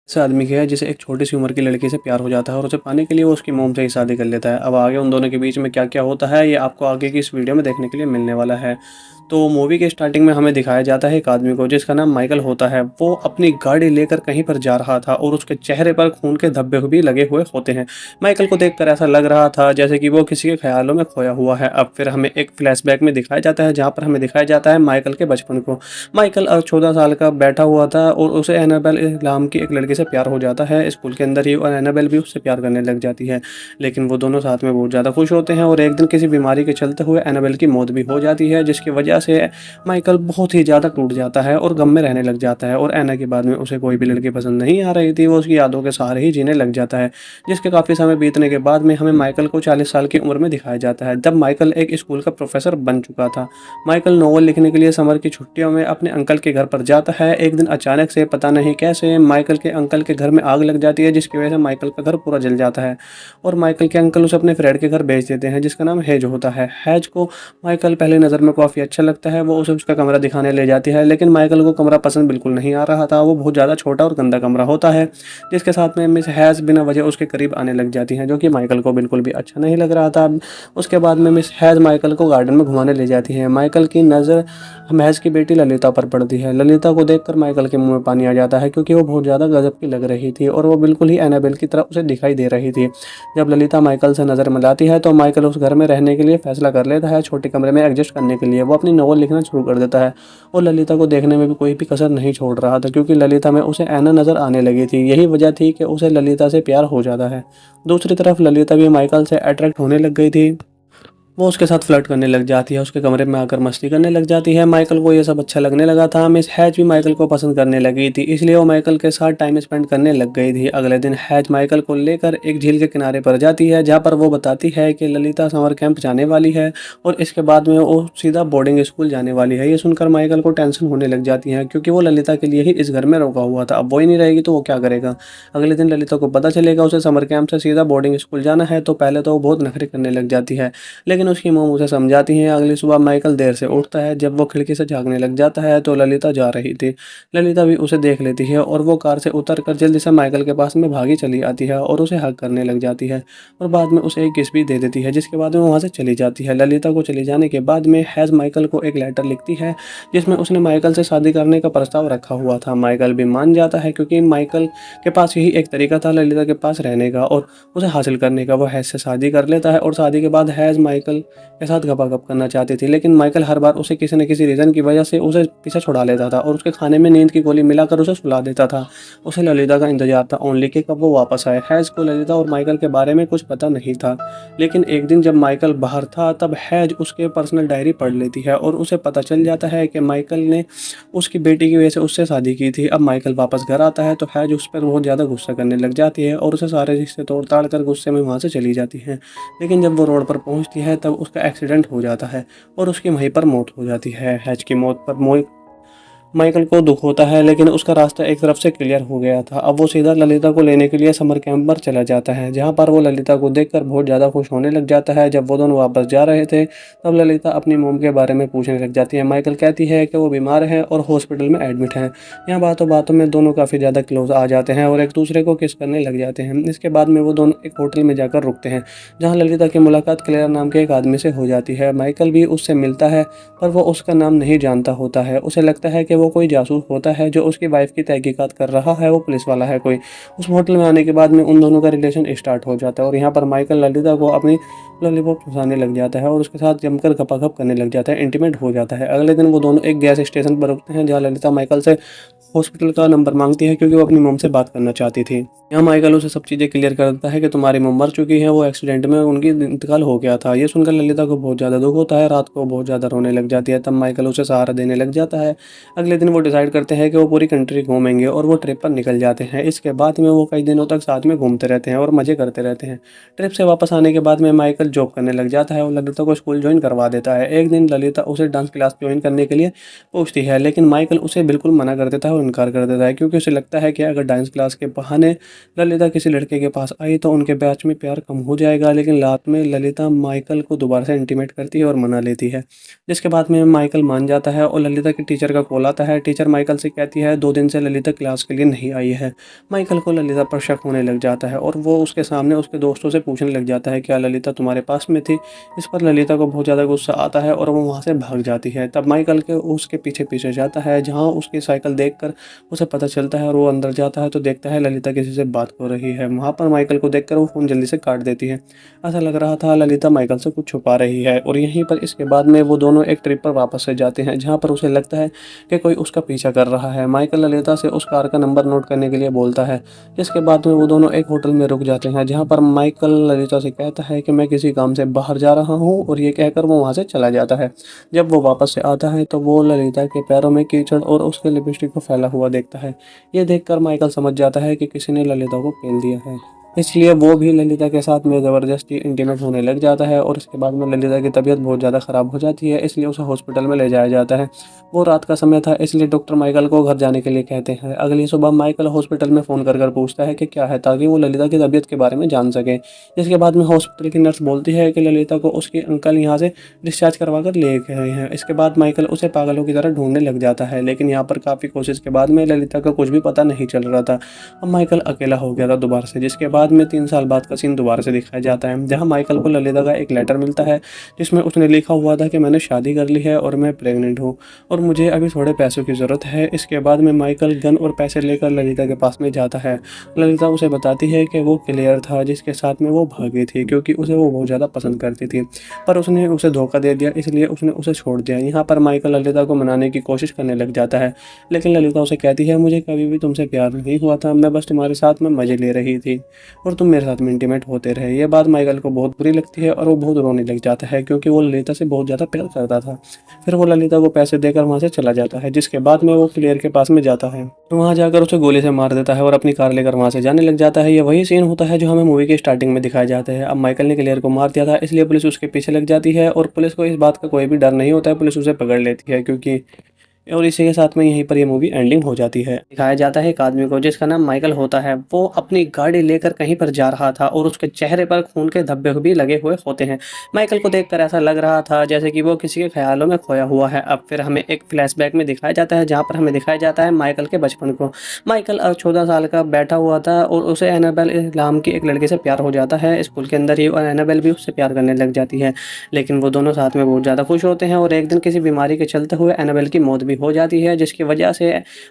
ऐसे आदमी की है जिसे एक छोटी सी उम्र की लड़की से प्यार हो जाता है और उसे पाने के लिए वो उसकी मोम से ही शादी कर लेता है। अब आगे उन दोनों के बीच में क्या क्या होता है ये आपको आगे की इस वीडियो में देखने के लिए मिलने वाला है। तो मूवी के स्टार्टिंग में हमें दिखाया जाता है एक आदमी को जिसका नाम माइकल होता है। वो अपनी गाड़ी लेकर कहीं पर जा रहा था और उसके चेहरे पर खून के धब्बे भी लगे हुए होते हैं। माइकल को देखकर ऐसा लग रहा था जैसे कि वो किसी के ख्यालों में खोया हुआ है। अब फिर हमें एक फ्लैशबैक में दिखाया जाता है जहाँ पर हमें दिखाया जाता है माइकल के बचपन को। माइकल 14 साल का बैठा हुआ था और उसे एनाबेल नाम की एक लड़की से प्यार हो जाता है स्कूल के अंदर ही, और एनाबेल भी उससे प्यार करने लग जाती है। लेकिन वो दोनों साथ में बहुत ज़्यादा खुश होते हैं और एक दिन किसी बीमारी के चलते हुए एनाबेल की मौत भी हो जाती है, जिसकी वजह से माइकल बहुत ही ज़्यादा टूट जाता है और गम में रहने लग जाता है। और एना के बाद में उसे कोई भी लड़की पसंद नहीं आ रही थी, वो उसकी यादों के सहारे ही जीने लग जाता है। जिसके काफ़ी समय बीतने के बाद में हमें माइकल को 40 साल की उम्र में दिखाया जाता है, जब माइकल एक स्कूल का प्रोफेसर बन चुका था। माइकल नोवेल लिखने के लिए समर की छुट्टियों में अपने अंकल के घर पर जाता है। एक दिन अचानक से पता नहीं कैसे माइकल के अंकल के घर में आग लग जाती है, जिसकी वजह से माइकल का घर पूरा जल जाता है और माइकल के अंकल उसे अपने फ्रेंड के घर भेज देते हैं जिसका नाम हेज होता है। हेज को माइकल पहली नज़र में काफ़ी अच्छा लगता है, वो उसे उसका कमरा दिखाने ले जाती है, लेकिन माइकल को कमरा पसंद बिल्कुल नहीं आ रहा था। वो बहुत ज़्यादा छोटा और गंदा कमरा होता है, जिसके साथ में मिस हैज़ बिना वजह उसके करीब आने लग जाती हैं, जो कि माइकल को बिल्कुल भी अच्छा नहीं लग रहा था। उसके बाद में मिस हैज़ माइकल को गार्डन में घुमाने ले जाती है। माइकल की नज़र महज की बेटी ललिता पर पड़ती है। ललिता को देखकर माइकल के मुंह में पानी आ जाता है, क्योंकि वो बहुत ज़्यादा गजब की लग रही थी और वो बिल्कुल ही एनाबेल की तरह उसे दिखाई दे रही थी। जब ललिता माइकल से नज़र मिलाती है तो माइकल उस घर में रहने के लिए फैसला कर लेता है, छोटे कमरे में एडजस्ट करने के लिए वो अपनी नॉवल लिखना शुरू कर देता है। और ललिता को देखने में भी कोई भी कसर नहीं छोड़ रहा था, क्योंकि ललिता में उसे ऐना नज़र आने लगी थी। यही वजह थी कि उसे ललिता से प्यार हो जाता है। दूसरी तरफ ललिता भी माइकल से अट्रैक्ट होने लग गई थी। वो उसके साथ फ्लर्ट करने लग जाती है, उसके कमरे में आकर मस्ती करने लग जाती है। माइकल को ये सब अच्छा लगने लगा था। मिस हैज भी माइकल को पसंद करने लगी थी, इसलिए वो माइकल के साथ टाइम स्पेंड करने लग गई थी। अगले दिन हैज माइकल को लेकर एक झील के किनारे पर जाती है, जहाँ पर वो बताती है कि ललिता समर कैंप जाने वाली है और इसके बाद में वो सीधा बोर्डिंग स्कूल जाने वाली है। ये सुनकर माइकल को टेंशन होने लग जाती है, क्योंकि वो ललिता के लिए ही इस घर में रोका हुआ था। अब वो ही नहीं रहेगी तो वो क्या करेगा। अगले दिन ललिता को पता चलेगा उसे समर कैंप से सीधा बोर्डिंग स्कूल जाना है, तो पहले तो वो बहुत नखरे करने लग जाती है, लेकिन उसकी मोम उसे समझाती हैं। अगली सुबह माइकल देर से उठता है। जब वो खिड़की से झाँकने लग जाता है तो ललिता जा रही थी। ललिता भी उसे देख लेती है और वो कार से उतरकर जल्दी से माइकल के पास में भागी चली आती है और उसे हग करने लग जाती है और बाद में उसे एक किस भी दे देती है, जिसके बाद में वहाँ से चली जाती है। ललिता को चले जाने के बाद में हैज़ माइकल को एक लेटर लिखती है, जिसमें उसने माइकल से शादी करने का प्रस्ताव रखा हुआ था। माइकल भी मान जाता है, क्योंकि माइकल के पास यही एक तरीका था ललिता के पास रहने का और उसे हासिल करने का। वो हैज़ से शादी कर लेता है और शादी के बाद हैज़ माइकल के साथ गपागप करना चाहती थी, लेकिन माइकल हर बार उसे किसी न किसी रीज़न की वजह से उसे पीछे छुड़ा लेता था और उसके खाने में नींद की गोली मिलाकर उसे सुला देता था। उसे ललिता का इंतजार था ओनली कि कब वो वापस आए। हैज़ को ललिता और माइकल के बारे में कुछ पता नहीं था, लेकिन एक दिन जब माइकल बाहर था तब हैज़ उसके पर्सनल डायरी पढ़ लेती है और उसे पता चल जाता है कि माइकल ने उसकी बेटी की वजह से उससे शादी की थी। अब माइकल वापस घर आता है तो हैज़ उस पर बहुत ज़्यादा गुस्सा करने लग जाती है और उसे सारे रिश्ते तोड़ ताड़ कर गुस्से में वहाँ से चली जाती है। लेकिन जब वो रोड पर पहुँचती है तब उसका एक्सीडेंट हो जाता है और उसकी वहीं पर मौत हो जाती है। हैज की मौत पर माइकल को दुख होता है, लेकिन उसका रास्ता एक तरफ से क्लियर हो गया था। अब वो सीधा ललिता को लेने के लिए समर कैंप पर चला जाता है, जहाँ पर वो ललिता को देखकर बहुत ज़्यादा खुश होने लग जाता है। जब वो दोनों वापस जा रहे थे तब ललिता अपनी मोम के बारे में पूछने लग जाती है। माइकल कहती है कि वो बीमार है और हॉस्पिटल में एडमिट है। यहाँ बातों बातों में दोनों काफ़ी ज़्यादा क्लोज आ जाते हैं और एक दूसरे को किस करने लग जाते हैं। इसके बाद में वो दोनों एक होटल में जाकर रुकते हैं, जहाँ ललिता की मुलाकात क्लेयर नाम के एक आदमी से हो जाती है। माइकल भी उससे मिलता है, पर वो उसका नाम नहीं जानता होता है। उसे लगता है कि वो कोई जासूस होता है जो उसकी वाइफ की तहकीकात कर रहा है, वो पुलिस वाला है कोई। उस होटल में आने के बाद में उन दोनों का रिलेशन स्टार्ट हो जाता है और यहाँ पर माइकल ललिता को अपनी लॉलीपॉप चुसाने लग जाता है और उसके साथ जमकर गपागप करने लग जाता है, इंटीमेट हो जाता है। अगले दिन वो दोनों एक गैस स्टेशन पर रुकते हैं, जहाँ ललिता माइकल से हॉस्पिटल का नंबर मांगती है, क्योंकि वो अपनी मोम से बात करना चाहती थी। यहाँ माइकल उसे सब चीज़ें क्लियर कर देता है कि तुम्हारी मोम मर चुकी है, वो एक्सीडेंट में उनकी इंतकाल हो गया था। ये सुनकर ललिता को बहुत ज़्यादा दुख होता है, रात को बहुत ज़्यादा रोने लग जाती है। तब माइकल उसे सहारा देने लग जाता है। अगले दिन वो डिसाइड करते हैं कि वो पूरी कंट्री घूमेंगे और वो ट्रिप पर निकल जाते हैं। इसके बाद में वो कई दिनों तक साथ में घूमते रहते हैं और मज़े करते रहते हैं। ट्रिप से वापस आने के बाद में माइकल माइकल जॉब करने लग जाता है और ललिता को स्कूल ज्वाइन करवा देता है। एक दिन ललिता उसे डांस क्लास ज्वाइन करने के लिए पूछती है, लेकिन माइकल उसे बिल्कुल मना कर देता है और इनकार कर देता है, क्योंकि उसे लगता है कि अगर डांस क्लास के बहाने ललिता किसी लड़के के पास आई तो उनके बीच में प्यार कम हो जाएगा। लेकिन रात में ललिता माइकल को दोबारा से इंटीमेट करती है और मना लेती है, जिसके बाद में माइकल मान जाता है और ललिता के टीचर का कॉल आता है। टीचर माइकल से कहती है 2 दिन से ललिता क्लास के लिए नहीं आई है। माइकल को ललिता पर शक होने लग जाता है और वो उसके सामने उसके दोस्तों से पूछने लग जाता है, क्या ललिता तुम्हारे पास में थी। इस पर ललिता को बहुत ज़्यादा गुस्सा आता है और वो वहाँ से भाग जाती है। तब माइकल के उसके पीछे पीछे जाता है, जहाँ उसकी साइकिल देखकर उसे पता चलता है और वो अंदर जाता है तो देखता है ललिता किसी से बात हो रही है। वहाँ पर माइकल को देखकर वो फ़ोन जल्दी से काट देती है। ऐसा लग रहा था ललिता माइकल से कुछ छुपा रही है। और यहीं पर इसके बाद में वो दोनों एक ट्रिप पर वापस से जाते हैं, जहाँ पर उसे लगता है कि कोई उसका पीछा कर रहा है। माइकल ललिता से उस कार का नंबर नोट करने के लिए बोलता है, जिसके बाद में वो दोनों एक होटल में रुक जाते हैं, जहाँ पर माइकल ललिता से कहता है कि मैं किसी काम से बाहर जा रहा हूँ, और ये कहकर वो वहाँ से चला जाता है। जब वो वापस से आता है तो वो ललिता के पैरों में कीचड़ और उसके लिपस्टिक को फैला हुआ देखता है। ये देखकर माइकल समझ जाता है कि किसी ने ललिता को पेल दिया है, इसलिए वो भी ललिता के साथ में ज़बरदस्ती इंटीमेट होने लग जाता है। और इसके बाद में ललिता की तबीयत बहुत ज़्यादा ख़राब हो जाती है, इसलिए उसे हॉस्पिटल में ले जाया जाता है। वो रात का समय था, इसलिए डॉक्टर माइकल को घर जाने के लिए कहते हैं। अगली सुबह माइकल हॉस्पिटल में फ़ोन कर पूछता है कि क्या है, ताकि वो ललिता की तबीयत के बारे में जान सके। जिसके बाद में हॉस्पिटल की नर्स बोलती है कि ललिता को उसके अंकल यहाँ से डिस्चार्ज करवा कर ले गए हैं। इसके बाद माइकल उसे पागलों की तरह ढूंढने लग जाता है, लेकिन यहाँ पर काफ़ी कोशिश के बाद में ललिता का कुछ भी पता नहीं चल रहा था। अब माइकल अकेला हो गया था दोबारा से, जिसके बाद में 3 साल बाद का सीन दोबारा से दिखाया जाता है, जहाँ माइकल को ललिता का एक लेटर मिलता है, जिसमें उसने लिखा हुआ था कि मैंने शादी कर ली है और मैं प्रेग्नेंट हूँ और मुझे अभी थोड़े पैसों की ज़रूरत है। इसके बाद में माइकल गन और पैसे लेकर ललिता के पास में जाता है। ललिता उसे बताती है कि वो क्लियर था जिसके साथ में वो भागी थी, क्योंकि उसे वो बहुत ज़्यादा पसंद करती थी, पर उसने उसे धोखा दे दिया, इसलिए उसने उसे छोड़ दिया। यहाँ पर माइकल ललिता को मनाने की कोशिश करने लग जाता है, लेकिन ललिता उसे कहती है मुझे कभी भी तुमसे प्यार नहीं हुआ था, मैं बस तुम्हारे साथ में मज़े ले रही थी और तुम मेरे साथ में इंटीमेट होते रहे। ये बात माइकल को बहुत बुरी लगती है और वो बहुत रोने लग जाता है, क्योंकि वो ललिता से बहुत ज़्यादा प्यार करता था। फिर वो ललिता को पैसे देकर वहाँ से चला जाता है, जिसके बाद में वो क्लियर के पास में जाता है, वहाँ जाकर उसे गोली से मार देता है और अपनी कार लेकर वहाँ से जाने लग जाता है। ये वही सीन होता है जो हमें मूवी के स्टार्टिंग में दिखाए जाते हैं। अब माइकल ने क्लियर को मार दिया था, इसलिए पुलिस उसके पीछे लग जाती है और पुलिस को इस बात का कोई भी डर नहीं होता है, पुलिस उसे पकड़ लेती है। क्योंकि और इसी के साथ में यहीं पर ये मूवी एंडिंग हो जाती है। दिखाया जाता है एक आदमी को जिसका नाम माइकल होता है। वो अपनी गाड़ी लेकर कहीं पर जा रहा था और उसके चेहरे पर खून के धब्बे भी लगे हुए होते हैं। माइकल को देखकर ऐसा लग रहा था जैसे कि वो किसी के ख्यालों में खोया हुआ है। अब फिर हमें एक फ्लैशबैक में दिखाया जाता है, जहाँ पर हमें दिखाया जाता है माइकल के बचपन को। माइकल 14 साल का बैठा हुआ था और उसे एनाबेल नाम की एक लड़की से प्यार हो जाता है स्कूल के अंदर ही, और एनाबेल भी उससे प्यार करने लग जाती है। लेकिन वो दोनों साथ में बहुत ज़्यादा खुश होते हैं और एक दिन किसी बीमारी के चलते हुए एनाबेल की मौत भी हो जाती है, जिसकी वजह से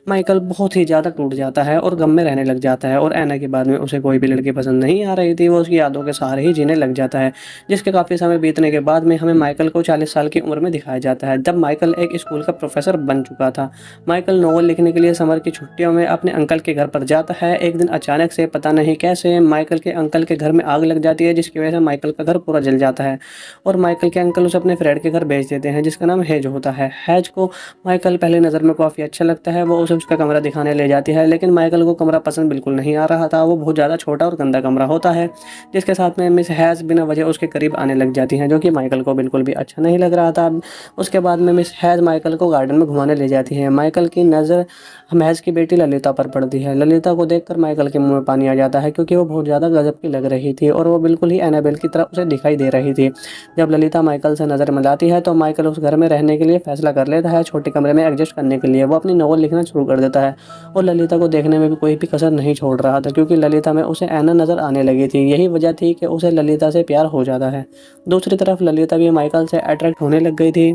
माइकल बहुत ही ज़्यादा टूट जाता है और गम में रहने लग जाता है। और एना के बाद में उसे कोई भी लड़की पसंद नहीं आ रही थी, वो उसकी यादों के सहारे ही जीने लग जाता है। जिसके काफ़ी समय बीतने के बाद में हमें माइकल को 40 साल की उम्र में दिखाया जाता है, जब माइकल एक स्कूल का प्रोफेसर बन चुका था। माइकल नॉवल लिखने के लिए समर की छुट्टियों में अपने अंकल के घर पर जाता है। एक दिन अचानक से पता नहीं कैसे माइकल के अंकल के घर में आग लग जाती है, जिसकी वजह से माइकल का घर पूरा जल जाता है और माइकल के अंकल उसे अपने फ्रेंड के घर भेज देते हैं, जिसका नाम हेज होता है। हेज को माइकल पहले नज़र में काफ़ी अच्छा लगता है, वो उसे उसका कमरा दिखाने ले जाती है, लेकिन माइकल को कमरा पसंद बिल्कुल नहीं आ रहा था। वो बहुत ज़्यादा छोटा और गंदा कमरा होता है, जिसके साथ में मिस हैज़ बिना वजह उसके करीब आने लग जाती हैं, जो कि माइकल को बिल्कुल भी अच्छा नहीं लग रहा था। उसके बाद में मिस हैज़ माइकल को गार्डन में घुमाने ले जाती है। माइकल की नज़र महज की बेटी ललिता पर पड़ती है। ललिता को देखकर माइकल के मुंह में पानी आ जाता है, क्योंकि वो बहुत ज़्यादा गजब की लग रही थी और वो बिल्कुल ही एनाबेल की तरह उसे दिखाई दे रही थी। जब ललिता माइकल से नज़र मिलाती है तो माइकल उस घर में रहने के लिए फैसला कर लेता है, छोटे कमरे में एडजस्ट करने के लिए। वो अपनी नॉवल लिखना शुरू कर देता है और ललिता को देखने में भी कोई भी कसर नहीं छोड़ रहा था, क्योंकि ललिता में उसे ऐना नज़र आने लगी थी। यही वजह थी कि उसे ललिता से प्यार हो जाता है। दूसरी तरफ ललिता भी माइकल से अट्रैक्ट होने लग गई थी,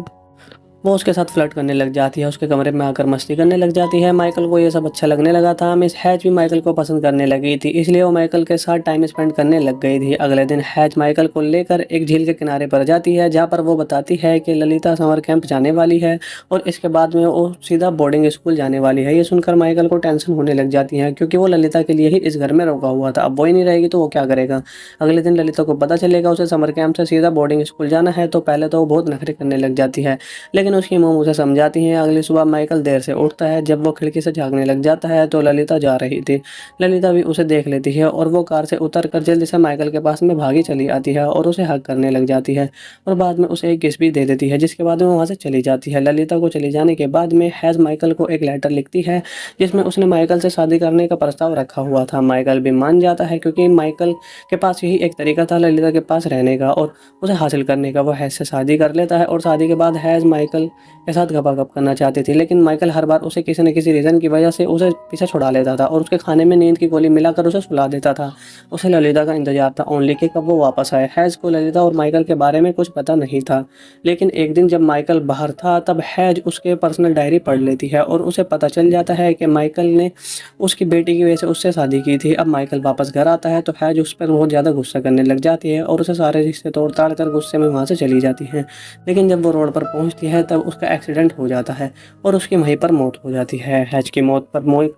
वो उसके साथ फ्लर्ट करने लग जाती है, उसके कमरे में आकर मस्ती करने लग जाती है। माइकल को ये सब अच्छा लगने लगा था। मिस हैज भी माइकल को पसंद करने लगी थी, इसलिए वो माइकल के साथ टाइम स्पेंड करने लग गई थी। अगले दिन हैज माइकल को लेकर एक झील के किनारे पर जाती है, जहाँ पर वो बताती है कि ललिता समर कैंप जाने वाली है और इसके बाद में वो सीधा बोर्डिंग स्कूल जाने वाली है। ये सुनकर माइकल को टेंशन होने लग जाती है, क्योंकि वो ललिता के लिए ही इस घर में रोका हुआ था। अब वो ही नहीं रहेगी तो वो क्या करेगा। अगले दिन ललिता को पता चलेगा उसे समर कैंप से सीधा बोर्डिंग स्कूल जाना है, तो पहले तो वो बहुत नखरे करने लग जाती है, लेकिन लेकिन उसकी मोम उसे समझाती हैं। अगली सुबह माइकल देर से उठता है। जब वो खिड़की से झाँकने लग जाता है तो ललिता जा रही थी। ललिता भी उसे देख लेती है और वो कार से उतर कर जल्दी से माइकल के पास में भागी चली आती है और उसे हग करने लग जाती है और बाद में उसे एक किस भी दे देती है, जिसके बाद में वहाँ से चली जाती है। ललिता को चली जाने के बाद में हैज़ माइकल को एक लेटर लिखती है जिसमें उसने माइकल से शादी करने का प्रस्ताव रखा हुआ था। माइकल भी मान जाता है क्योंकि माइकल के पास यही एक तरीका था ललिता के पास रहने का और उसे हासिल करने का। वो हैज़ से शादी कर लेता है और शादी के बाद हैज़ माइकल के साथ गपागप करना चाहती थी, लेकिन माइकल हर बार उसे किसी न किसी रीज़न की वजह से उसे पीछे छुड़ा लेता था और उसके खाने में नींद की गोली मिलाकर उसे सुला देता था। उसे ललिता का इंतजार था ओनली कि कब वो वापस आए। हैज़ को ललिता और माइकल के बारे में कुछ पता नहीं था, लेकिन एक दिन जब माइकल बाहर था तब हैज़ उसके पर्सनल डायरी पढ़ लेती है और उसे पता चल जाता है कि माइकल ने उसकी बेटी की वजह से उससे शादी की थी। अब माइकल वापस घर आता है तो हैज़ उस पर बहुत ज़्यादा गुस्सा करने लग जाती है और उसे सारे रिश्ते तोड़ ताड़ कर गुस्से में वहाँ से चली जाती है। लेकिन जब वो रोड पर पहुँचती है तब उसका एक्सीडेंट हो जाता है और उसकी वहीं पर मौत हो जाती है। हैज़ की मौत पर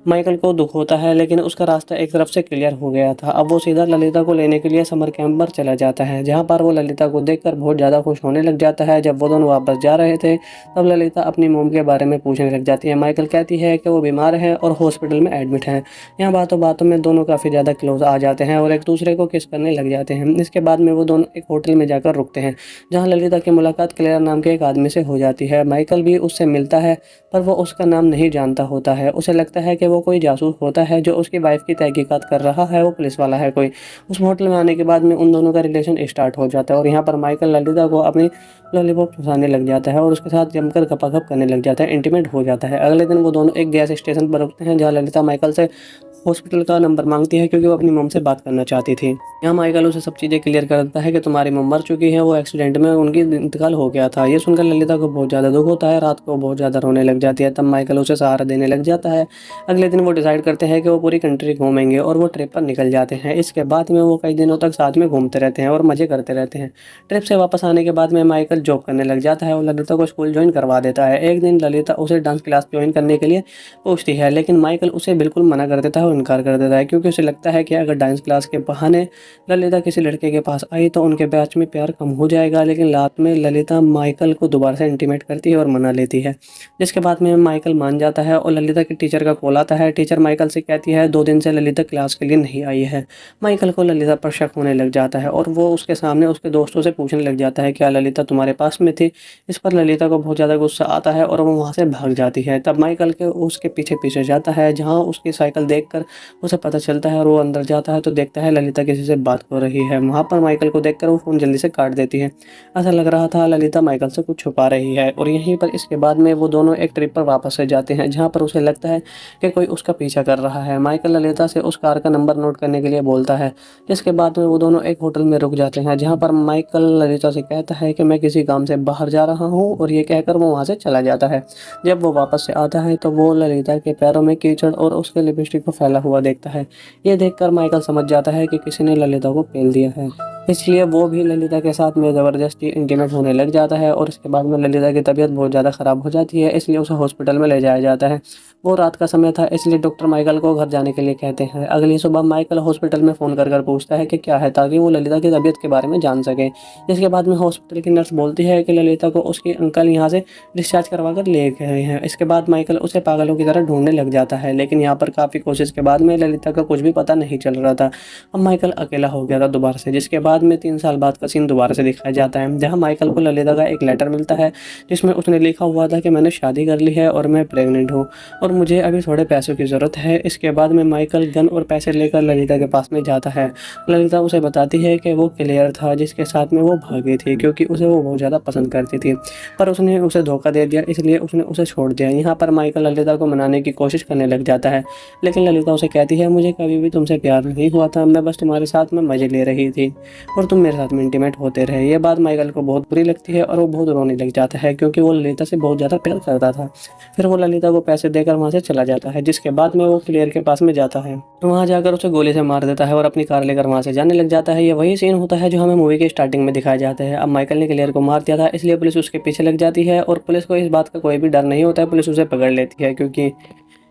माइकल को दुख होता है, लेकिन उसका रास्ता एक तरफ से क्लियर हो गया था। अब वो सीधा ललिता को लेने के लिए समर कैंप पर चला जाता है, जहाँ पर वो ललिता को देखकर बहुत ज़्यादा खुश होने लग जाता है। जब वो दोनों वापस जा रहे थे तब ललिता अपनी मोम के बारे में पूछने लग जाती है। माइकल कहती है कि वो बीमार है और हॉस्पिटल में एडमिट है। यहाँ बातों बातों में दोनों काफ़ी ज़्यादा क्लोज आ जाते हैं और एक दूसरे को किस करने लग जाते हैं। इसके बाद में वो दोनों एक होटल में जाकर रुकते हैं, जहाँ ललिता की मुलाकात क्लेयर नाम के एक आदमी से हो जाती है। माइकल भी उससे मिलता है पर वो उसका नाम नहीं जानता होता है। उसे लगता है कि वो कोई जासूस होता है जो उसकी वाइफ की तहकीकात कर रहा है, वो पुलिस वाला है कोई। उस होटल में आने के बाद में उन दोनों का रिलेशन स्टार्ट हो जाता है और यहाँ पर माइकल ललिता को अपनी लॉलीपॉप चुसाने लग जाता है और उसके साथ जमकर गपागप करने लग जाता है, इंटीमेट हो जाता है। अगले दिन वो दोनों एक गैस स्टेशन पर रुकते हैं, जहाँ ललिता माइकल से हॉस्पिटल का नंबर मांगती है क्योंकि वो अपनी मम से बात करना चाहती थी। यहाँ माइकल उसे सब चीज़ें क्लियर कर देता है कि तुम्हारी मम मर चुकी है, वो एक्सीडेंट में उनकी इंतकाल हो गया था। ये सुनकर ललिता को बहुत ज़्यादा दुख होता है, रात को बहुत ज़्यादा रोने लग जाती है। तब माइकल उसे सहारा देने लग जाता है। अगले दिन वो डिसाइड करते हैं कि वो पूरी कंट्री घूमेंगे और वो ट्रिप पर निकल जाते हैं। इसके बाद में वो कई दिनों तक साथ में घूमते रहते हैं और मज़े करते रहते हैं। ट्रिप से वापस आने के बाद में माइकल जॉब करने लग जाता है और ललिता को स्कूल ज्वाइन करवा देता है। एक दिन ललिता उसे डांस क्लास ज्वाइन करने के लिए पूछती है, लेकिन माइकल उसे बिल्कुल मना कर देता है और इनकार कर देता है, क्योंकि उसे लगता है कि अगर डांस क्लास के बहाने ललिता किसी लड़के के पास आई तो उनके बीच में प्यार कम हो जाएगा। लेकिन रात में ललिता माइकल को दोबारा से इंटीमेट करती है और मना लेती है, जिसके बाद में माइकल मान जाता है और ललिता के टीचर का कॉल आता है। टीचर माइकल से कहती है 2 दिन से ललिता क्लास के लिए नहीं आई है। माइकल को ललिता पर शक होने लग जाता है और वो उसके सामने उसके दोस्तों से पूछने लग जाता है क्या ललिता तुम्हारे पास में थी। इस पर ललिता को बहुत ज़्यादा गुस्सा आता है और वो वहाँ से भाग जाती है। तब माइकल के उसके पीछे पीछे जाता है, जहाँ उसकी साइकिल देखकर उसे पता चलता है और वो अंदर जाता है तो देखता है ललिता किसी से बात कर रही है। वहाँ पर माइकल को देखकर वो फ़ोन जल्दी से काट देती है। ऐसा लग रहा था ललिता माइकल से कुछ छुपा रही है। और यहीं पर इसके बाद में वो दोनों एक ट्रिप पर वापस से जाते हैं, जहाँ पर उसे लगता है कि कोई उसका पीछा कर रहा है। माइकल ललिता से उस कार का नंबर नोट करने के लिए बोलता है, जिसके बाद में वो दोनों एक होटल में रुक जाते हैं, जहाँ पर माइकल ललिता से कहता है कि मैं किसी काम से बाहर जा रहा हूँ, और ये कहकर वो वहाँ से चला जाता है। जब वो वापस से आता है तो वो ललिता के पैरों में कीचड़ और उसके लिपस्टिक को फैला हुआ देखता है। ये देखकर माइकल समझ जाता है कि किसी ने ललिता को पेल दिया है, इसलिए वो भी ललिता के साथ में ज़बरदस्ती इंटीमेट होने लग जाता है। और इसके बाद में ललिता की तबीयत बहुत ज़्यादा ख़राब हो जाती है, इसलिए उसे हॉस्पिटल में ले जाया जाता है। वो रात का समय था, इसलिए डॉक्टर माइकल को घर जाने के लिए कहते हैं। अगली सुबह माइकल हॉस्पिटल में फ़ोन कर पूछता है कि क्या है, ताकि वो ललिता की तबीयत के बारे में जान सके। जिसके बाद में हॉस्पिटल की नर्स बोलती है कि ललिता को उसके अंकल यहाँ से डिस्चार्ज करवा कर ले गए हैं। इसके बाद माइकल उसे पागलों की तरह ढूंढने लग जाता है, लेकिन यहाँ पर काफ़ी कोशिश के बाद में ललिता का कुछ भी पता नहीं चल रहा था। अब माइकल अकेला हो गया था दोबारा से, जिसके बाद में 3 साल बाद का सीन दोबारा से दिखाया जाता है, जहाँ माइकल को ललिता का एक लेटर मिलता है, जिसमें उसने लिखा हुआ था कि मैंने शादी कर ली है और मैं प्रेग्नेंट हूँ और मुझे अभी थोड़े पैसों की ज़रूरत है। इसके बाद में माइकल गन और पैसे लेकर ललिता के पास में जाता है। ललिता उसे बताती है कि वो क्लियर था जिसके साथ में वो भागी थी, क्योंकि उसे वो बहुत ज़्यादा पसंद करती थी, पर उसने उसे धोखा दे दिया, इसलिए उसने उसे छोड़ दिया। यहाँ पर माइकल ललिता को मनाने की कोशिश करने लग जाता है, लेकिन ललिता उसे कहती है मुझे कभी भी तुमसे प्यार नहीं हुआ था, मैं बस तुम्हारे साथ में मज़े ले रही थी और तुम मेरे साथ में इंटीमेट होते रहे। ये बात माइकल को बहुत बुरी लगती है और वो बहुत रोने लग जाता है, क्योंकि वो ललिता से बहुत ज़्यादा प्यार करता था। फिर वो ललिता को पैसे देकर वहाँ से चला जाता है, जिसके बाद में वो क्लियर के पास में जाता है, वहाँ जाकर उसे गोली से मार देता है और अपनी कार लेकर वहाँ से जाने लग जाता है। ये वही सीन होता है जो हमें मूवी के स्टार्टिंग में दिखाया जाता है। अब माइकल ने क्लियर को मार दिया था, इसलिए पुलिस उसके पीछे लग जाती है और पुलिस को इस बात का कोई भी डर नहीं होता है, पुलिस उसे पकड़ लेती है, क्योंकि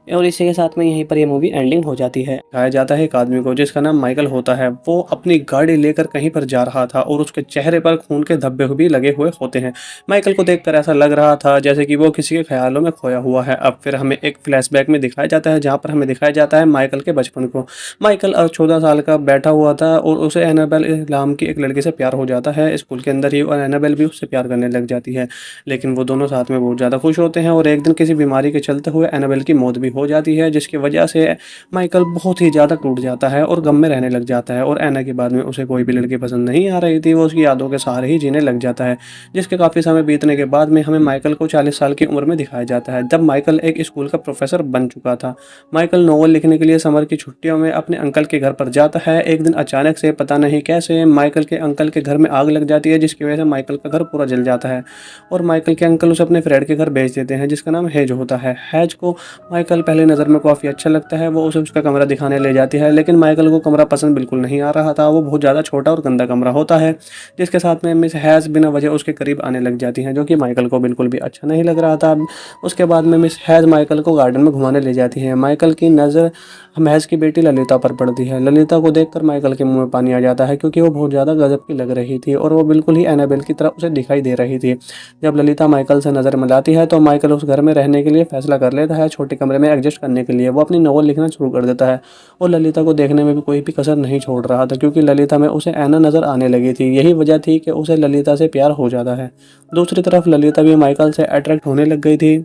और इसी के साथ में यहीं पर ये मूवी एंडिंग हो जाती है। दिखाया जाता है एक आदमी को जिसका नाम माइकल होता है, वो अपनी गाड़ी लेकर कहीं पर जा रहा था और उसके चेहरे पर खून के धब्बे भी लगे हुए होते हैं। माइकल को देखकर ऐसा लग रहा था जैसे कि वो किसी के ख्यालों में खोया हुआ है। अब फिर हमें एक फ्लैशबैक में दिखाया जाता है जहाँ पर हमें दिखाया जाता है माइकल के बचपन को। माइकल 14 साल का बैठा हुआ था और उसे एनाबेल नाम की एक लड़की से प्यार हो जाता है स्कूल के अंदर ही, और एनाबेल भी उससे प्यार करने लग जाती है। लेकिन वो दोनों साथ में बहुत ज़्यादा खुश होते हैं और एक दिन किसी बीमारी के चलते हुए एनाबेल की मौत भी हो जाती है, जिसकी वजह से माइकल बहुत ही ज़्यादा टूट जाता है और गम में रहने लग जाता है। और एना के बाद में उसे कोई भी लड़की पसंद नहीं आ रही थी, वो उसकी यादों के सहारे ही जीने लग जाता है। जिसके काफ़ी समय बीतने के बाद में हमें माइकल को 40 साल की उम्र में दिखाया जाता है, जब माइकल एक स्कूल का प्रोफेसर बन चुका था। माइकल नॉवल लिखने के लिए समर की छुट्टियों में अपने अंकल के घर पर जाता है। एक दिन अचानक से पता नहीं कैसे माइकल के अंकल के घर में आग लग जाती है, जिसकी वजह से माइकल का घर पूरा जल जाता है और माइकल के अंकल उसे अपने फ्रेंड के घर भेज देते हैं जिसका नाम हेज होता है। हेज को माइकल पहली नज़र में काफ़ी अच्छा लगता है, वो उसे उसका कमरा दिखाने ले जाती है, लेकिन माइकल को कमरा पसंद बिल्कुल नहीं आ रहा था। वो बहुत ज़्यादा छोटा और गंदा कमरा होता है, जिसके साथ में मिस हैज़ बिना वजह उसके करीब आने लग जाती हैं, जो कि माइकल को बिल्कुल भी अच्छा नहीं लग रहा था। उसके बाद में मिस हैज़ माइकल को गार्डन में घुमाने ले जाती है। माइकल की नज़र महज की बेटी ललिता पर पड़ती है। ललिता को देखकर माइकल के मुंह में पानी आ जाता है, क्योंकि वो बहुत ज़्यादा गजब की लग रही थी और वो बिल्कुल ही एनाबेल की तरह उसे दिखाई दे रही थी। जब ललिता माइकल से नज़र मिलाती है तो माइकल उस घर में रहने के लिए फैसला कर लेता है, छोटे कमरे में एडजस्ट करने के लिए वो अपनी नॉवल लिखना शुरू कर देता है। और ललिता को देखने में भी कोई भी कसर नहीं छोड़ रहा था, क्योंकि ललिता में उसे ऐना नज़र आने लगी थी। यही वजह थी कि उसे ललिता से प्यार हो जाता है। दूसरी तरफ ललिता भी माइकल से अट्रैक्ट होने लग गई थी,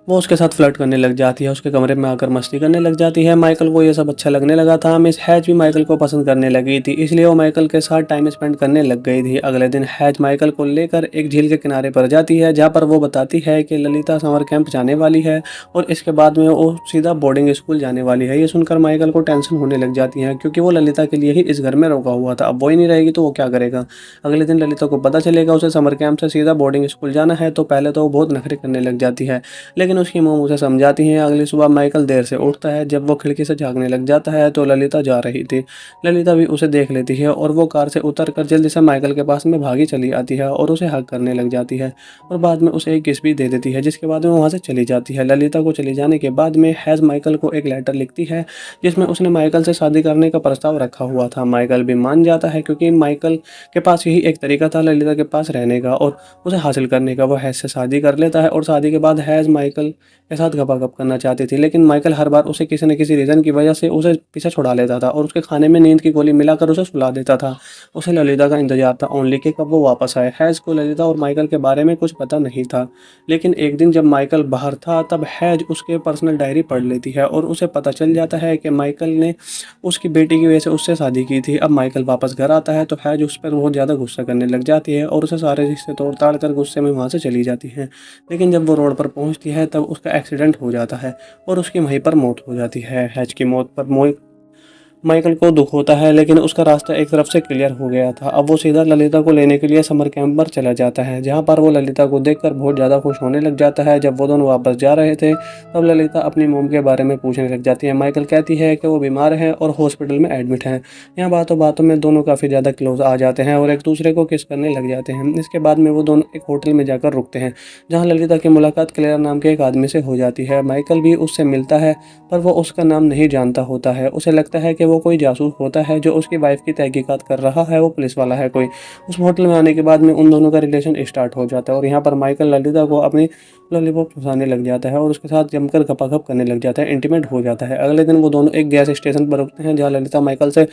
वो उसके साथ फ्लर्ट करने लग जाती है, उसके कमरे में आकर मस्ती करने लग जाती है। माइकल को ये सब अच्छा लगने लगा था। मिस हैज भी माइकल को पसंद करने लगी थी, इसलिए वो माइकल के साथ टाइम स्पेंड करने लग गई थी। अगले दिन हैज माइकल को लेकर एक झील के किनारे पर जाती है, जहाँ पर वो बताती है कि ललिता समर कैंप जाने वाली है और इसके बाद में वो सीधा बोर्डिंग स्कूल जाने वाली है। ये सुनकर माइकल को टेंशन होने लग जाती है, क्योंकि वो ललिता के लिए ही इस घर में रोका हुआ था। अब वो ही नहीं रहेगी तो वो क्या करेगा। अगले दिन ललिता को पता चलेगा उसे समर कैंप से सीधा बोर्डिंग स्कूल जाना है, तो पहले तो वो बहुत नखरे करने लग जाती है, लेकिन उसकी मोम उसे जाती हैं। अगली सुबह माइकल देर से उठता है, जब वो खिड़की से झांकने लग जाता है तो ललिता जा रही थी। ललिता भी उसे देख लेती है और वो कार से उतरकर जल्दी से माइकल के पास में भागी चली आती है और उसे हग करने लग जाती है और बाद में उसे एक किस भी दे देती है, जिसके बाद में वहाँ से चली जाती है। ललिता को चले जाने के बाद में हैज माइकल को एक लेटर लिखती है, जिसमें उसने माइकल से शादी करने का प्रस्ताव रखा हुआ था। माइकल भी मान जाता है, क्योंकि माइकल के पास यही एक तरीका था ललिता के पास रहने का और उसे हासिल करने का। वो हैज से शादी कर लेता है और शादी के बाद हैज माइकल के साथ गपागप करना चाहती थी, लेकिन माइकल हर बार उसे किसी न किसी रीज़न की वजह से उसे पीछे छुड़ा लेता था और उसके खाने में नींद की गोली मिलाकर उसे सुला देता था। उसे ललिता का इंतजार था ओनली कि कब वो वापस आए। हैज़ को ललिता और माइकल के बारे में कुछ पता नहीं था, लेकिन एक दिन जब माइकल बाहर था तब हैज उसके पर्सनल डायरी पढ़ लेती है और उसे पता चल जाता है कि माइकल ने उसकी बेटी की वजह से उससे शादी की थी। अब माइकल वापस घर आता है तो हैज उस पर बहुत ज़्यादा गुस्सा करने लग जाती है और उसे सारे रिश्ते तोड़ ताड़ कर गुस्से में वहाँ से चली जाती है। लेकिन जब वो रोड पर पहुँचती है तब उसका एक्सीडेंट हो जाता है और उसकी वहीं पर मौत हो जाती है। हैज की मौत पर माइकल को दुख होता है, लेकिन उसका रास्ता एक तरफ से क्लियर हो गया था। अब वो सीधा ललिता को लेने के लिए समर कैंप पर चला जाता है, जहाँ पर वो ललिता को देखकर बहुत ज़्यादा खुश होने लग जाता है। जब वो दोनों वापस जा रहे थे तब ललिता अपनी मोम के बारे में पूछने लग जाती है। माइकल कहती है कि वो बीमार है और हॉस्पिटल में एडमिट है। यहाँ बातों बातों में दोनों काफ़ी ज़्यादा क्लोज आ जाते हैं और एक दूसरे को किस करने लग जाते हैं। इसके बाद में वो दोनों एक होटल में जाकर रुकते हैं, जहाँ ललिता की मुलाकात क्लेयर नाम के एक आदमी से हो जाती है। माइकल भी उससे मिलता है, पर वो उसका नाम नहीं जानता होता है। उसे लगता है कि वो कोई जासूस होता है जो उसकी वाइफ की तहकीकात कर रहा है, वो पुलिस वाला है कोई। उस होटल में आने के बाद में उन दोनों का रिलेशन स्टार्ट हो जाता है और यहाँ पर माइकल ललिता को अपनी लॉलीपॉप चुसाने लग जाता है और उसके साथ जमकर गपागप करने लग जाता है, इंटीमेट हो जाता है। अगले दिन वो दोनों एक गैस स्टेशन पर रुकते हैं, जहाँ ललिता माइकल से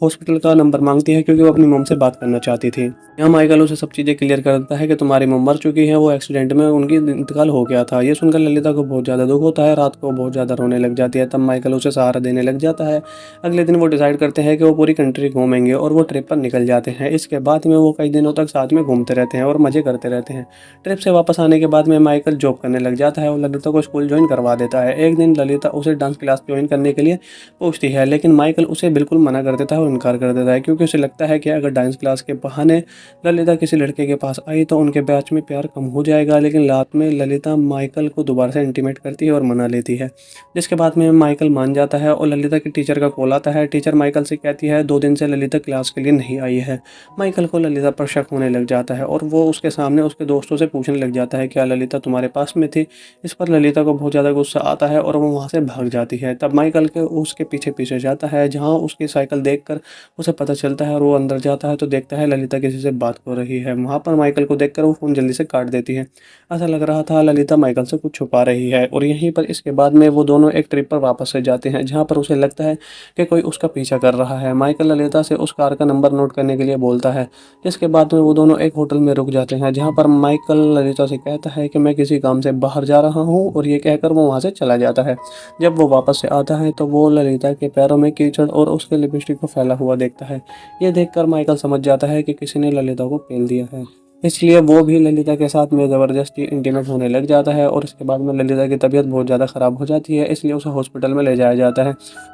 हॉस्पिटल का नंबर मांगती है, क्योंकि वो अपनी मोम से बात करना चाहती थी। यहाँ माइकल उसे सब चीज़ें क्लियर कर देता है कि तुम्हारी मोम मर चुकी है, वो एक्सीडेंट में उनकी इंतकाल हो गया था। ये सुनकर ललिता को बहुत ज़्यादा दुख होता है, रात को बहुत ज़्यादा रोने लग जाती है। तब माइकल उसे सहारा देने लग जाता है। अगले दिन वो डिसाइड करते हैं कि वो पूरी कंट्री घूमेंगे और वो ट्रिप पर निकल जाते हैं। इसके बाद में वो कई दिनों तक साथ में घूमते रहते हैं और मज़े करते रहते हैं। ट्रिप से वापस आने के बाद में माइकल जॉब करने लग जाता है और ललिता को स्कूल ज्वाइन करवा देता है। एक दिन ललिता उसे डांस क्लास ज्वाइन करने के लिए पूछती है, लेकिन माइकल उसे बिल्कुल मना कर देता है और इनकार कर देता है, क्योंकि उसे लगता है कि अगर डांस क्लास के बहाने ललिता किसी लड़के के पास आई तो उनके बैच में प्यार कम हो जाएगा। लेकिन रात में ललिता माइकल को दोबारा से इंटीमेट करती है और मना लेती है, जिसके बाद में माइकल मान जाता है और ललिता के टीचर का कॉल आता आता है। टीचर माइकल से कहती है 2 दिन से ललिता क्लास के लिए नहीं आई है। माइकल को ललिता पर शक होने लग जाता है और वो उसके सामने उसके दोस्तों से पूछने लग जाता है, क्या ललिता तुम्हारे पास में थी? इस पर ललिता को बहुत ज़्यादा गुस्सा आता है और वो वहाँ से भाग जाती है। तब माइकल के उसके पीछे पीछे जाता है, जहाँ उसकी साइकिल देखकर उसे पता चलता है और वो अंदर जाता है तो देखता है ललिता किसी से बात कर रही है। वहाँ पर माइकल को देखकर वो फ़ोन जल्दी से काट देती है। ऐसा लग रहा था ललिता माइकल से कुछ छुपा रही है। और यहीं पर इसके बाद में वो दोनों एक ट्रिप पर वापस से जाते हैं, जहाँ पर उसे लगता है कि कोई उसका पीछा कर रहा है। माइकल ललिता से उस कार का नंबर नोट करने के लिए बोलता है, जिसके बाद में वो दोनों एक होटल में रुक जाते हैं, जहाँ पर माइकल ललिता से कहता है कि मैं किसी काम से बाहर जा रहा हूँ, और ये कहकर वो वहाँ से चला जाता है। जब वो वापस से आता है तो वो ललिता के पैरों में कीचड़ और उसके लिपस्टिक को फैला हुआ देखता है। ये देखकर माइकल समझ जाता है कि किसी ने ललिता को पेल दिया है, इसलिए वो भी ललिता के साथ में ज़बरदस्ती इंटीमेट होने लग जाता है। और इसके बाद में ललिता की तबीयत बहुत ज़्यादा ख़राब हो जाती है, इसलिए उसे हॉस्पिटल में ले जाया जाता है।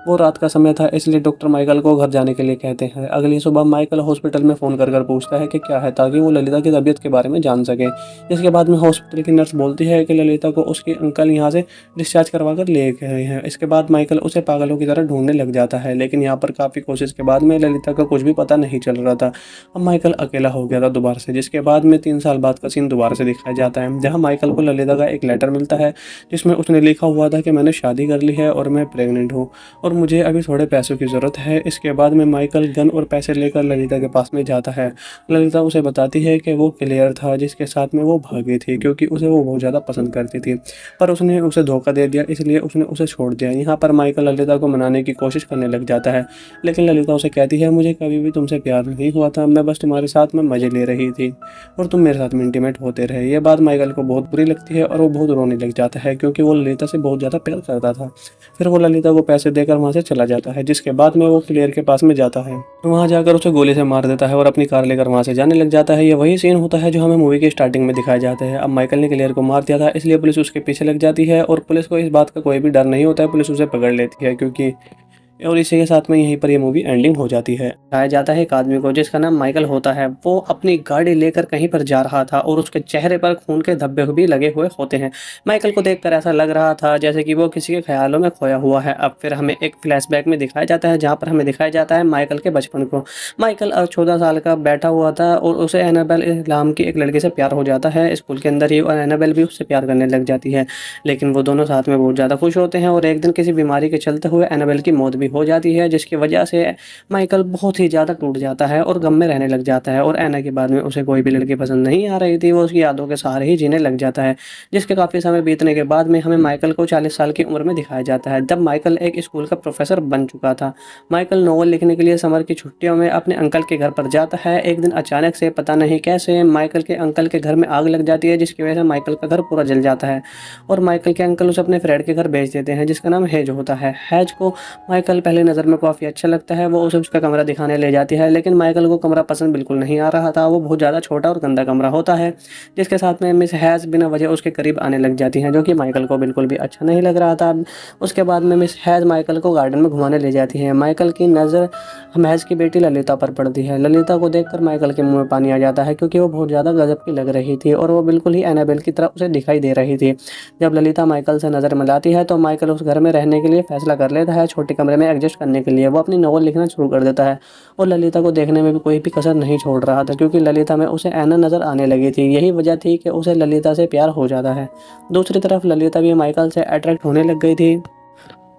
वो रात का समय था, इसलिए डॉक्टर माइकल को घर जाने के लिए कहते हैं। अगली सुबह माइकल हॉस्पिटल में फ़ोन कर पूछता है कि क्या है, ताकि वो ललिता की तबीयत के बारे में जान सके। इसके बाद में हॉस्पिटल की नर्स बोलती है कि ललिता को उसके अंकल यहाँ से डिस्चार्ज करवा कर ले गए हैं। इसके बाद माइकल उसे पागलों की तरह ढूंढने लग जाता है, लेकिन यहाँ पर काफ़ी कोशिश के बाद में ललिता का कुछ भी पता नहीं चल रहा था। अब माइकल अकेला हो गया था दोबारा से, जिसके बाद में 3 साल बाद का सीन दोबारा से दिखाया जाता है, जहाँ माइकल को ललिता का एक लेटर मिलता है, जिसमें उसने लिखा हुआ था कि मैंने शादी कर ली है और मैं प्रेग्नेंट हूँ और मुझे अभी थोड़े पैसों की ज़रूरत है। इसके बाद में माइकल गन और पैसे लेकर ललिता के पास में जाता है। ललिता उसे बताती है कि वो क्लियर था जिसके साथ में वो भागी थी, क्योंकि उसे वो बहुत ज़्यादा पसंद करती थी, पर उसने उसे धोखा दे दिया, इसलिए उसने उसे छोड़ दिया। यहाँ पर माइकल ललिता को मनाने की कोशिश करने लग जाता है, लेकिन ललिता उसे कहती है मुझे कभी भी तुमसे प्यार नहीं हुआ था, मैं बस तुम्हारे साथ में मज़े ले रही थी और तुम मेरे साथ में इंटीमेट होते रहे। ये बात माइकल को बहुत बुरी लगती है और वो बहुत रोने लग जाता है, क्योंकि वो ललिता से बहुत ज़्यादा प्यार करता था। फिर वो ललिता को पैसे देकर वहाँ से चला जाता है, जिसके बाद में वो क्लियर के पास में जाता है, वहाँ जाकर उसे गोली से मार देता है और अपनी कार लेकर वहाँ से जाने लग जाता है। ये वही सीन होता है जो हमें मूवी के स्टार्टिंग में दिखाया जाता है। अब माइकल ने क्लियर को मार दिया था, इसलिए पुलिस उसके पीछे लग जाती है और पुलिस को इस बात का कोई भी डर नहीं होता है, पुलिस उसे पकड़ लेती है। क्योंकि और इसी के साथ में यहीं पर ये मूवी एंडिंग हो जाती है। दिखाया जाता है एक आदमी को जिसका नाम माइकल होता है। वो अपनी गाड़ी लेकर कहीं पर जा रहा था और उसके चेहरे पर खून के धब्बे भी लगे हुए होते हैं। माइकल को देखकर ऐसा लग रहा था जैसे कि वो किसी के ख्यालों में खोया हुआ है। अब फिर हमें एक फ्लैशबैक में दिखाया जाता है, जहाँ पर हमें दिखाया जाता है माइकल के बचपन को। माइकल 14 साल का बैठा हुआ था और उसे एनाबेल नाम की एक लड़की से प्यार हो जाता है स्कूल के अंदर ही, और एनाबेल भी उससे प्यार करने लग जाती है। लेकिन वो दोनों साथ में बहुत ज़्यादा खुश होते हैं और एक दिन किसी बीमारी के चलते हुए एनाबेल की मौत भी हो जाती है, जिसकी वजह से माइकल बहुत ही ज़्यादा टूट जाता है और गम में रहने लग जाता है। और ऐना के बाद में उसे कोई भी लड़की पसंद नहीं आ रही थी, वो उसकी यादों के सहारे ही जीने लग जाता है। जिसके काफ़ी समय बीतने के बाद में हमें माइकल को 40 साल की उम्र में दिखाया जाता है, जब माइकल एक स्कूल का प्रोफेसर बन चुका था। माइकल नॉवल लिखने के लिए समर की छुट्टियों में अपने अंकल के घर पर जाता है। एक दिन अचानक से पता नहीं कैसे माइकल के अंकल के घर में आग लग जाती है, जिसकी वजह से माइकल का घर पूरा जल जाता है और माइकल के अंकल उसे अपने फ्रेंड के घर भेज देते हैं, जिसका नाम हेज होता है। हेज को माइकल पहले नज़र में काफ़ी अच्छा लगता है, वो उसे उसका कमरा दिखाने ले जाती है, लेकिन माइकल को कमरा पसंद बिल्कुल नहीं आ रहा था। वो बहुत ज़्यादा छोटा और गंदा कमरा होता है, जिसके साथ में मिस हैज़ बिना वजह उसके करीब आने लग जाती हैं, जो कि माइकल को बिल्कुल भी अच्छा नहीं लग रहा था। उसके बाद में मिस हैज़ माइकल को गार्डन में घुमाने ले जाती है। माइकल की नज़र हैज़ की बेटी ललिता पर पड़ती है। ललिता को देखकर माइकल के मुंह में पानी आ जाता है, क्योंकि वो बहुत ज़्यादा गजब की लग रही थी और वो बिल्कुल ही एनाबेल की तरह उसे दिखाई दे रही थी। जब ललिता माइकल से नज़र मिलाती है तो माइकल उस घर में रहने के लिए फैसला कर लेता है, छोटे कमरे में एडजस्ट करने के लिए। वो अपनी नॉवल लिखना शुरू कर देता है और ललिता को देखने में भी कोई भी कसर नहीं छोड़ रहा था, क्योंकि ललिता में उसे ऐना नज़र आने लगी थी। यही वजह थी कि उसे ललिता से प्यार हो जाता है। दूसरी तरफ ललिता भी माइकल से अट्रैक्ट होने लग गई थी।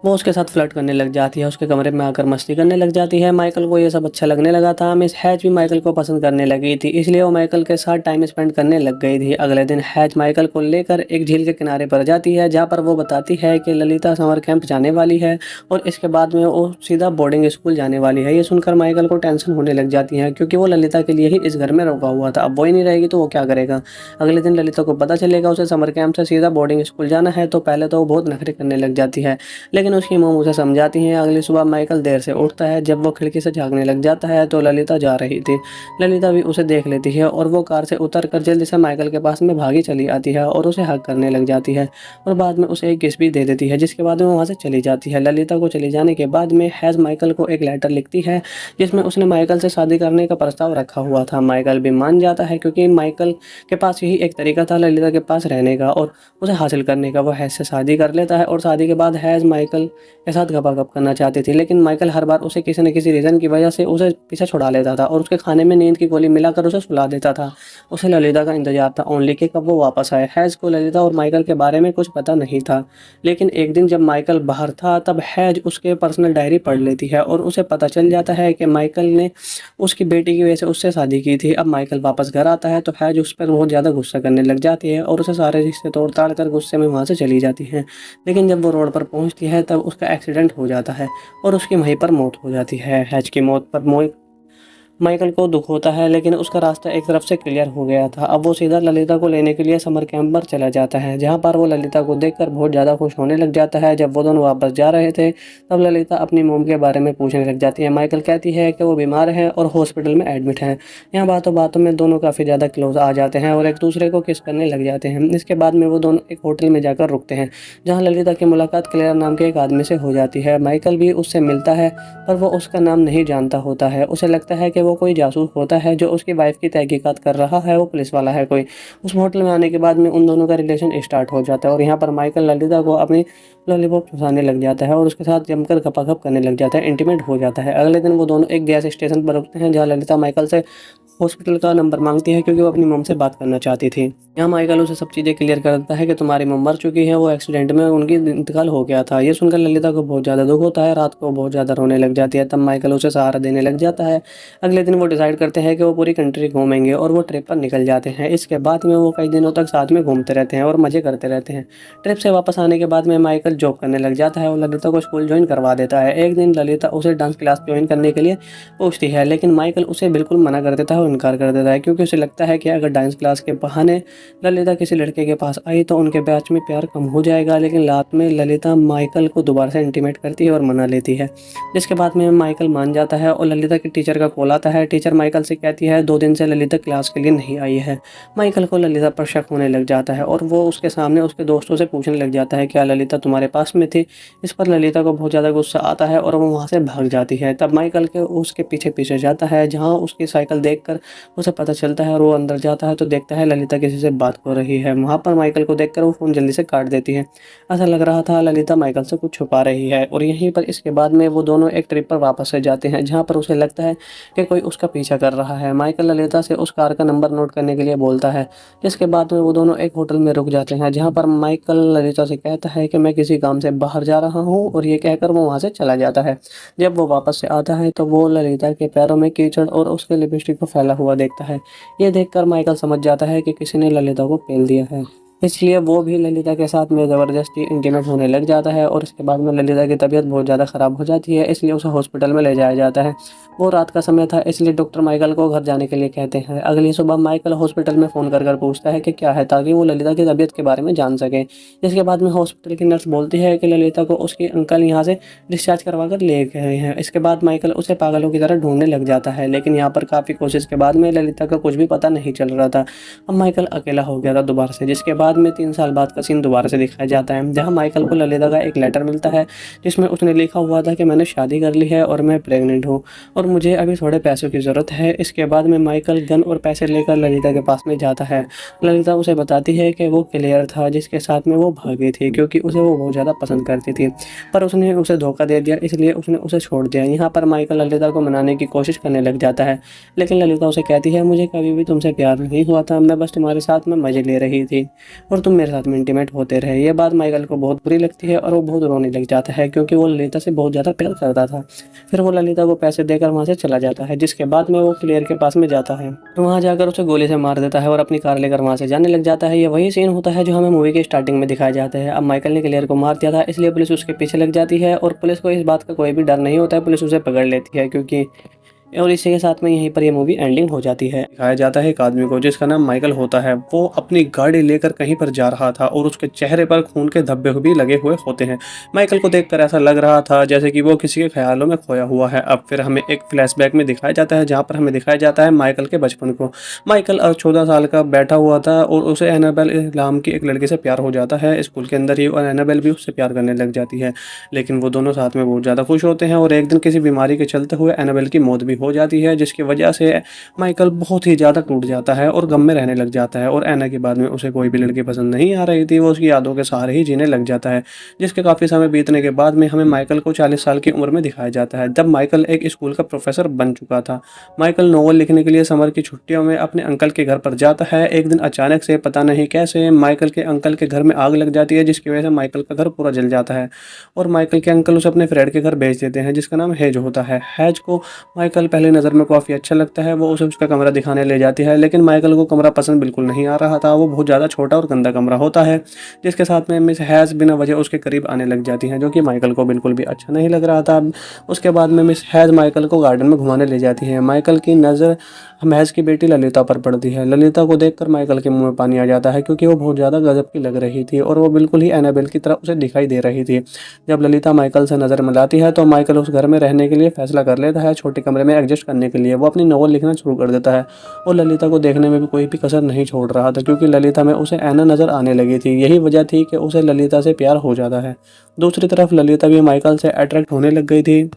वो उसके साथ फ्लर्ट करने लग जाती है, उसके कमरे में आकर मस्ती करने लग जाती है। माइकल को ये सब अच्छा लगने लगा था। मिस हैज भी माइकल को पसंद करने लगी थी, इसलिए वो माइकल के साथ टाइम स्पेंड करने लग गई थी। अगले दिन हैज माइकल को लेकर एक झील के किनारे पर जाती है, जहाँ पर वो बताती है कि ललिता समर कैंप जाने वाली है और इसके बाद में वो सीधा बोर्डिंग स्कूल जाने वाली है। ये सुनकर माइकल को टेंशन होने लग जाती है, क्योंकि वो ललिता के लिए ही इस घर में रुका हुआ था। अब वो ही नहीं रहेगी तो वो क्या करेगा। अगले दिन ललिता को पता चलेगा उसे समर कैंप से सीधा बोर्डिंग स्कूल जाना है, तो पहले तो वो बहुत नखरे करने लग जाती है, लेकिन उसकी मॉम उसे समझाती हैं। अगली सुबह माइकल देर से उठता है। जब वो खिड़की से झांकने लग जाता है तो ललिता जा रही थी। ललिता भी उसे देख लेती है और वो कार से उतरकर जल्दी से माइकल के पास में भागी चली आती है और उसे हग करने लग जाती है और बाद में उसे एक किस भी दे देती है, जिसके बाद में वहाँ से चली जाती है। ललिता को चले जाने के बाद में हैज माइकल को एक लेटर लिखती है, जिसमें उसने माइकल से शादी करने का प्रस्ताव रखा हुआ था। माइकल भी मान जाता है, क्योंकि माइकल के पास यही एक तरीका था ललिता के पास रहने का और उसे हासिल करने का। वो हैज से शादी कर लेता है और शादी के बाद हैज माइकल माइकल के साथ गपा-गप करना चाहती थी, लेकिन माइकल हर बार उसे किसी न किसी रीज़न की वजह से उसे पीछे छुड़ा लेता था और उसके खाने में नींद की गोली मिलाकर उसे सुला देता था। उसे ललिता का इंतज़ार था ओनली कि कब वो वापस आए। हैज़ को ललिता और माइकल के बारे में कुछ पता नहीं था, लेकिन एक दिन जब माइकल बाहर था तब हैज़ उसके पर्सनल डायरी पढ़ लेती है और उसे पता चल जाता है कि माइकल ने उसकी बेटी की वजह से उससे शादी की थी। अब माइकल वापस घर आता है तो हैज़ उस पर बहुत ज़्यादा गुस्सा करने लग जाती है और उसे सारे रिश्ते तोड़-ताड़ कर गुस्से में वहाँ से चली जाती है। लेकिन जब वो रोड पर पहुँचती है तब उसका एक्सीडेंट हो जाता है और उसकी वहीं पर मौत हो जाती है। हैज़ की मौत पर माइकल को दुःख होता है, लेकिन उसका रास्ता एक तरफ से क्लियर हो गया था। अब वो सीधा ललिता को लेने के लिए समर कैंप पर चला जाता है, जहाँ पर वो ललिता को देखकर बहुत ज़्यादा खुश होने लग जाता है। जब वो दोनों वापस जा रहे थे तब ललिता अपनी मॉम के बारे में पूछने लग जाती है। माइकल कहती है कि वो बीमार है और हॉस्पिटल में एडमिट है। यहाँ बातों बातों में दोनों काफ़ी ज़्यादा क्लोज आ जाते हैं और एक दूसरे को किस करने लग जाते हैं। इसके बाद में वो दोनों एक होटल में जाकर रुकते हैं, जहाँ ललिता की मुलाकात क्लेयर नाम के एक आदमी से हो जाती है। माइकल भी उससे मिलता है पर वो उसका नाम नहीं जानता होता है। उसे लगता है कि वो कोई जासूस होता है जो उसकी वाइफ की तहकीकात कर रहा है, वो पुलिस वाला है कोई। उस होटल में आने के बाद में उन दोनों का रिलेशन स्टार्ट हो जाता है और यहाँ पर माइकल ललिता को अपनी लॉलीपॉप चुसाने लग जाता है और उसके साथ जमकर गपागप करने लग जाता है, इंटीमेट हो जाता है। अगले दिन वो दोनों एक गैस स्टेशन पर रुकते हैं, जहाँ ललिता माइकल से हॉस्पिटल का नंबर मांगती है क्योंकि वो अपनी मॉम से बात करना चाहती थी। यहाँ माइकल उसे सब चीज़ें क्लियर कर देता है कि तुम्हारी मॉम मर चुकी है, वो एक्सीडेंट में उनकी इंतकाल हो गया था। ये सुनकर ललिता को बहुत ज़्यादा दुख होता है, रात को बहुत ज़्यादा रोने लग जाती है। तब माइकल उसे सहारा देने लग जाता है। अगले दिन वो डिसाइड करते हैं कि वो पूरी कंट्री घूमेंगे और वो ट्रिप पर निकल जाते हैं। इसके बाद में वो कई दिनों तक साथ में घूमते रहते हैं और मज़े करते रहते हैं। ट्रिप से वापस आने के बाद में माइकल जॉब करने लग जाता है और ललिता को स्कूल ज्वाइन करवा देता है। एक दिन ललिता उसे डांस क्लास ज्वाइन करने के लिए पूछती है, लेकिन माइकल उसे बिल्कुल मना कर देता है और इनकार कर देता है, क्योंकि उसे लगता है कि अगर डांस क्लास के बहाने ललिता किसी लड़के के पास आई तो उनके बीच में प्यार कम हो जाएगा। लेकिन रात में ललिता माइकल को दोबारा से इंटीमेट करती है और मना लेती है, जिसके बाद में माइकल मान जाता है और ललिता के टीचर का कॉल आता है। टीचर माइकल से कहती है 2 दिन से ललिता क्लास के लिए नहीं आई है। माइकल को ललिता पर शक होने लग जाता है और वो उसके सामने उसके दोस्तों से पूछने लग जाता है क्या ललिता तुम्हारे पास में थी। इस पर ललिता को बहुत ज़्यादा गुस्सा आता है और वो वहाँ से भाग जाती है। तब माइकल के उसके पीछे पीछे जाता है, जहाँ उसकी साइकिल देखकर उसे पता चलता है और वो अंदर जाता है तो देखता है ललिता किसी से बात हो रही है। वहाँ पर माइकल को देखकर वो फ़ोन जल्दी से काट देती है। ऐसा लग रहा था ललिता माइकल से कुछ छुपा रही है। और यहीं पर इसके बाद में वो दोनों एक ट्रिप पर वापस से जाते हैं, जहाँ पर उसे लगता है कि कोई उसका पीछा कर रहा है। माइकल ललिता से उस कार का नंबर नोट करने के लिए बोलता है, जिसके बाद में वो दोनों एक होटल में रुक जाते हैं, जहाँ पर माइकल ललिता से कहता है कि मैं किसी काम से बाहर जा रहा हूँ, और ये कहकर वो वहाँ से चला जाता है। जब वो वापस से आता है तो वो ललिता के पैरों में कीचड़ और उसके लिपस्टिक को फैला हुआ देखता है। ये देखकर माइकल समझ जाता है कि किसी ने ललिता को पेल दिया है, इसलिए वो भी ललिता के साथ में ज़बरदस्ती इंटीमेट होने लग जाता है। और इसके बाद में ललिता की तबीयत बहुत ज़्यादा ख़राब हो जाती है, इसलिए उसे हॉस्पिटल में ले जाया जाता है। वो रात का समय था, इसलिए डॉक्टर माइकल को घर जाने के लिए कहते हैं। अगली सुबह माइकल हॉस्पिटल में फ़ोन कर पूछता है कि क्या है, ताकि वो ललिता की तबीयत के बारे में जान सके। जिसके बाद में हॉस्पिटल की नर्स बोलती है कि ललिता को उसके अंकल यहाँ से डिस्चार्ज करवा कर ले गए हैं। इसके बाद माइकल उसे पागलों की तरह ढूंढने लग जाता है, लेकिन यहाँ पर काफ़ी कोशिश के बाद में ललिता का कुछ भी पता नहीं चल रहा था। अब माइकल अकेला हो गया था दोबारा से, जिसके बाद में 3 साल बाद का सीन दोबारा से दिखाया जाता है, जहाँ माइकल को ललिता का एक लेटर मिलता है, जिसमें उसने लिखा हुआ था कि मैंने शादी कर ली है और मैं प्रेग्नेंट हूँ और मुझे अभी थोड़े पैसों की ज़रूरत है। इसके बाद में माइकल गन और पैसे लेकर ललिता के पास में जाता है। ललिता उसे बताती है कि वो क्लियर था जिसके साथ में वो भागी थी, क्योंकि उसे वो बहुत ज़्यादा पसंद करती थी, पर उसने उसे धोखा दे दिया, इसलिए उसने उसे छोड़ दिया। यहाँ पर माइकल ललिता को मनाने की कोशिश करने लग जाता है, लेकिन ललिता उसे कहती है मुझे कभी भी तुमसे प्यार नहीं हुआ था, मैं बस तुम्हारे साथ में मज़े ले रही थी और तुम मेरे साथ में इंटीमेट होते रहे। ये बात माइकल को बहुत बुरी लगती है और वो बहुत रोने लग जाता है, क्योंकि वो ललिता से बहुत ज़्यादा प्यार करता था। फिर वो ललिता को पैसे देकर वहाँ से चला जाता है, जिसके बाद में वो क्लियर के पास में जाता है, वहाँ जाकर उसे गोली से मार देता है और अपनी कार लेकर वहाँ से जाने लग जाता है। ये वही सीन होता है जो हमें मूवी के स्टार्टिंग में दिखाया जाता है। अब माइकल ने क्लियर को मार दिया था, इसलिए पुलिस उसके पीछे लग जाती है और पुलिस को इस बात का कोई भी डर नहीं होता है, पुलिस उसे पकड़ लेती है, क्योंकि और इसी के साथ में यहीं पर ये मूवी एंडिंग हो जाती है। दिखाया जाता है एक आदमी को जिसका नाम माइकल होता है। वो अपनी गाड़ी लेकर कहीं पर जा रहा था और उसके चेहरे पर खून के धब्बे भी लगे हुए होते हैं। माइकल को देखकर ऐसा लग रहा था जैसे कि वो किसी के ख्यालों में खोया हुआ है। अब फिर हमें एक फ्लैशबैक में दिखाया जाता है, जहाँ पर हमें दिखाया जाता है माइकल के बचपन को। माइकल 14 साल का बैठा हुआ था और उसे एनाबेल नाम की एक लड़की से प्यार हो जाता है स्कूल के अंदर ही, और एनाबेल भी उससे प्यार करने लग जाती है। लेकिन वो दोनों साथ में बहुत ज़्यादा खुश होते हैं और एक दिन किसी बीमारी के चलते हुए एनाबेल की मौत भी हो जाती है, जिसकी वजह से माइकल बहुत ही ज़्यादा टूट जाता है और गम में रहने लग जाता है। और ऐना के बाद में उसे कोई भी लड़की पसंद नहीं आ रही थी, वो उसकी यादों के सहारे ही जीने लग जाता है। जिसके काफ़ी समय बीतने के बाद में हमें माइकल को 40 साल की उम्र में दिखाया जाता है, जब माइकल एक स्कूल का प्रोफेसर बन चुका था। माइकल नॉवल लिखने के लिए समर की छुट्टियों में अपने अंकल के घर पर जाता है। एक दिन अचानक से पता नहीं कैसे माइकल के अंकल के घर में आग लग जाती है, जिसकी वजह से माइकल का घर पूरा जल जाता है और माइकल के अंकल उसे अपने फ्रेंड के घर भेज देते हैं, जिसका नाम हैज होता है। हैज को माइकल पहली नज़र में काफ़ी अच्छा लगता है, वो उसे उसका कमरा दिखाने ले जाती है, लेकिन माइकल को कमरा पसंद बिल्कुल नहीं आ रहा था। वो बहुत ज़्यादा छोटा और गंदा कमरा होता है, जिसके साथ में मिस हैज बिना वजह उसके करीब आने लग जाती हैं, जो कि माइकल को बिल्कुल भी अच्छा नहीं लग रहा था। उसके बाद में मिस हैज माइकल को गार्डन में घुमाने ले जाती है। माइकल की नज़र महज की बेटी ललिता पर पड़ती है। ललिता को देखकर माइकल के मुंह में पानी आ जाता है, क्योंकि वो बहुत ज़्यादा गजब की लग रही थी और वो बिल्कुल ही एनाबेल की तरह उसे दिखाई दे रही थी। जब ललिता माइकल से नज़र मिलाती है तो माइकल उस घर में रहने के लिए फैसला कर लेता है, छोटे कमरे में एडजस्ट करने के लिए। वो अपनी नॉवल लिखना शुरू कर देता है और ललिता को देखने में भी कोई भी कसर नहीं छोड़ रहा था, क्योंकि ललिता में उसे ऐना नज़र आने लगी थी। यही वजह थी कि उसे ललिता से प्यार हो जाता है। दूसरी तरफ ललिता भी माइकल से अट्रैक्ट होने लग गई थी।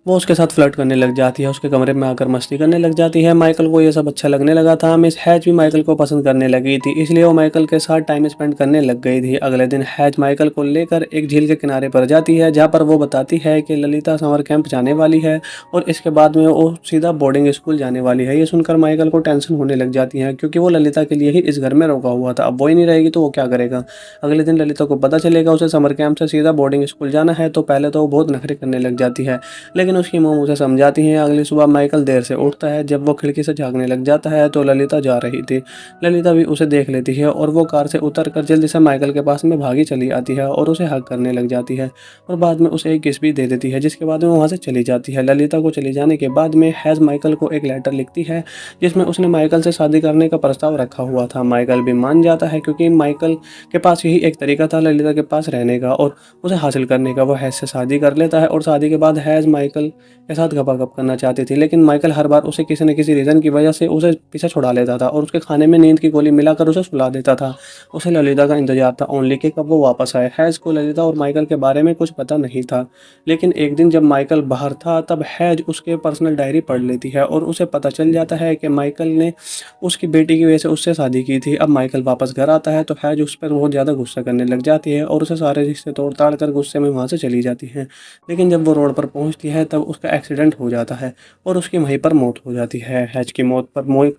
वो उसके साथ फ्लर्ट करने लग जाती है, उसके कमरे में आकर मस्ती करने लग जाती है। माइकल को ये सब अच्छा लगने लगा था। मिस हैज भी माइकल को पसंद करने लगी थी, इसलिए वो माइकल के साथ टाइम स्पेंड करने लग गई थी। अगले दिन हैज माइकल को लेकर एक झील के किनारे पर जाती है, जहाँ पर वो बताती है कि ललिता समर कैंप जाने वाली है और इसके बाद में वो सीधा बोर्डिंग स्कूल जाने वाली है। ये सुनकर माइकल को टेंशन होने लग जाती है, क्योंकि वो ललिता के लिए ही इस घर में रोका हुआ था। अब वो ही नहीं रहेगी तो वो क्या करेगा। अगले दिन ललिता को पता चलेगा उसे समर कैंप से सीधा बोर्डिंग स्कूल जाना है, तो पहले तो वो बहुत नखरे करने लग जाती है, लेकिन उसकी मोम उसे जाती हैं। अगली सुबह माइकल देर से उठता है। जब वो खिड़की से झांकने लग जाता है तो ललिता जा रही थी। ललिता भी उसे देख लेती है और वो कार से उतरकर जल्दी से माइकल के पास में भागी चली आती है और उसे हग करने लग जाती है और बाद में उसे एक किस भी दे देती है, जिसके बाद में वहाँ से चली जाती है। ललिता को चली जाने के बाद में हैज माइकल को एक लेटर लिखती है, जिसमें उसने माइकल से शादी करने का प्रस्ताव रखा हुआ था। माइकल भी मान जाता है, क्योंकि माइकल के पास यही एक तरीका था ललिता के पास रहने का और उसे हासिल करने का। वो हैज से शादी कर लेता है और शादी के बाद हैज माइकल के साथ गपागप करना चाहती थी, लेकिन माइकल हर बार उसे किसी न किसी रीज़न की वजह से उसे पीछे छुड़ा लेता था और उसके खाने में नींद की गोली मिलाकर उसे सुला देता था। उसे ललिता का इंतजार था ओनली कि कब वो वापस आए। हैज को ललिता और माइकल के बारे में कुछ पता नहीं था, लेकिन एक दिन जब माइकल बाहर था तब हैज उसके पर्सनल डायरी पढ़ लेती है और उसे पता चल जाता है कि माइकल ने उसकी बेटी की वजह से उससे शादी की थी। अब माइकल वापस घर आता है तो हैज उस पर बहुत ज़्यादा गुस्सा करने लग जाती है और उसे सारे रिश्ते तोड़ ताड़ कर गुस्से में वहाँ से चली जाती है। लेकिन जब वो रोड पर पहुँचती है तब उसका एक्सीडेंट हो जाता है और उसकी वहीं पर मौत हो जाती है। हैज की मौत पर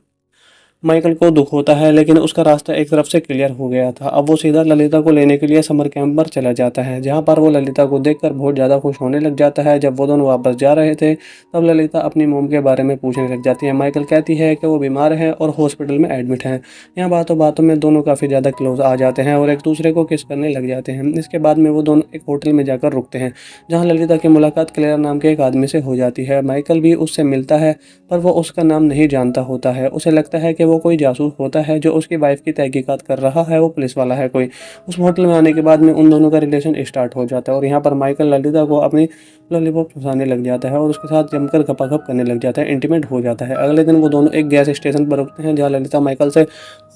माइकल को दुख होता है, लेकिन उसका रास्ता एक तरफ से क्लियर हो गया था। अब वो सीधा ललिता को लेने के लिए समर कैंप पर चला जाता है, जहाँ पर वो ललिता को देखकर बहुत ज़्यादा खुश होने लग जाता है। जब वो दोनों वापस जा रहे थे तब ललिता अपनी मोम के बारे में पूछने लग जाती है। माइकल कहती है कि वो बीमार है और हॉस्पिटल में एडमिट है। यहाँ बातों बातों में दोनों काफ़ी ज़्यादा क्लोज आ जाते हैं और एक दूसरे को किस करने लग जाते हैं। इसके बाद में वो दोनों एक होटल में जाकर रुकते हैं, जहाँ ललिता की मुलाकात क्लेयर नाम के एक आदमी से हो जाती है। माइकल भी उससे मिलता है, पर वो उसका नाम नहीं जानता होता है। उसे लगता है कि वो कोई जासूस होता है जो उसकी वाइफ की तहकीकात कर रहा है, वो पुलिस वाला है कोई। उस होटल में आने के बाद में उन दोनों का रिलेशन स्टार्ट हो जाता है और यहाँ पर माइकल ललिता को अपनी लॉलीपॉप चुसाने लग जाता है और उसके साथ जमकर गपागप करने लग जाता है, इंटीमेट हो जाता है। अगले दिन वो दोनों एक गैस स्टेशन पर रुकते हैं, जहाँ ललिता माइकल से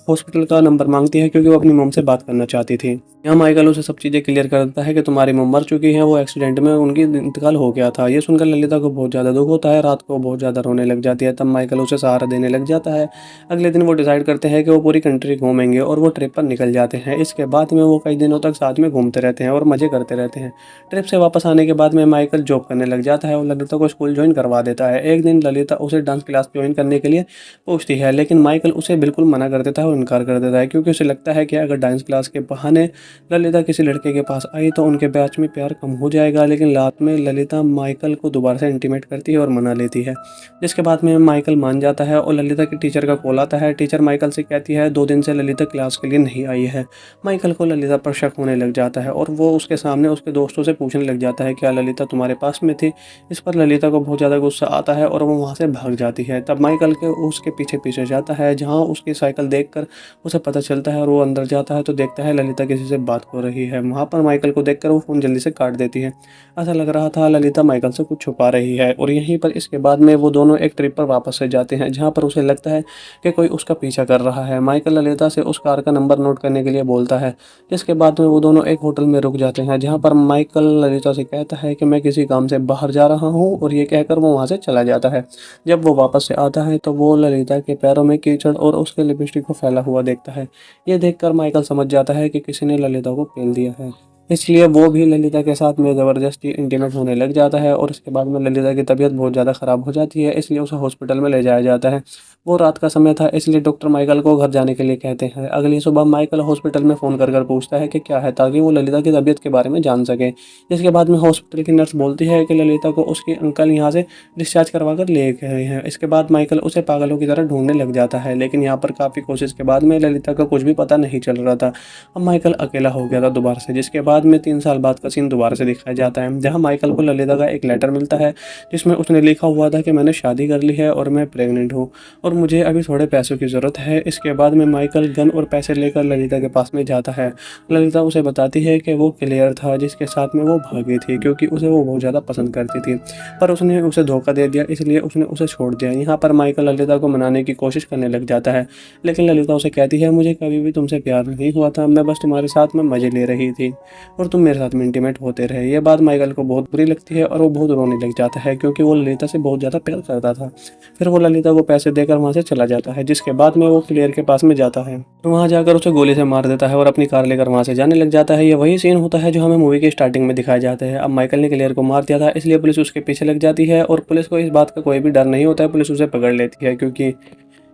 हॉस्पिटल का नंबर मांगती है, क्योंकि वो अपनी मोम से बात करना चाहती थी। यहाँ माइकल उसे सब चीज़ें क्लियर कर देता है कि तुम्हारी मोम मर चुकी है, वो एक्सीडेंट में उनकी इंतकाल हो गया था। ये सुनकर ललिता को बहुत ज़्यादा दुख होता है, रात को बहुत ज़्यादा रोने लग जाती है। तब माइकल उसे सहारा देने लग जाता है। अगले दिन वो डिसाइड करते हैं कि वो पूरी कंट्री घूमेंगे और वो ट्रिप पर निकल जाते हैं। इसके बाद में वो कई दिनों तक साथ में घूमते रहते हैं और मज़े करते रहते हैं। ट्रिप से वापस आने के बाद में माइकल जॉब करने लग जाता है और ललिता को स्कूल ज्वाइन करवा देता है। एक दिन ललिता उसे डांस क्लास ज्वाइन करने के लिए पूछती है, लेकिन माइकल उसे बिल्कुल मना कर देता है और इनकार कर देता है, क्योंकि उसे लगता है कि अगर डांस क्लास के बहाने ललिता किसी लड़के के पास आई तो उनके बीच में प्यार कम हो जाएगा। लेकिन रात में ललिता माइकल को दोबारा से इंटीमेट करती है और मना लेती है, जिसके बाद में माइकल मान जाता है और ललिता के टीचर का कॉल आता है। टीचर माइकल से कहती है 2 दिन से ललिता क्लास के लिए नहीं आई है। माइकल को ललिता पर शक होने लग जाता है और वो उसके सामने उसके दोस्तों से पूछने लग जाता है क्या ललिता तुम्हारे पास में थी। इस पर ललिता को बहुत ज़्यादा गुस्सा आता है और वो वहाँ से भाग जाती है। तब माइकल के उसके पीछे पीछे जाता है, जहाँ उसकी साइकिल देखकर उसे पता चलता है और वो अंदर जाता है तो देखता है ललिता किसी से बात हो रही है। वहाँ पर माइकल को देखकर वो फ़ोन जल्दी से काट देती है। ऐसा लग रहा था ललिता माइकल से कुछ छुपा रही है। और यहीं पर इसके बाद में वो दोनों एक ट्रिप पर वापस से जाते हैं, जहाँ पर उसे लगता है कि कोई उसका पीछा कर रहा है। माइकल ललिता से उस कार का नंबर नोट करने के लिए बोलता है, जिसके बाद में वो दोनों एक होटल में रुक जाते हैं, जहाँ पर माइकल ललिता से कहता है कि मैं किसी काम से बाहर जा रहा हूँ, और ये कहकर वो वहाँ से चला जाता है। जब वो वापस से आता है तो वो ललिता के पैरों में कीचड़ और उसके लिपस्टिक को फैला हुआ देखता है। ये देखकर माइकल समझ जाता है कि किसी ने ललिता को पेल दिया है, इसलिए वो भी ललिता के साथ में ज़बरदस्ती इंटीमेट होने लग जाता है। और उसके बाद में ललिता की तबीयत बहुत ज़्यादा ख़राब हो जाती है, इसलिए उसे हॉस्पिटल में ले जाया जाता है। वो रात का समय था, इसलिए डॉक्टर माइकल को घर जाने के लिए कहते हैं। अगली सुबह माइकल हॉस्पिटल में फ़ोन कर पूछता है कि क्या है, ताकि वो ललिता की तबीयत के बारे में जान सके। जिसके बाद में हॉस्पिटल की नर्स बोलती है कि ललिता को उसके अंकल यहाँ से डिस्चार्ज करवा कर ले गए हैं। इसके बाद माइकल उसे पागलों की तरह ढूंढने लग जाता है, लेकिन यहाँ पर काफ़ी कोशिश के बाद में ललिता का कुछ भी पता नहीं चल रहा था। अब माइकल अकेला हो गया था दोबारा से, जिसके बाद में 3 साल बाद का सीन दोबारा से दिखाया जाता है, जहाँ माइकल को ललिता का एक लेटर मिलता है, जिसमें उसने लिखा हुआ था कि मैंने शादी कर ली है और मैं प्रेग्नेंट हूँ और मुझे अभी थोड़े पैसों की ज़रूरत है। इसके बाद में माइकल गन और पैसे लेकर ललिता के पास में जाता है। ललिता उसे बताती है कि वो क्लियर था जिसके साथ में वो भागी थी, क्योंकि उसे वो बहुत ज़्यादा पसंद करती थी, पर उसने उसे धोखा दे दिया, इसलिए उसने उसे छोड़ दिया। यहाँ पर माइकल ललिता को मनाने की कोशिश करने लग जाता है, लेकिन ललिता उसे कहती है, मुझे कभी भी तुमसे प्यार नहीं हुआ था, मैं बस तुम्हारे साथ में मज़े ले रही थी और तुम मेरे साथ में इंटीमेट होते रहे। ये बात माइकल को बहुत बुरी लगती है और वो बहुत रोने लग जाता है, क्योंकि वो ललिता से बहुत ज़्यादा प्यार करता था। फिर वो ललिता को पैसे देकर वहाँ से चला जाता है, जिसके बाद में वो क्लियर के पास में जाता है, तो वहाँ जाकर उसे गोली से मार देता है और अपनी कार लेकर वहाँ से जाने लग जाता है। ये वही सीन होता है जो हमें मूवी की स्टार्टिंग में दिखाया जाता है। अब माइकल ने क्लियर को मार दिया था, इसलिए पुलिस उसके पीछे लग जाती है और पुलिस को इस बात का कोई भी डर नहीं होता है, पुलिस उसे पकड़ लेती है क्योंकि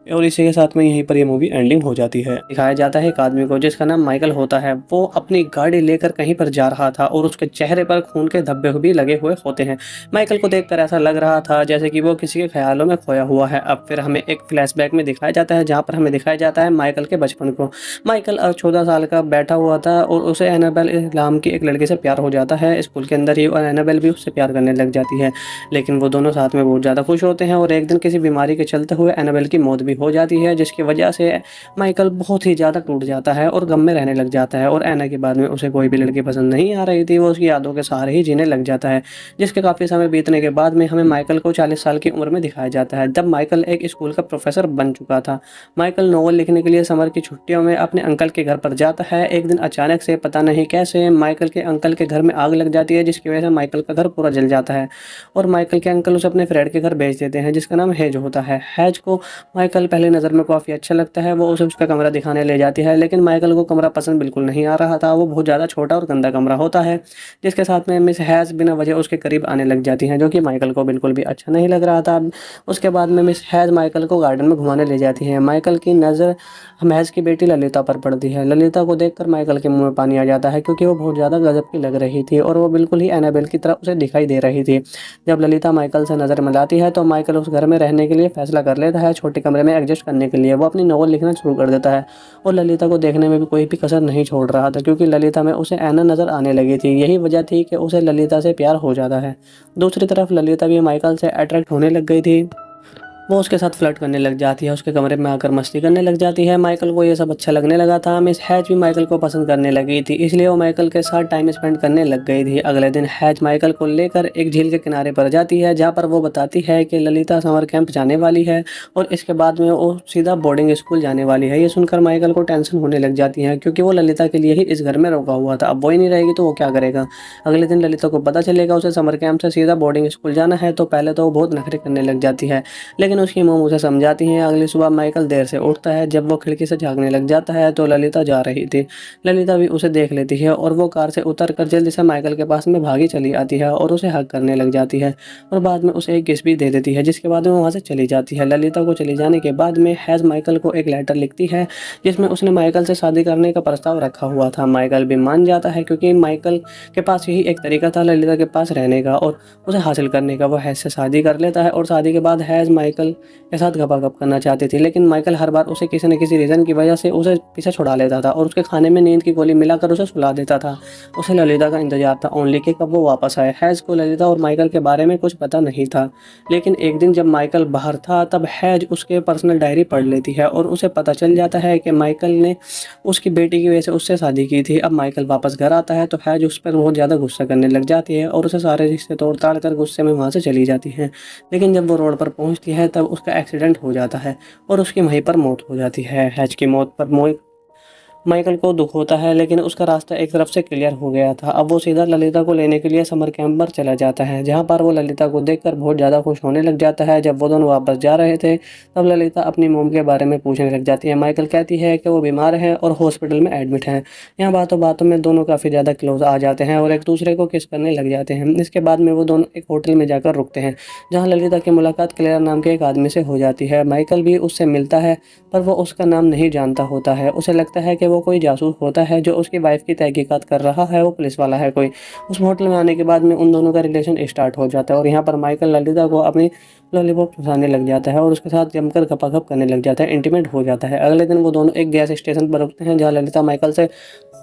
और इसी के साथ में यहीं पर ये मूवी एंडिंग हो जाती है। दिखाया जाता है एक आदमी को जिसका नाम माइकल होता है। वो अपनी गाड़ी लेकर कहीं पर जा रहा था और उसके चेहरे पर खून के धब्बे भी लगे हुए होते हैं। माइकल को देखकर ऐसा लग रहा था जैसे कि वो किसी के ख्यालों में खोया हुआ है। अब फिर हमें एक फ्लैशबैक में दिखाया जाता है, जहाँ पर हमें दिखाया जाता है माइकल के बचपन को। माइकल 14 साल का बैठा हुआ था और उसे एनाबेल नाम की एक लड़की से प्यार हो जाता है स्कूल के अंदर ही, और एनाबेल भी उससे प्यार करने लग जाती है। लेकिन वो दोनों साथ में बहुत ज़्यादा खुश होते हैं और एक दिन किसी बीमारी के चलते हुए एनाबेल की मौत भी हो जाती है, जिसकी वजह से माइकल बहुत ही ज़्यादा टूट जाता है और गम में रहने लग जाता है। और एना के बाद में उसे कोई भी लड़की पसंद नहीं आ रही थी, वो उसकी यादों के सहारे ही जीने लग जाता है। जिसके काफ़ी समय बीतने के बाद में हमें माइकल को 40 साल की उम्र में दिखाया जाता है, जब माइकल एक स्कूल का प्रोफेसर बन चुका था। माइकल नॉवल लिखने के लिए समर की छुट्टियों में अपने अंकल के घर पर जाता है। एक दिन अचानक से पता नहीं कैसे माइकल के अंकल के घर में आग लग जाती है, जिसकी वजह से माइकल का घर पूरा जल जाता है और माइकल के अंकल उसे अपने फ्रेंड के घर भेज देते हैं, जिसका नाम हैज होता है। हैज को माइकल पहली नज़र में काफ़ी अच्छा लगता है, वो उसे उसका कमरा दिखाने ले जाती है, लेकिन माइकल को कमरा पसंद बिल्कुल नहीं आ रहा था। वो बहुत ज़्यादा छोटा और गंदा कमरा होता है, जिसके साथ में मिस हैज़ बिना वजह उसके करीब आने लग जाती हैं, जो कि माइकल को बिल्कुल भी अच्छा नहीं लग रहा था। उसके बाद में मिस हैज़ माइकल को गार्डन में घुमाने ले जाती है। माइकल की नज़र महज की बेटी ललिता पर पड़ती है। ललिता को देखकर माइकल के मुंह में पानी आ जाता है, क्योंकि वो बहुत ज़्यादा गजब की लग रही थी और वो बिल्कुल ही एनाबेल की तरह उसे दिखाई दे रही थी। जब ललिता माइकल से नज़र मिलाती है तो माइकल उस घर में रहने के लिए फैसला कर लेता है, छोटे कमरे में एडजस्ट करने के लिए। वो अपनी नॉवल लिखना शुरू कर देता है और ललिता को देखने में भी कोई भी कसर नहीं छोड़ रहा था, क्योंकि ललिता में उसे ऐना नज़र आने लगी थी। यही वजह थी कि उसे ललिता से प्यार हो जाता है। दूसरी तरफ ललिता भी माइकल से अट्रैक्ट होने लग गई थी। वो उसके साथ फ्लर्ट करने लग जाती है, उसके कमरे में आकर मस्ती करने लग जाती है। माइकल को ये सब अच्छा लगने लगा था। मिस हैज भी माइकल को पसंद करने लगी थी, इसलिए वो माइकल के साथ टाइम स्पेंड करने लग गई थी। अगले दिन हैज माइकल को लेकर एक झील के किनारे पर जाती है, जहाँ पर वो बताती है कि ललिता समर कैंप जाने वाली है और इसके बाद में वो सीधा बोर्डिंग स्कूल जाने वाली है। ये सुनकर माइकल को टेंशन होने लग जाती है, क्योंकि वो ललिता के लिए ही इस घर में रोका हुआ था। अब वो ही नहीं रहेगी तो वो क्या करेगा। अगले दिन ललिता को पता चलेगा उसे समर कैंप से सीधा बोर्डिंग स्कूल जाना है, तो पहले तो वो बहुत नखरे करने लग जाती है, लेकिन उसकी मोम उसे जाती हैं। अगली सुबह माइकल देर से उठता है। जब वो खिड़की से झांकने लग जाता है तो ललिता जा रही थी। ललिता भी उसे देख लेती है और वो कार से उतरकर जल्दी से माइकल के पास में भागी चली आती है और उसे हग करने लग जाती है और बाद में उसे एक किस भी दे देती है, जिसके बाद में वहाँ से चली जाती है। ललिता को चली जाने के बाद में हैज माइकल को एक लेटर लिखती है, जिसमें उसने माइकल से शादी करने का प्रस्ताव रखा हुआ था। माइकल भी मान जाता है, क्योंकि माइकल के पास यही एक तरीका था ललिता के पास रहने का और उसे हासिल करने का। वो हैज से शादी कर लेता है और शादी के बाद हैज माइकल के साथ गपागप करना चाहती थी, लेकिन माइकल हर बार उसे किसी न किसी रीज़न की वजह से उसे पीछे छुड़ा लेता था और उसके खाने में नींद की गोली मिलाकर उसे सुला देता था। उसे ललिता का इंतजार था ओनली कि कब वो वापस आए। हैज को ललिता और माइकल के बारे में कुछ पता नहीं था, लेकिन एक दिन जब माइकल बाहर था तब हैज उसके पर्सनल डायरी पढ़ लेती है और उसे पता चल जाता है कि माइकल ने उसकी बेटी की वजह से उससे शादी की थी। अब माइकल वापस घर आता है तो हैज उस पर बहुत ज़्यादा गुस्सा करने लग जाती है और उसे सारे रिश्ते तोड़ ताड़ कर गुस्से में वहाँ से चली जाती है। लेकिन जब वो रोड पर पहुँचती है तब उसका एक्सीडेंट हो जाता है और उसकी वहीं पर मौत हो जाती है। हैज की मौत पर माइकल को दुख होता है, लेकिन उसका रास्ता एक तरफ से क्लियर हो गया था। अब वो सीधा ललिता को लेने के लिए समर कैंप पर चला जाता है, जहाँ पर वो ललिता को देखकर बहुत ज़्यादा खुश होने लग जाता है। जब वो दोनों वापस जा रहे थे तब ललिता अपनी मोम के बारे में पूछने लग जाती है। माइकल कहती है कि वो बीमार है और हॉस्पिटल में एडमिट है। यहाँ बातों बातों में दोनों काफ़ी ज़्यादा क्लोज आ जाते हैं और एक दूसरे को किस करने लग जाते हैं। इसके बाद में वो दोनों एक होटल में जाकर रुकते हैं, जहाँ ललिता की मुलाकात क्लेयर नाम के एक आदमी से हो जाती है। माइकल भी उससे मिलता है, पर वो उसका नाम नहीं जानता होता है। उसे लगता है कि वो कोई जासूस होता है जो उसकी वाइफ की तहकीकात कर रहा है, वो पुलिस वाला है कोई। उस होटल में आने के बाद में उन दोनों का रिलेशन स्टार्ट हो जाता है और यहाँ पर माइकल ललिता को अपनी लॉलीपॉप चुसाने लग जाता है और उसके साथ जमकर गपागप करने लग जाता है, इंटीमेट हो जाता है। अगले दिन वो दोनों एक गैस स्टेशन पर रुकते हैं, जहाँ ललिता माइकल से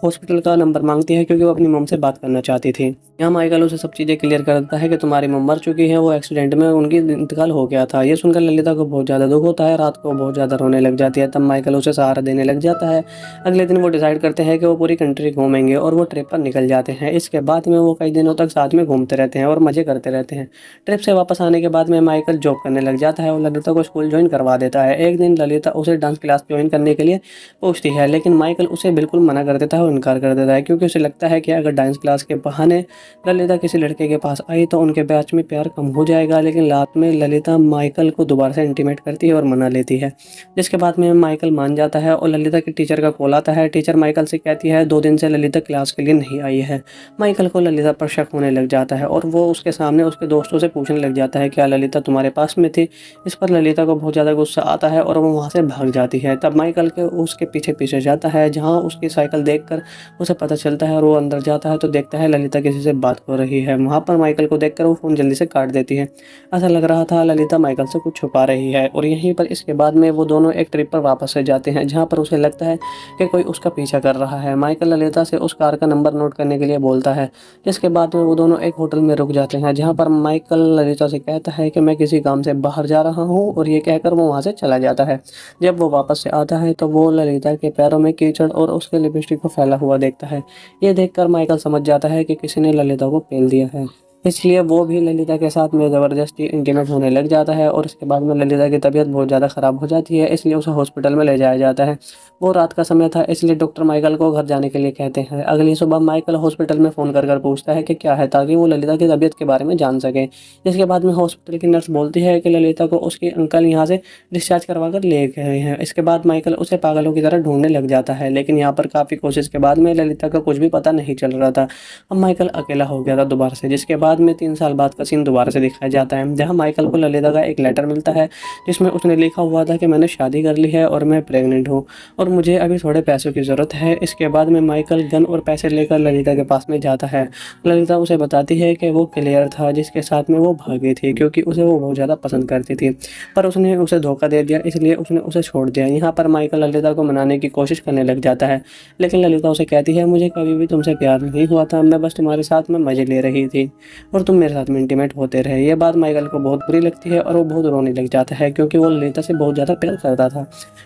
हॉस्पिटल का नंबर मांगती है क्योंकि वो अपनी मॉम से बात करना चाहती थी। यहाँ माइकल उसे सब चीज़ें क्लियर कर देता है कि तुम्हारी मॉम मर चुकी है, वो एक्सीडेंट में उनकी इंतकाल हो गया था। ये सुनकर ललिता को बहुत ज़्यादा दुख होता है, रात को बहुत ज़्यादा रोने लग जाती है। तब माइकल उसे सहारा देने लग जाता है। अगले दिन वो डिसाइड करते हैं कि वो पूरी कंट्री घूमेंगे और वो ट्रिप पर निकल जाते हैं। इसके बाद में वो कई दिनों तक साथ में घूमते रहते हैं और मज़े करते रहते हैं। ट्रिप से वापस आने के बाद में माइकल जॉब करने लग जाता है और ललिता को स्कूल ज्वाइन करवा देता है। एक दिन ललिता उसे डांस क्लास ज्वाइन करने के लिए पूछती है, लेकिन माइकल उसे बिल्कुल मना कर देता है और इनकार कर देता है, क्योंकि उसे लगता है कि अगर डांस क्लास के बहाने ललिता किसी लड़के के पास आई तो उनके बीच में प्यार कम हो जाएगा। लेकिन रात में ललिता माइकल को दोबारा से इंटीमेट करती है और मना लेती है, जिसके बाद में माइकल मान जाता है और ललिता के टीचर का कॉल आता है। टीचर माइकल से कहती है 2 दिन से ललिता क्लास के लिए नहीं आई है। माइकल को ललिता पर शक होने लग जाता है और वो उसके सामने उसके दोस्तों से पूछने लग जाता है क्या ललिता तुम्हारे पास में थी। इस पर ललिता को बहुत ज़्यादा गुस्सा आता है और वो वहाँ से भाग जाती है। तब माइकल के उसके पीछे पीछे जाता है, जहाँ उसकी साइकिल देखकर उसे पता चलता है और वो अंदर जाता है तो देखता है ललिता किसी से बात हो रही है। वहाँ पर माइकल को देखकर वो फ़ोन जल्दी से काट देती है। ऐसा लग रहा था ललिता माइकल से कुछ छुपा रही है। और यहीं पर इसके बाद में वो दोनों एक ट्रिप पर वापस से जाते हैं, जहाँ पर उसे लगता है कि कोई उसका पीछा कर रहा है। माइकल ललिता से उस कार का नंबर नोट करने के लिए बोलता है, जिसके बाद में वो दोनों एक होटल में रुक जाते हैं, जहाँ पर माइकल ललिता से कहता है कि मैं किसी काम से बाहर जा रहा हूँ, और ये कहकर वो वहाँ से चला जाता है। जब वो वापस से आता है तो वो ललिता के पैरों में कीचड़ और उसके लिपस्टिक को फैला हुआ देखता है। ये देखकर माइकल समझ जाता है कि किसी ने ललिता को पेल दिया है, इसलिए वो भी ललिता के साथ में ज़बरदस्ती इंटीमेट होने लग जाता है। और इसके बाद में ललिता की तबीयत बहुत ज़्यादा ख़राब हो जाती है, इसलिए उसे हॉस्पिटल में ले जाया जाता है। वो रात का समय था, इसलिए डॉक्टर माइकल को घर जाने के लिए कहते हैं। अगली सुबह माइकल हॉस्पिटल में फ़ोन कर पूछता है कि क्या है, ताकि वो ललिता की तबीयत के बारे में जान सके। जिसके बाद में हॉस्पिटल की नर्स बोलती है कि ललिता को उसके अंकल यहाँ से डिस्चार्ज करवा कर ले गए हैं। इसके बाद माइकल उसे पागलों की तरह ढूंढने लग जाता है, लेकिन यहाँ पर काफ़ी कोशिश के बाद में ललिता का कुछ भी पता नहीं चल रहा था। अब माइकल अकेला हो गया था दोबारा से, जिसके बाद में 3 साल बाद का सीन दोबारा से दिखाया जाता है, जहाँ माइकल को ललिता का एक लेटर मिलता है, जिसमें उसने लिखा हुआ था कि मैंने शादी कर ली है और मैं प्रेग्नेंट हूँ और मुझे अभी थोड़े पैसों की ज़रूरत है। इसके बाद में माइकल गन और पैसे लेकर ललिता के पास में जाता है। ललिता उसे बताती है कि वो क्लियर था जिसके साथ में वो भागी थी, क्योंकि उसे वो बहुत ज़्यादा पसंद करती थी, पर उसने उसे धोखा दे दिया, इसलिए उसने उसे छोड़ दिया। यहाँ पर माइकल ललिता को मनाने की कोशिश करने लग जाता है, लेकिन ललिता उसे कहती है मुझे कभी भी तुमसे प्यार नहीं हुआ था, मैं बस तुम्हारे साथ में मज़े ले रही थी और तुम मेरे साथ में इंटीमेट होते रहे। ये बात माइकल को बहुत बुरी लगती है और वो बहुत रोने लग जाता है, क्योंकि वो ललिता से बहुत ज़्यादा प्यार करता था।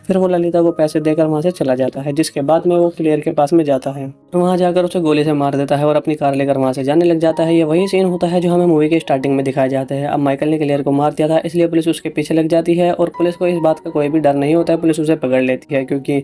फिर वो ललिता को पैसे देकर वहाँ से चला जाता है, जिसके बाद में वो क्लियर के पास में जाता है, तो वहाँ जाकर उसे गोली से मार देता है और अपनी कार लेकर वहाँ से जाने लग जाता है। ये वही सीन होता है जो हमें मूवी के स्टार्टिंग में दिखाया जाता है। अब माइकल ने क्लियर को मार दिया था, इसलिए पुलिस उसके पीछे लग जाती है और पुलिस को इस बात का कोई भी डर नहीं होता है, पुलिस उसे पकड़ लेती है क्योंकि।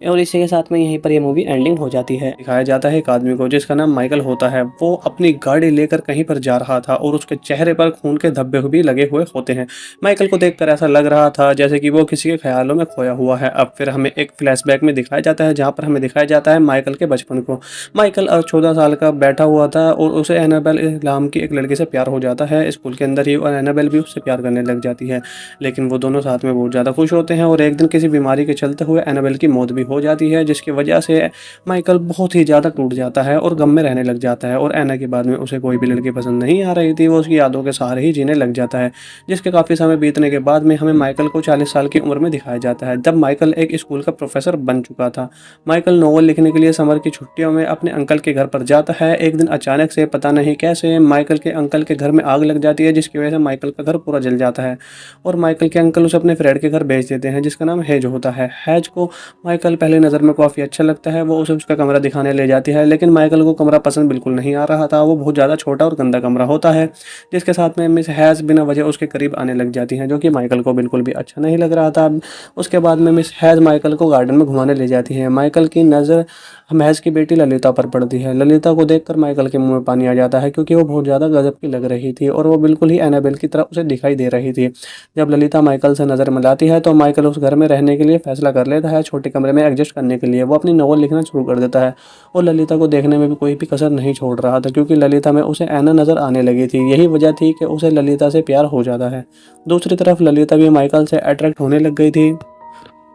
और इसी के साथ में यहीं पर ये मूवी एंडिंग हो जाती है। दिखाया जाता है एक आदमी को जिसका नाम माइकल होता है। वो अपनी गाड़ी लेकर कहीं पर जा रहा था और उसके चेहरे पर खून के धब्बे भी लगे हुए होते हैं। माइकल को देखकर ऐसा लग रहा था जैसे कि वो किसी के ख्यालों में खोया हुआ है। अब फिर हमें एक फ्लैशबैक में दिखाया जाता है, जहाँ पर हमें दिखाया जाता है माइकल के बचपन को। माइकल 14 साल का बैठा हुआ था और उसे एनाबेल नाम की एक लड़की से प्यार हो जाता है स्कूल के अंदर ही, और एनाबेल भी उससे प्यार करने लग जाती है। लेकिन वो दोनों साथ में बहुत ज़्यादा खुश होते हैं और एक दिन किसी बीमारी के चलते हुए एनाबेल की मौत भी हो जाती है, जिसकी वजह से माइकल बहुत ही ज़्यादा टूट जाता है और गम में रहने लग जाता है। और एना के बाद में उसे कोई भी लड़की पसंद नहीं आ रही थी, वो उसकी यादों के सहारे ही जीने लग जाता है। जिसके काफ़ी समय बीतने के बाद में हमें माइकल को 40 साल की उम्र में दिखाया जाता है, जब माइकल एक स्कूल का प्रोफेसर बन चुका था। माइकल नोवेल लिखने के लिए समर की छुट्टियों में अपने अंकल के घर पर जाता है। एक दिन अचानक से पता नहीं कैसे माइकल के अंकल के घर में आग लग जाती है, जिसकी वजह से माइकल का घर पूरा जल जाता है और माइकल के अंकल उसे अपने फ्रेंड के घर भेज देते हैं, जिसका नाम हेज होता है। हेज को माइकल पहली नज़र में काफ़ी अच्छा लगता है, वो उसे उसका कमरा दिखाने ले जाती है, लेकिन माइकल को कमरा पसंद बिल्कुल नहीं आ रहा था। वो बहुत ज़्यादा छोटा और गंदा कमरा होता है, जिसके साथ में मिस हैज़ बिना वजह उसके करीब आने लग जाती हैं, जो कि माइकल को बिल्कुल भी अच्छा नहीं लग रहा था। उसके बाद में मिस हैज़ माइकल को गार्डन में घुमाने ले जाती हैं। माइकल की नज़र महज़ की बेटी ललिता पर पड़ती है। ललिता को देखकर माइकल के मुँह में पानी आ जाता है, क्योंकि वो बहुत ज़्यादा गज़ब की लग रही थी और वो बिल्कुल ही एनाबेल की तरह उसे दिखाई दे रही थी। जब ललिता माइकल से नज़र मिलाती है तो माइकल उस घर में रहने के लिए फ़ैसला कर लेता है। छोटे कमरे में एडजस्ट करने के लिए वो अपनी नॉवल लिखना शुरू कर देता है और ललिता को देखने में भी कोई भी कसर नहीं छोड़ रहा था, क्योंकि ललिता में उसे ऐना नज़र आने लगी थी। यही वजह थी कि उसे ललिता से प्यार हो जाता है। दूसरी तरफ ललिता भी माइकल से अट्रैक्ट होने लग गई थी।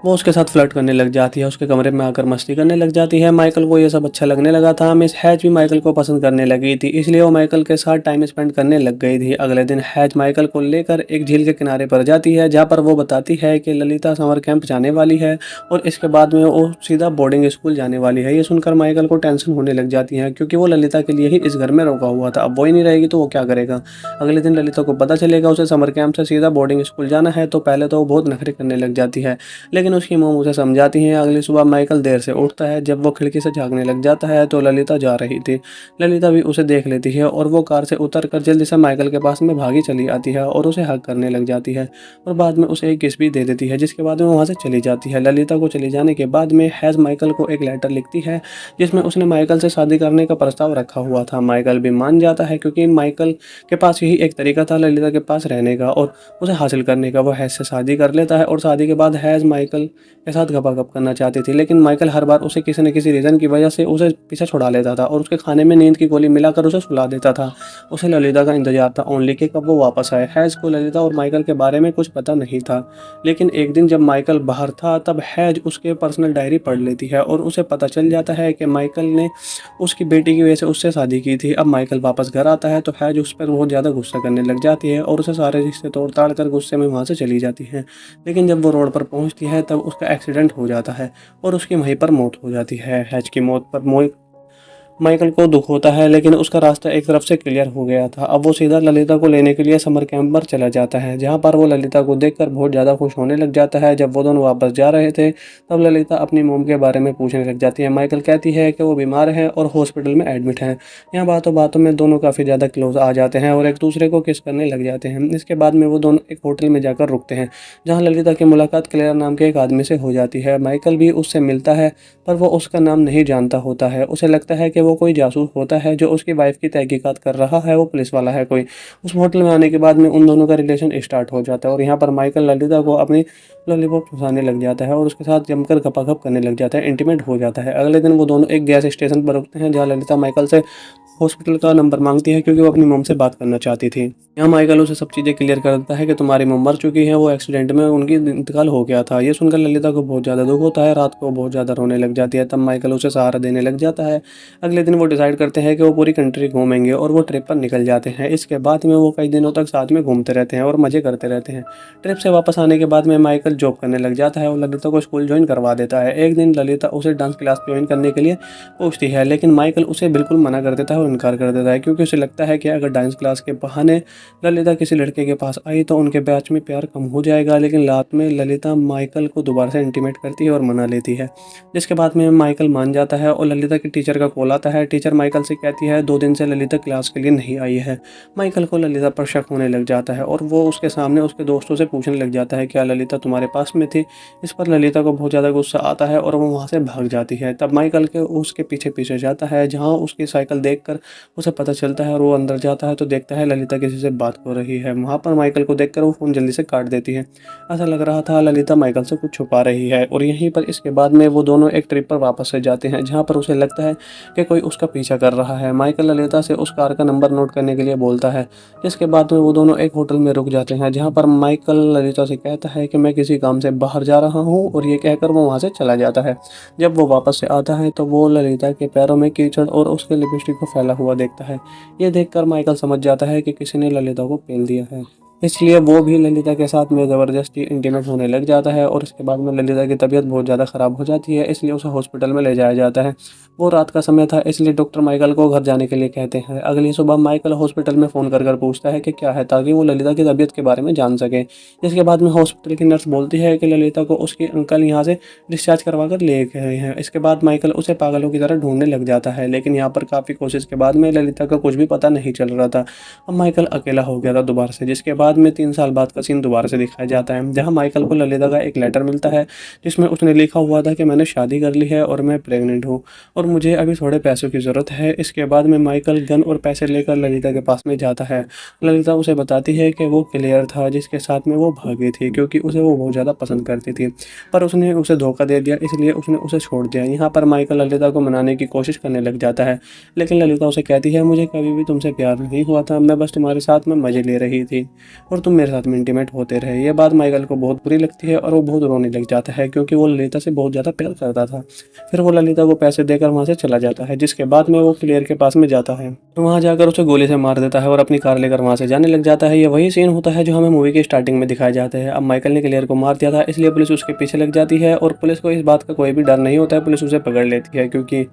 वो उसके साथ फ्लर्ट करने लग जाती है, उसके कमरे में आकर मस्ती करने लग जाती है। माइकल को ये सब अच्छा लगने लगा था। मिस हैज भी माइकल को पसंद करने लगी थी, इसलिए वो माइकल के साथ टाइम स्पेंड करने लग गई थी। अगले दिन हैज माइकल को लेकर एक झील के किनारे पर जाती है, जहाँ पर वो बताती है कि ललिता समर कैंप जाने वाली है और इसके बाद में वो सीधा बोर्डिंग स्कूल जाने वाली है। ये सुनकर माइकल को टेंशन होने लग जाती है, क्योंकि वो ललिता के लिए ही इस घर में रोका हुआ था। अब वो ही नहीं रहेगी तो वो क्या करेगा। अगले दिन ललिता को पता चलेगा उसे समर कैंप से सीधा बोर्डिंग स्कूल जाना है, तो पहले तो वो बहुत नखरे करने लग जाती है, लेकिन उसकी मोम उसे समझाती हैं। अगली सुबह माइकल देर से उठता है। जब वो खिड़की से झांकने लग जाता है तो ललिता जा रही थी। ललिता भी उसे देख लेती है और वो कार से उतर कर जल्दी से माइकल के पास में भागी चली आती है और उसे हग करने लग जाती है और बाद में उसे एक किस भी दे देती है, जिसके बाद में वहाँ से चली जाती है। ललिता को चली जाने के बाद में हैज़ माइकल को एक लेटर लिखती है, जिसमें उसने माइकल से शादी करने का प्रस्ताव रखा हुआ था। माइकल भी मान जाता है, क्योंकि माइकल के पास यही एक तरीका था ललिता के पास रहने का और उसे हासिल करने का। वो हैज़ से शादी कर लेता है और शादी के बाद हैज़ माइकल के साथ गपागप करना चाहती थी, लेकिन माइकल हर बार उसे किसी न किसी रीज़न की वजह से उसे पीछे छुड़ा लेता था और उसके खाने में नींद की गोली मिलाकर उसे सुला देता था। उसे ललिता का इंतजार था ओनली कि कब वो वापस आए। हैज़ को ललिता और माइकल के बारे में कुछ पता नहीं था, लेकिन एक दिन जब माइकल बाहर था तब हैज़ उसके पर्सनल डायरी पढ़ लेती है और उसे पता चल जाता है कि माइकल ने उसकी बेटी की वजह से उससे शादी की थी। अब माइकल वापस घर आता है तो हैज़ उस पर बहुत ज़्यादा गुस्सा करने लग जाती है और उसे सारे रिश्ते तोड़ ताड़ कर गुस्से में वहाँ से चली जाती है। लेकिन जब वो रोड पर पहुँचती है तब उसका एक्सीडेंट हो जाता है और उसकी वहीं पर मौत हो जाती है। हैज की मौत पर माइकल को दुख होता है, लेकिन उसका रास्ता एक तरफ से क्लियर हो गया था। अब वो सीधा ललिता को लेने के लिए समर कैंप पर चला जाता है, जहाँ पर वो ललिता को देखकर बहुत ज़्यादा खुश होने लग जाता है। जब वो दोनों वापस जा रहे थे तब ललिता अपनी मोम के बारे में पूछने लग जाती है। माइकल कहती है कि वो बीमार है और हॉस्पिटल में एडमिट है। यहाँ बातों बातों में दोनों काफ़ी ज़्यादा क्लोज आ जाते हैं और एक दूसरे को किस करने लग जाते हैं। इसके बाद में वो दोनों एक होटल में जाकर रुकते हैं, जहाँ ललिता की मुलाकात क्लेयर नाम के एक आदमी से हो जाती है। माइकल भी उससे मिलता है, पर वो उसका नाम नहीं जानता होता है। उसे लगता है कि वो कोई जासूस होता है जो उसकी वाइफ की तहकीकात कर रहा है, वो पुलिस वाला है कोई। उस होटल में आने के बाद में उन दोनों का रिलेशन स्टार्ट हो जाता है और यहाँ पर माइकल ललिता को अपनी लॉलीपॉप चुसाने लग जाता है और उसके साथ जमकर गपागप करने लग जाता है, इंटीमेट हो जाता है। अगले दिन वो दोनों एक गैस स्टेशन पर रुकते हैं, जहाँ ललिता माइकल से हॉस्पिटल का नंबर मांगती है, क्योंकि वो अपनी मॉम से बात करना चाहती थी। यहाँ माइकल उसे सब चीज़ें क्लियर कर देता है कि तुम्हारी मॉम मर चुकी है, वो एक्सीडेंट में उनकी इंतकाल हो गया था। ये सुनकर ललिता को बहुत ज़्यादा दुख होता है, रात को बहुत ज़्यादा रोने लग जाती है। तब माइकल उसे सहारा देने लग जाता है। अगले दिन वो डिसाइड करते हैं कि वो पूरी कंट्री घूमेंगे और वो ट्रिप पर निकल जाते हैं। इसके बाद में वो कई दिनों तक साथ में घूमते रहते हैं और मज़े करते रहते हैं। ट्रिप से वापस आने के बाद में माइकल जॉब करने लग जाता है और ललिता को स्कूल ज्वाइन करवा देता है। एक दिन ललिता उसे डांस क्लास ज्वाइन करने के लिए पूछती है, लेकिन माइकल उसे बिल्कुल मना कर देता है और इनकार कर देता है, क्योंकि उसे लगता है कि अगर डांस क्लास के बहाने ललिता किसी लड़के के पास आई तो उनके बीच में प्यार कम हो जाएगा। लेकिन रात में ललिता माइकल को दोबारा से इंटीमेट करती है और मना लेती है, जिसके बाद में माइकल मान जाता है और ललिता की टीचर का कॉल आता है। टीचर माइकल से कहती है 2 दिन से ललिता क्लास के लिए नहीं आई है। माइकल को ललिता पर शक होने लग जाता है और वो उसके सामने उसके दोस्तों से पूछने लग जाता है क्या ललिता तुम्हारे पास में थी। इस पर ललिता को बहुत ज़्यादा गुस्सा आता है और वो वहाँ से भाग जाती है। तब माइकल के उसके पीछे पीछे जाता है, जहाँ उसकी साइकिल देखकर उसे पता चलता है और वो अंदर जाता है तो देखता है ललिता किसी से बात हो रही है। वहाँ पर माइकल को देखकर वो फ़ोन जल्दी से काट देती है। ऐसा लग रहा था ललिता माइकल से कुछ छुपा रही है। और यहीं पर इसके बाद में वो दोनों एक ट्रिप पर वापस से जाते हैं, जहाँ पर उसे लगता है कि कोई उसका पीछा कर रहा है। माइकल ललिता से उस कार का नंबर नोट करने के लिए बोलता है, जिसके बाद में वो दोनों एक होटल में रुक जाते हैं, जहाँ पर माइकल ललिता से कहता है कि मैं किसी काम से बाहर जा रहा हूँ, और ये कहकर वो वहाँ से चला जाता है। जब वो वापस से आता है तो वो ललिता के पैरों में कीचड़ और उसके लिपस्टिक को फैला हुआ देखता है। ये देखकर माइकल समझ जाता है कि किसी ने ललिता को पेल दिया है। इसलिए वो भी ललिता के साथ में ज़बरदस्ती इंटीमेट होने लग जाता है और उसके बाद में ललिता की तबीयत बहुत ज़्यादा ख़राब हो जाती है, इसलिए उसे हॉस्पिटल में ले जाया जाता है। वो रात का समय था, इसलिए डॉक्टर माइकल को घर जाने के लिए कहते हैं। अगली सुबह माइकल हॉस्पिटल में फ़ोन कर पूछता है कि क्या है, ताकि वो ललिता की तबीयत के बारे में जान सके। जिसके बाद में हॉस्पिटल की नर्स बोलती है कि ललिता को उसके अंकल यहाँ से डिस्चार्ज करवा कर ले गए हैं। इसके बाद माइकल उसे पागलों की तरह ढूंढने लग जाता है, लेकिन यहाँ पर काफ़ी कोशिश के बाद में ललिता का कुछ भी पता नहीं चल रहा था। अब माइकल अकेला हो गया था दोबारा से, जिसके बाद में 3 साल बाद का सीन दोबारा से दिखाया जाता है, जहाँ माइकल को ललिता का एक लेटर मिलता है, जिसमें उसने लिखा हुआ था कि मैंने शादी कर ली है और मैं प्रेग्नेंट हूँ और मुझे अभी थोड़े पैसों की ज़रूरत है। इसके बाद में माइकल गन और पैसे लेकर ललिता के पास में जाता है। ललिता उसे बताती है कि वो क्लियर था जिसके साथ में वो भागी थी, क्योंकि उसे वो बहुत ज़्यादा पसंद करती थी, पर उसने उसे धोखा दे दिया, इसलिए उसने उसे छोड़ दिया। यहाँ पर माइकल ललिता को मनाने की कोशिश करने लग जाता है, लेकिन ललिता उसे कहती है मुझे कभी भी तुमसे प्यार नहीं हुआ था, मैं बस तुम्हारे साथ में मज़े ले रही थी और तुम मेरे साथ में इंटीमेट होते रहे। ये बात माइकल को बहुत बुरी लगती है और वो बहुत रोने लग जाता है, क्योंकि वो ललिता से बहुत ज़्यादा प्यार करता था। फिर वो ललिता को पैसे देकर वहाँ से चला जाता है, जिसके बाद में वो क्लियर के पास में जाता है, तो वहाँ जाकर उसे गोली से मार देता है और अपनी कार लेकर वहाँ से जाने लग जाता है। ये वही सीन होता है जो हमें मूवी की स्टार्टिंग में दिखाया जाता है। अब माइकल ने क्लियर को मार दिया था, इसलिए पुलिस उसके पीछे लग जाती है और पुलिस को इस बात का कोई भी डर नहीं होता है, पुलिस उसे पकड़ लेती है, क्योंकि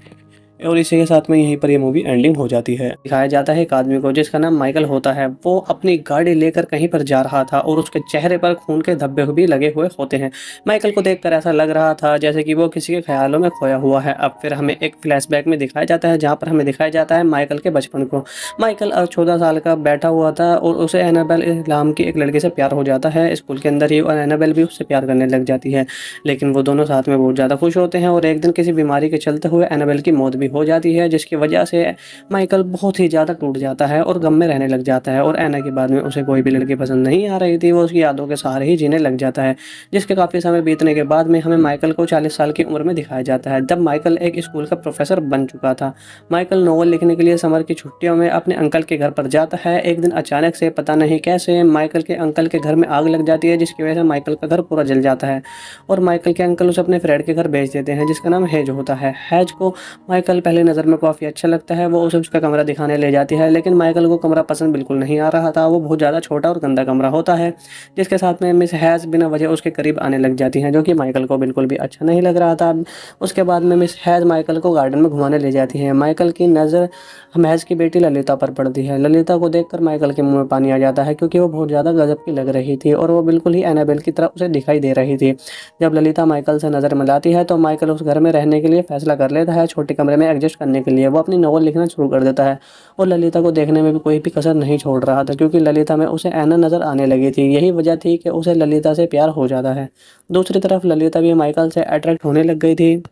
और इसी के साथ में यहीं पर ये मूवी एंडिंग हो जाती है। दिखाया जाता है एक आदमी को जिसका नाम माइकल होता है। वो अपनी गाड़ी लेकर कहीं पर जा रहा था और उसके चेहरे पर खून के धब्बे भी लगे हुए होते हैं। माइकल को देखकर ऐसा लग रहा था जैसे कि वो किसी के ख्यालों में खोया हुआ है। अब फिर हमें एक फ्लैशबैक में दिखाया जाता है, जहाँ पर हमें दिखाया जाता है माइकल के बचपन को। माइकल 14 साल का बैठा हुआ था और उसे एनाबेल नाम की एक लड़की से प्यार हो जाता है स्कूल के अंदर ही, और एनाबेल भी उससे प्यार करने लग जाती है। लेकिन वो दोनों साथ में बहुत ज़्यादा खुश होते हैं और एक दिन किसी बीमारी के चलते हुए एनाबेल की मौत भी हो जाती है, जिसकी वजह से माइकल बहुत ही ज़्यादा टूट जाता है और गम में रहने लग जाता है। और एना के बाद में उसे कोई भी लड़की पसंद नहीं आ रही थी, वो उसकी यादों के सहारे ही जीने लग जाता है। जिसके काफ़ी समय बीतने के बाद में हमें माइकल को 40 साल की उम्र में दिखाया जाता है, जब माइकल एक स्कूल का प्रोफेसर बन चुका था। माइकल नोवेल लिखने के लिए समर की छुट्टियों में अपने अंकल के घर पर जाता है। एक दिन अचानक से पता नहीं कैसे माइकल के अंकल के घर में आग लग जाती है, जिसकी वजह से माइकल का घर पूरा जल जाता है और माइकल के अंकल उसे अपने फ्रेंड के घर भेज देते हैं, जिसका नाम हैज होता है। हैज को माइकल पहले नज़र में काफ़ी अच्छा लगता है, वो उसे उसका कमरा दिखाने ले जाती है, लेकिन माइकल को कमरा पसंद बिल्कुल नहीं आ रहा था। वो बहुत ज़्यादा छोटा और गंदा कमरा होता है, जिसके साथ में मिस हैज़ बिना वजह उसके करीब आने लग जाती हैं, जो कि माइकल को बिल्कुल भी अच्छा नहीं लग रहा था। उसके बाद में मिस हैज़ माइकल को गार्डन में घुमाने ले जाती है। माइकल की नज़र महज की बेटी ललिता पर पड़ती है। ललिता को देखकर माइकल के मुंह में पानी आ जाता है, क्योंकि वो बहुत ज़्यादा गजब की लग रही थी और वो बिल्कुल ही एनाबेल की तरह उसे दिखाई दे रही थी। जब ललिता माइकल से नज़र मिलाती है तो माइकल उस घर में रहने के लिए फैसला कर लेता है, छोटे कमरे में एडजस्ट करने के लिए। वो अपनी नॉवल लिखना शुरू कर देता है और ललिता को देखने में भी कोई भी कसर नहीं छोड़ रहा था, क्योंकि ललिता में उसे ऐना नज़र आने लगी थी। यही वजह थी कि उसे ललिता से प्यार हो जाता है। दूसरी तरफ ललिता भी माइकल से अट्रैक्ट होने लग गई थी।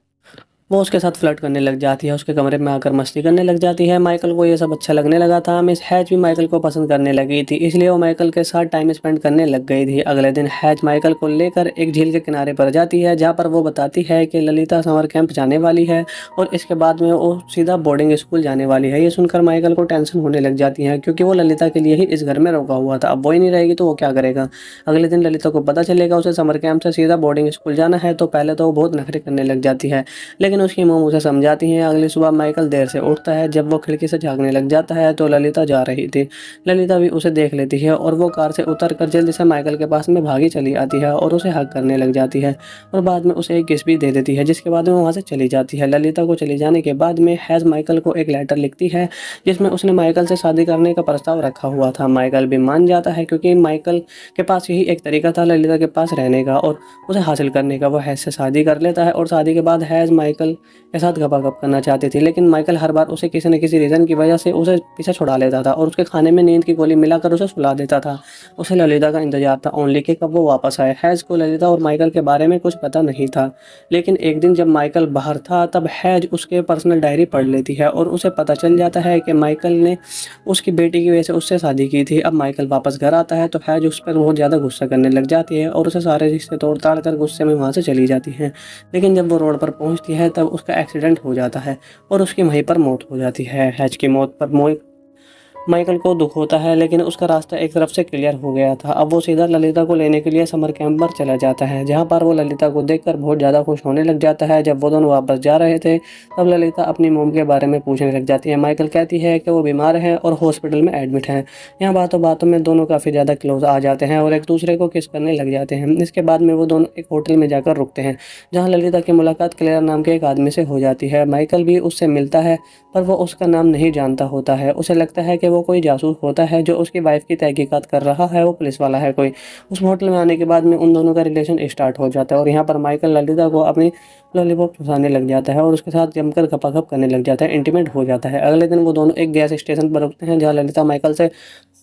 वो उसके साथ फ्लर्ट करने लग जाती है, उसके कमरे में आकर मस्ती करने लग जाती है। माइकल को ये सब अच्छा लगने लगा था। मिस हैज भी माइकल को पसंद करने लगी थी, इसलिए वो माइकल के साथ टाइम स्पेंड करने लग गई थी। अगले दिन हैज माइकल को लेकर एक झील के किनारे पर जाती है, जहाँ पर वो बताती है कि ललिता समर कैंप जाने वाली है और इसके बाद में वो सीधा बोर्डिंग स्कूल जाने वाली है। ये सुनकर माइकल को टेंशन होने लग जाती है, क्योंकि वो ललिता के लिए ही इस घर में रुका हुआ था। अब वो ही नहीं रहेगी तो वो क्या करेगा। अगले दिन ललिता को पता चलेगा उसे समर कैंप से सीधा बोर्डिंग स्कूल जाना है, तो पहले तो वो बहुत नखरे करने लग जाती है, लेकिन उसकी मॉम उसे जाती हैं। अगली सुबह माइकल देर से उठता है। जब वो खिड़की से झांकने लग जाता है तो ललिता जा रही थी। ललिता भी उसे देख लेती है और वो कार से उतरकर जल्दी से माइकल के पास में भागी चली आती है और उसे हग करने लग जाती है और बाद में उसे एक किस भी दे देती है, जिसके बाद में वहाँ से चली जाती है। ललिता को चले जाने के बाद में हैज माइकल को एक लेटर लिखती है, जिसमें उसने माइकल से शादी करने का प्रस्ताव रखा हुआ था। माइकल भी मान जाता है, क्योंकि माइकल के पास यही एक तरीका था ललिता के पास रहने का और उसे हासिल करने का। वो हैज से शादी कर लेता है और शादी के बाद हैज माइकल के साथ गपागप करना चाहती थी, लेकिन माइकल हर बार उसे किसी न किसी रीज़न की वजह से उसे पीछे छुड़ा लेता था और उसके खाने में नींद की गोली मिलाकर उसे सुला देता था। उसे ललिता का इंतजार था ओनली कि कब वो वापस आए। हैज को ललिता और माइकल के बारे में कुछ पता नहीं था, लेकिन एक दिन जब माइकल बाहर था तब हैज उसके पर्सनल डायरी पढ़ लेती है और उसे पता चल जाता है कि माइकल ने उसकी बेटी की वजह से उससे शादी की थी। अब माइकल वापस घर आता है तो हैज उस पर बहुत ज़्यादा गुस्सा करने लग जाती है और उसे सारे रिश्ते तोड़ ताड़ कर गुस्से में वहाँ से चली जाती है। लेकिन जब वो रोड पर पहुँचती है तब उसका एक्सीडेंट हो जाता है और उसकी वहीं पर मौत हो जाती है। हैज की मौत पर माइकल को दुख होता है, लेकिन उसका रास्ता एक तरफ से क्लियर हो गया था। अब वो सीधा ललिता को लेने के लिए समर कैंप पर चला जाता है, जहाँ पर वो ललिता को देखकर बहुत ज़्यादा खुश होने लग जाता है। जब वो दोनों वापस जा रहे थे, तब ललिता अपनी मोम के बारे में पूछने लग जाती है। माइकल कहती है कि वो बीमार है और हॉस्पिटल में एडमिट है। यहाँ बातों बातों में दोनों काफ़ी ज़्यादा क्लोज आ जाते हैं और एक दूसरे को किस करने लग जाते हैं। इसके बाद में वो दोनों एक होटल में जाकर रुकते हैं, जहाँ ललिता की मुलाकात क्लेयर नाम के एक आदमी से हो जाती है। माइकल भी उससे मिलता है, पर वो उसका नाम नहीं जानता होता है। उसे लगता है कि वो कोई जासूस होता है जो उसकी वाइफ की तहकीकात कर रहा है, वो पुलिस वाला है कोई। उस होटल में आने के बाद में उन दोनों का रिलेशन स्टार्ट हो जाता है और यहाँ पर माइकल ललिता को अपनी लॉलीपॉप चुसाने लग जाता है और उसके साथ जमकर गपागप करने लग जाता है, इंटीमेट हो जाता है। अगले दिन वो दोनों एक गैस स्टेशन पर रुकते हैं, जहाँ ललिता माइकल से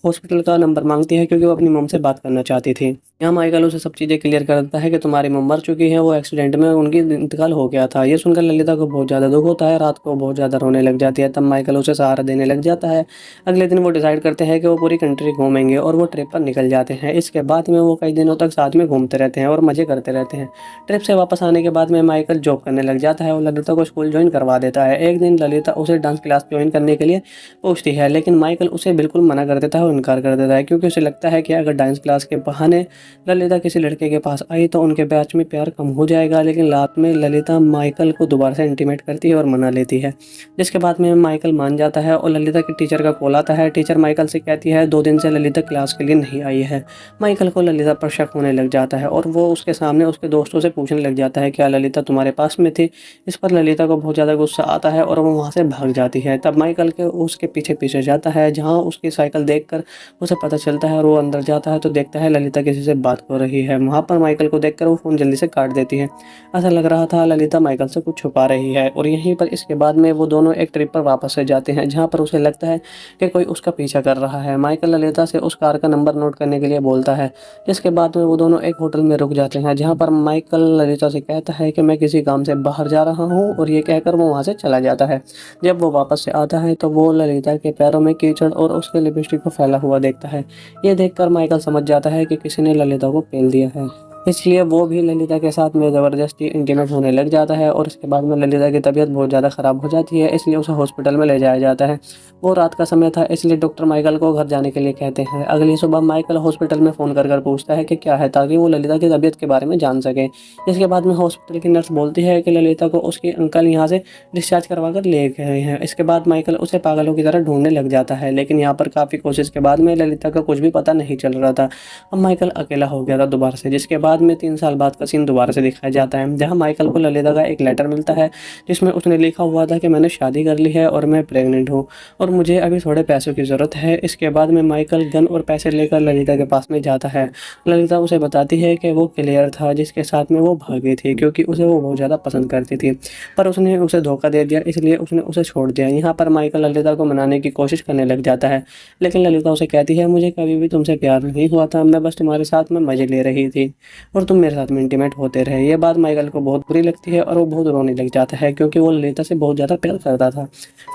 हॉस्पिटल का नंबर मांगती है, क्योंकि वो अपनी मॉम से बात करना चाहती थी। यहाँ माइकल उसे सब चीज़ें क्लियर कर देता है कि तुम्हारी मॉम मर चुकी है, वो एक्सीडेंट में उनकी इंतकाल हो गया था। ये सुनकर ललिता को बहुत ज़्यादा दुख होता है, रात को बहुत ज़्यादा रोने लग जाती है। तब माइकल उसे सहारा देने लग जाता है। अगले दिन वो डिसाइड करते हैं कि वो पूरी कंट्री घूमेंगे और वो ट्रिप पर निकल जाते हैं। इसके बाद में वो कई दिनों तक साथ में घूमते रहते हैं और मज़े करते रहते हैं। ट्रिप से वापस आने के बाद में माइकल जॉब करने लग जाता है और ललिता को स्कूल ज्वाइन करवा देता है। एक दिन ललिता उसे डांस क्लास ज्वाइन करने के लिए पूछती है, लेकिन माइकल उसे बिल्कुल मना कर देता है और इनकार कर देता है, क्योंकि उसे लगता है कि अगर डांस क्लास के बहाने ललिता किसी लड़के के पास आई तो उनके बीच में प्यार कम हो जाएगा। लेकिन रात में ललिता माइकल को दोबारा से इंटीमेट करती है और मना लेती है, जिसके बाद में माइकल मान जाता है और ललिता की टीचर का कॉल आता है। टीचर माइकल से कहती है 2 दिन से ललिता क्लास के लिए नहीं आई है। माइकल को ललिता पर शक होने लग जाता है और वो उसके सामने उसके दोस्तों से पूछने लग जाता है, क्या ललिता तुम्हारे पास में थी? इस पर ललिता को बहुत ज़्यादा गुस्सा आता है और वो वहाँ से भाग जाती है। तब माइकल के उसके पीछे पीछे जाता है, जहाँ उसकी साइकिल देखकर उसे पता चलता है और वो अंदर जाता है तो देखता है ललिता किसी से बात कर रही है। वहाँ पर माइकल को देखकर वो फ़ोन जल्दी से काट देती है। ऐसा लग रहा था ललिता माइकल से कुछ छुपा रही है। और यहीं पर इसके बाद में वो दोनों एक ट्रिप पर वापस से जाते हैं, जहाँ पर उसे लगता है कि कोई उसका पीछा कर रहा है। माइकल ललिता से उस कार का नंबर नोट करने के लिए बोलता है। जिसके बाद में वो दोनों एक होटल में रुक जाते हैं, जहाँ पर माइकल ललिता से कहता है कि मैं किसी काम से बाहर जा रहा हूँ, और ये कहकर वो वहाँ से चला जाता है। जब वो वापस से आता है तो वो ललिता के पैरों में कीचड़ और उसके लिपस्टिक को फैला हुआ देखता है। ये देखकर माइकल समझ जाता है कि किसी ने ललिता को पेल दिया है, इसलिए वो भी ललिता के साथ में ज़बरदस्ती इंटीमेट होने लग जाता है। और इसके बाद में ललिता की तबीयत बहुत ज़्यादा ख़राब हो जाती है, इसलिए उसे हॉस्पिटल में ले जाया जाता है। वो रात का समय था, इसलिए डॉक्टर माइकल को घर जाने के लिए कहते हैं। अगली सुबह माइकल हॉस्पिटल में फ़ोन कर पूछता है कि क्या है, ताकि वो ललिता की तबीयत के बारे में जान सके। जिसके बाद में हॉस्पिटल की नर्स बोलती है कि ललिता को उसके अंकल यहाँ से डिस्चार्ज करवा कर ले गए हैं। इसके बाद माइकल उसे पागलों की तरह ढूंढने लग जाता है, लेकिन यहाँ पर काफ़ी कोशिश के बाद में ललिता का कुछ भी पता नहीं चल रहा था। अब माइकल अकेला हो गया था दोबारा से, जिसके बाद में 3 साल बाद का सीन दोबारा से दिखाया जाता है, जहाँ माइकल को ललिता का एक लेटर मिलता है, जिसमें उसने लिखा हुआ था कि मैंने शादी कर ली है और मैं प्रेग्नेंट हूँ और मुझे अभी थोड़े पैसों की ज़रूरत है। इसके बाद में माइकल गन और पैसे लेकर ललिता के पास में जाता है। ललिता उसे बताती है कि वो क्लियर था जिसके साथ में वो भागी थी, क्योंकि उसे वो बहुत ज़्यादा पसंद करती थी, पर उसने उसे धोखा दे दिया, इसलिए उसने उसे छोड़ दिया। यहाँ पर माइकल ललिता को मनाने की कोशिश करने लग जाता है, लेकिन ललिता उसे कहती है मुझे कभी भी तुमसे प्यार नहीं हुआ था, मैं बस तुम्हारे साथ में मज़े ले रही थी और तुम मेरे साथ में इंटीमेट होते रहे। ये बात माइकल को बहुत बुरी लगती है और वो बहुत रोने लग जाता है, क्योंकि वो ललिता से बहुत ज़्यादा प्यार करता था।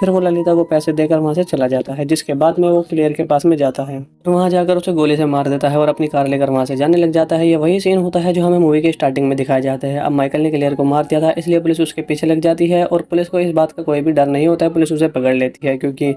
फिर वो ललिता को पैसे देकर वहाँ से चला जाता है, जिसके बाद में वो क्लियर के पास में जाता है तो वहाँ जाकर उसे गोली से मार देता है और अपनी कार लेकर वहाँ से जाने लग जाता है। ये वही सीन होता है जो हमें मूवी के स्टार्टिंग में दिखाया जाता है। अब माइकल ने क्लियर को मार दिया था, इसलिए पुलिस उसके पीछे लग जाती है और पुलिस को इस बात का कोई भी डर नहीं होता है, पुलिस उसे पकड़ लेती है क्योंकि।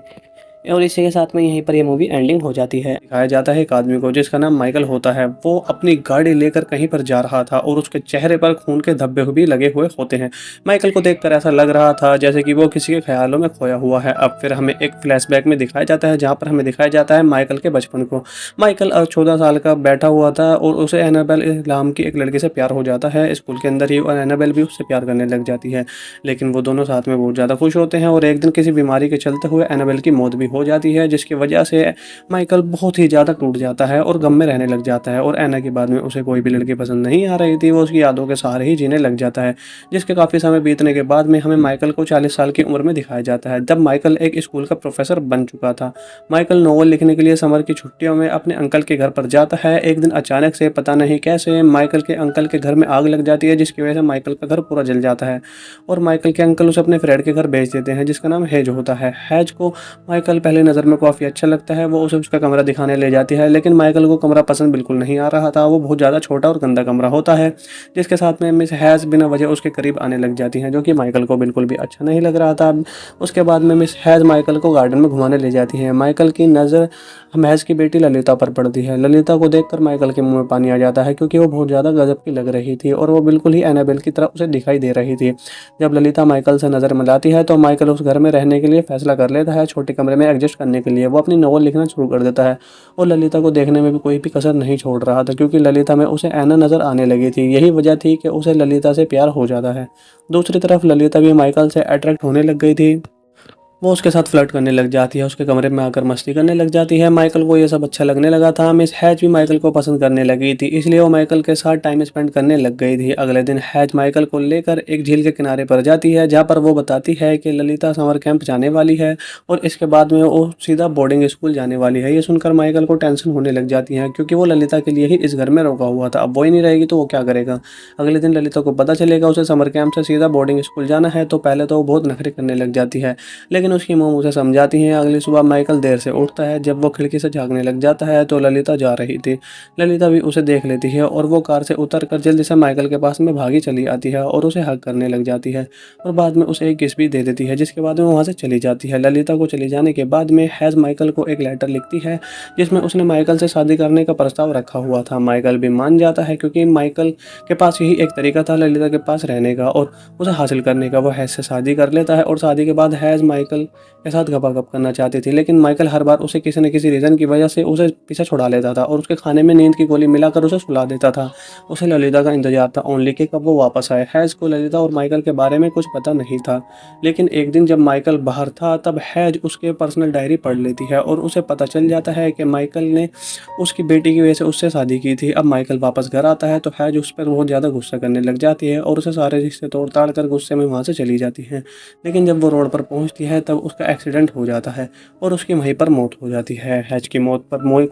और इसी के साथ में यहीं पर ये मूवी एंडिंग हो जाती है। दिखाया जाता है एक आदमी को जिसका नाम माइकल होता है। वो अपनी गाड़ी लेकर कहीं पर जा रहा था और उसके चेहरे पर खून के धब्बे भी लगे हुए होते हैं। माइकल को देखकर ऐसा लग रहा था जैसे कि वो किसी के ख्यालों में खोया हुआ है। अब फिर हमें एक फ्लैशबैक में दिखाया जाता है, जहाँ पर हमें दिखाया जाता है माइकल के बचपन को। माइकल 14 साल का बैठा हुआ था और उसे एनाबेल नाम की एक लड़की से प्यार हो जाता है स्कूल के अंदर ही, और एनाबेल भी उससे प्यार करने लग जाती है। लेकिन वो दोनों साथ में बहुत ज़्यादा खुश होते हैं और एक दिन किसी बीमारी के चलते हुए एनाबेल की मौत भी हो जाती है, जिसकी वजह से माइकल बहुत ही ज़्यादा टूट जाता है और गम में रहने लग जाता है। और एना के बाद में उसे कोई भी लड़की पसंद नहीं आ रही थी, वो उसकी यादों के सहारे ही जीने लग जाता है। जिसके काफ़ी समय बीतने के बाद में हमें माइकल को 40 साल की उम्र में दिखाया जाता है, जब माइकल एक स्कूल का प्रोफेसर बन चुका था। माइकल नोवेल लिखने के लिए समर की छुट्टियों में अपने अंकल के घर पर जाता है। एक दिन अचानक से पता नहीं कैसे माइकल के अंकल के घर में आग लग जाती है, जिसकी वजह से माइकल का घर पूरा जल जाता है और माइकल के अंकल उसे अपने फ्रेंड के घर भेज देते हैं, जिसका नाम हेज होता है। हेज को माइकल पहली नज़र में काफ़ी अच्छा लगता है। वो उसे उसका कमरा दिखाने ले जाती है, लेकिन माइकल को कमरा पसंद बिल्कुल नहीं आ रहा था। वो बहुत ज़्यादा छोटा और गंदा कमरा होता है, जिसके साथ में मिस हैज़ बिना वजह उसके करीब आने लग जाती हैं, जो कि माइकल को बिल्कुल भी अच्छा नहीं लग रहा था। उसके बाद में मिस हैज़ माइकल को गार्डन में घुमाने ले जाती है। माइकल की नज़र महज की बेटी ललिता पर पड़ती है। ललिता को देखकर माइकल के मुंह में पानी आ जाता है, क्योंकि वो बहुत ज़्यादा गजब की लग रही थी और वो बिल्कुल ही एनाबेल की तरह उसे दिखाई दे रही थी। जब ललिता माइकल से नज़र मिलाती है तो माइकल उस घर में रहने के लिए फैसला कर लेता है। छोटे कमरे में एडजस्ट करने के लिए वो अपनी नॉवल लिखना शुरू कर देता है और ललिता को देखने में भी कोई भी कसर नहीं छोड़ रहा था, क्योंकि ललिता में उसे ऐना नज़र आने लगी थी। यही वजह थी कि उसे ललिता से प्यार हो जाता है। दूसरी तरफ ललिता भी माइकल से अट्रैक्ट होने लग गई थी। वो उसके साथ फ्लर्ट करने लग जाती है, उसके कमरे में आकर मस्ती करने लग जाती है। माइकल को ये सब अच्छा लगने लगा था। मिस हैज भी माइकल को पसंद करने लगी थी, इसलिए वो माइकल के साथ टाइम स्पेंड करने लग गई थी। अगले दिन हैज माइकल को लेकर एक झील के किनारे पर जाती है, जहाँ पर वो बताती है कि ललिता समर कैंप जाने वाली है और इसके बाद में वो सीधा बोर्डिंग स्कूल जाने वाली है। ये सुनकर माइकल को टेंशन होने लग जाती है, क्योंकि वो ललिता के लिए ही इस घर में रोका हुआ था। अब वो ही नहीं रहेगी तो वो क्या करेगा। अगले दिन ललिता को पता चलेगा उसे समर कैंप से सीधा बोर्डिंग स्कूल जाना है, तो पहले तो वो बहुत नखरे करने लग जाती है, लेकिन उसकी मोम उसे समझाती हैं। अगली सुबह माइकल देर से उठता है। जब वो खिड़की से झांकने लग जाता है तो ललिता जा रही थी। ललिता भी उसे देख लेती है और वो कार से उतरकर जल्दी से माइकल के पास में भागी चली आती है और उसे हग करने लग जाती है और बाद में उसे एक किस भी दे देती है, जिसके बाद में वहाँ से चली जाती है। ललिता को चली जाने के बाद में हैज़ माइकल को एक लेटर लिखती है, जिसमें उसने माइकल से शादी करने का प्रस्ताव रखा हुआ था। माइकल भी मान जाता है, क्योंकि माइकल के पास यही एक तरीका था ललिता के पास रहने का और उसे हासिल करने का। वो हैज़ से शादी कर लेता है और शादी के बाद हैज़ माइकल के साथ गपागप करना चाहती थी, लेकिन माइकल हर बार उसे किसी न किसी रीज़न की वजह से उसे पीछे छुड़ा लेता था और उसके खाने में नींद की गोली मिलाकर उसे सुला देता था। उसे ललिता का इंतजार था ओनली कि कब वो वापस आए। हैज़ को ललिता और माइकल के बारे में कुछ पता नहीं था, लेकिन एक दिन जब माइकल बाहर था तब हैज़ उसके पर्सनल डायरी पढ़ लेती है और उसे पता चल जाता है कि माइकल ने उसकी बेटी की वजह से उससे शादी की थी। अब माइकल वापस घर आता है तो हैज़ उस पर बहुत ज़्यादा गुस्सा करने लग जाती है और उसे सारे रिश्ते तोड़ ताड़ कर गुस्से में वहाँ से चली जाती है। लेकिन जब वो रोड पर पहुँचती है तब उसका एक्सीडेंट हो जाता है और उसकी वहीं पर मौत हो जाती है। हैज की मौत पर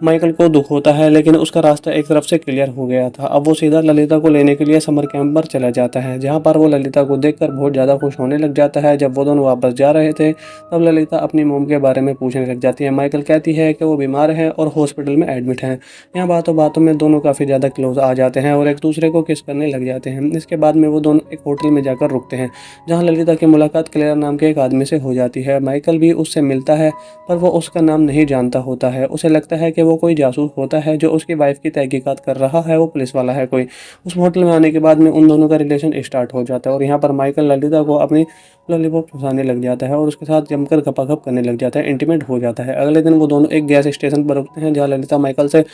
माइकल को दुख होता है, लेकिन उसका रास्ता एक तरफ से क्लियर हो गया था। अब वो सीधा ललिता को लेने के लिए समर कैंप पर चला जाता है, जहाँ पर वो ललिता को देखकर बहुत ज़्यादा खुश होने लग जाता है। जब वो दोनों वापस जा रहे थे तब ललिता अपनी मोम के बारे में पूछने लग जाती है। माइकल कहती है कि वो बीमार है और हॉस्पिटल में एडमिट है। यहाँ बातों बातों में दोनों काफ़ी ज़्यादा क्लोज आ जाते हैं और एक दूसरे को किस करने लग जाते हैं। इसके बाद में वो दोनों एक होटल में जाकर रुकते हैं, जहाँ ललिता की मुलाकात क्लेयर नाम के एक आदमी से हो जाती है। माइकल भी उससे मिलता है, पर वो उसका नाम नहीं जानता होता है। उसे लगता है कि वो कोई जासूस होता है जो उसकी वाइफ की तहकीकात कर रहा है, वो पुलिस वाला है कोई। उस होटल में आने के बाद में उन दोनों का रिलेशन स्टार्ट हो जाता है और यहाँ पर माइकल ललिता को अपनी लॉलीपॉप चुसाने लग जाता है और उसके साथ जमकर गपागप करने लग जाता है, इंटीमेट हो जाता है। अगले दिन वो दोनों एक गैस स्टेशन पर रुकते हैं, जहाँ ललिता माइकल से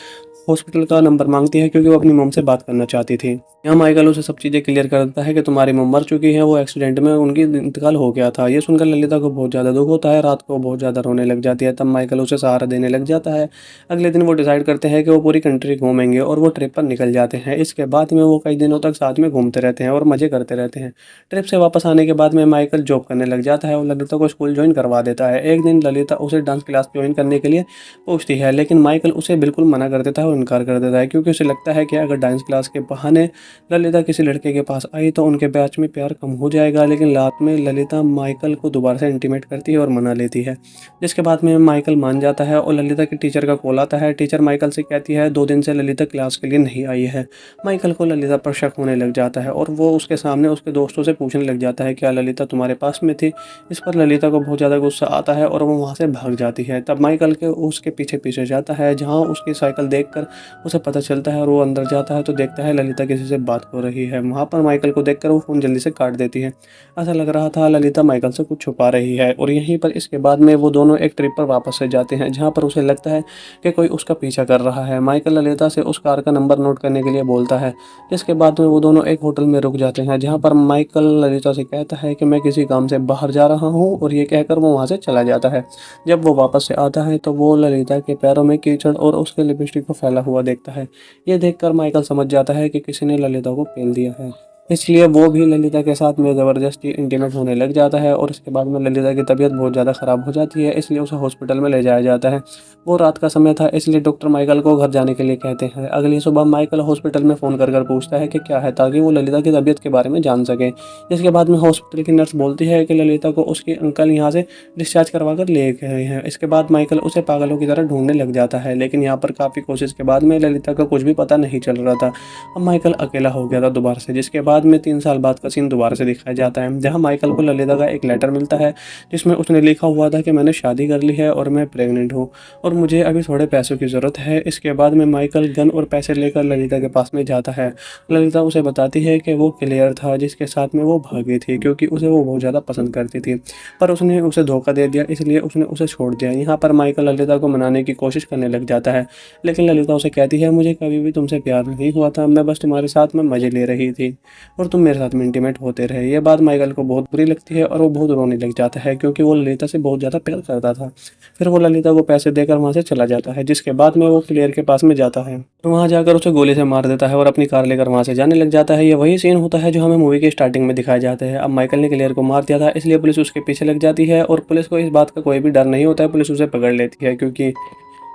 हॉस्पिटल का नंबर मांगती है, क्योंकि वो अपनी मॉम से बात करना चाहती थी। यहाँ माइकल उसे सब चीज़ें क्लियर कर देता है कि तुम्हारी मॉम मर चुकी है, वो एक्सीडेंट में उनकी इंतकाल हो गया था। ये सुनकर ललिता को बहुत ज़्यादा दुख होता है, रात को बहुत ज़्यादा रोने लग जाती है। तब माइकल उसे सहारा देने लग जाता है। अगले दिन वो डिसाइड करते हैं कि वो पूरी कंट्री घूमेंगे और वो ट्रिप पर निकल जाते हैं। इसके बाद में वो कई दिनों तक साथ में घूमते रहते हैं और मज़े करते रहते हैं। ट्रिप से वापस आने के बाद में माइकल जॉब करने लग जाता है और ललिता को स्कूल ज्वाइन करवा देता है। एक दिन ललिता उसे डांस क्लास ज्वाइन करने के लिए पूछती है, लेकिन माइकल उसे बिल्कुल मना कर देता है और इनकार कर देता है, क्योंकि उसे लगता है कि अगर डांस क्लास के बहाने ललिता किसी लड़के के पास आई तो उनके बीच में प्यार कम हो जाएगा। लेकिन रात में ललिता माइकल को दोबारा से इंटीमेट करती है और मना लेती है, जिसके बाद में माइकल मान जाता है और ललिता के टीचर का कॉल आता है। टीचर माइकल से कहती है 2 दिन से ललिता क्लास के लिए नहीं आई है। माइकल को ललिता पर शक होने लग जाता है और वो उसके सामने उसके दोस्तों से पूछने लग जाता है क्या ललिता तुम्हारे पास में थी। इस पर ललिता को बहुत ज़्यादा गुस्सा आता है और वो वहाँ से भाग जाती है। तब माइकल के उसके पीछे पीछे जाता है, जहाँ उसकी साइकिल देखकर उसे पता चलता है और वो अंदर जाता है तो देखता है ललिता किसी से बात हो रही है। वहाँ पर माइकल को देखकर वो फ़ोन जल्दी से काट देती है। ऐसा लग रहा था ललिता माइकल से कुछ छुपा रही है। और यहीं पर इसके बाद में वो दोनों एक ट्रिप पर वापस से जाते हैं, जहाँ पर उसे लगता है कि कोई उसका पीछा कर रहा है। माइकल ललिता से उस कार का नंबर नोट करने के लिए बोलता है, जिसके बाद में वो दोनों एक होटल में रुक जाते हैं, जहाँ पर माइकल ललिता से कहता है कि मैं किसी काम से बाहर जा रहा हूँ, और ये कहकर वो वहाँ से चला जाता है। जब वो वापस से आता है तो वो ललिता के पैरों में कीचड़ और उसके लिपस्टिक को फैला हुआ देखता है। ये देखकर माइकल समझ जाता है कि किसी ने ललिता को पेल दिया है। इसलिए वो भी ललिता के साथ में ज़बरदस्ती इंटीमेट होने लग जाता है और उसके बाद में ललिता की तबीयत बहुत ज़्यादा ख़राब हो जाती है, इसलिए उसे हॉस्पिटल में ले जाया जाता है। वो रात का समय था, इसलिए डॉक्टर माइकल को घर जाने के लिए कहते हैं। अगली सुबह माइकल हॉस्पिटल में फ़ोन कर पूछता है कि क्या है, ताकि वो ललिता की तबीयत के बारे में जान सके। इसके बाद में हॉस्पिटल की नर्स बोलती है कि ललिता को उसके अंकल यहाँ से डिस्चार्ज करवा कर ले गए हैं। इसके बाद माइकल उसे पागलों की तरह ढूंढने लग जाता है, लेकिन यहाँ पर काफ़ी कोशिश के बाद में ललिता का कुछ भी पता नहीं चल रहा था। अब माइकल अकेला हो गया था दोबारा से, जिसके बाद में 3 साल बाद का सीन दोबारा से दिखाया जाता है, जहाँ माइकल को ललिता का एक लेटर मिलता है, जिसमें उसने लिखा हुआ था कि मैंने शादी कर ली है और मैं प्रेग्नेंट हूँ और मुझे अभी थोड़े पैसों की ज़रूरत है। इसके बाद में माइकल गन और पैसे लेकर ललिता के पास में जाता है। ललिता उसे बताती है कि वो क्लियर था जिसके साथ में वो भागी थी, क्योंकि उसे वो बहुत ज़्यादा पसंद करती थी, पर उसने उसे धोखा दे दिया, इसलिए उसने उसे छोड़ दिया। यहाँ पर माइकल ललिता को मनाने की कोशिश करने लग जाता है, लेकिन ललिता उसे कहती है मुझे कभी भी तुमसे प्यार नहीं हुआ था, मैं बस तुम्हारे साथ में मज़े ले रही थी और तुम मेरे साथ में इंटीमेट होते रहे। ये बात माइकल को बहुत बुरी लगती है और वो बहुत रोने लग जाता है, क्योंकि वो ललिता से बहुत ज़्यादा प्यार करता था। फिर वो ललिता को पैसे देकर वहाँ से चला जाता है, जिसके बाद में वो क्लियर के पास में जाता है और वहाँ जाकर उसे गोली से मार देता है और अपनी कार लेकर वहाँ से जाने लग जाता है। ये वही सीन होता है जो हमें मूवी के स्टार्टिंग में दिखाया जाता है। अब माइकल ने क्लियर को मार दिया था, इसलिए पुलिस उसके पीछे लग जाती है और पुलिस को इस बात का कोई भी डर नहीं होता है, पुलिस उसे पकड़ लेती है, क्योंकि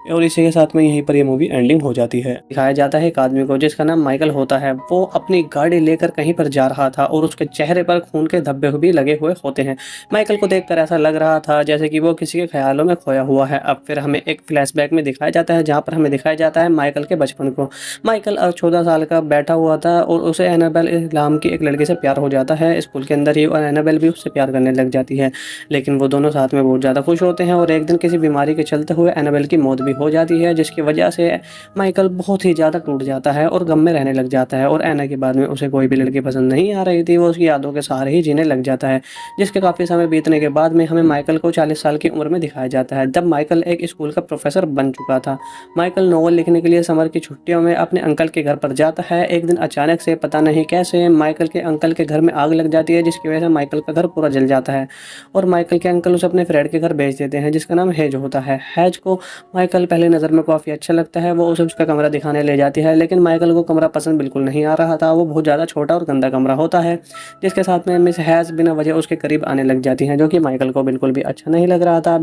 और इसी के साथ में यहीं पर ये मूवी एंडिंग हो जाती है। दिखाया जाता है एक आदमी को जिसका नाम माइकल होता है। वो अपनी गाड़ी लेकर कहीं पर जा रहा था और उसके चेहरे पर खून के धब्बे भी लगे हुए होते हैं। माइकल को देखकर ऐसा लग रहा था जैसे कि वो किसी के ख्यालों में खोया हुआ है। अब फिर हमें एक फ्लैशबैक में दिखाया जाता है, जहाँ पर हमें दिखाया जाता है माइकल के बचपन को। माइकल 14 साल का बैठा हुआ था और उसे एनाबेल नाम की एक लड़की से प्यार हो जाता है स्कूल के अंदर ही, और एनाबेल भी उससे प्यार करने लग जाती है। लेकिन वो दोनों साथ में बहुत ज़्यादा खुश होते हैं और एक दिन किसी बीमारी के चलते हुए एनाबेल की मौत भी हो जाती है, जिसकी वजह से माइकल बहुत ही ज़्यादा टूट जाता है और गम में रहने लग जाता है। और एना के बाद में उसे कोई भी लड़की पसंद नहीं आ रही थी, वो उसकी यादों के सहारे ही जीने लग जाता है। जिसके काफ़ी समय बीतने के बाद में हमें माइकल को 40 साल की उम्र में दिखाया जाता है, जब माइकल एक स्कूल का प्रोफेसर बन चुका था। माइकल नॉवल लिखने के लिए समर की छुट्टियों में अपने अंकल के घर पर जाता है। एक दिन अचानक से पता नहीं कैसे माइकल के अंकल के घर में आग लग जाती है, जिसकी वजह से माइकल का घर पूरा जल जाता है और माइकल के अंकल उसे अपने फ्रेंड के घर भेज देते हैं, जिसका नाम हेज होता है। हेज को माइकल पहले नज़र में काफ़ी अच्छा लगता है, वो उसे उसका कमरा दिखाने ले जाती है, लेकिन माइकल को कमरा पसंद बिल्कुल नहीं आ रहा था। वो बहुत ज़्यादा छोटा और गंदा कमरा होता है, जिसके साथ में मिस हैज़ बिना वजह उसके करीब आने लग जाती हैं, जो कि माइकल को बिल्कुल भी अच्छा नहीं लग रहा था।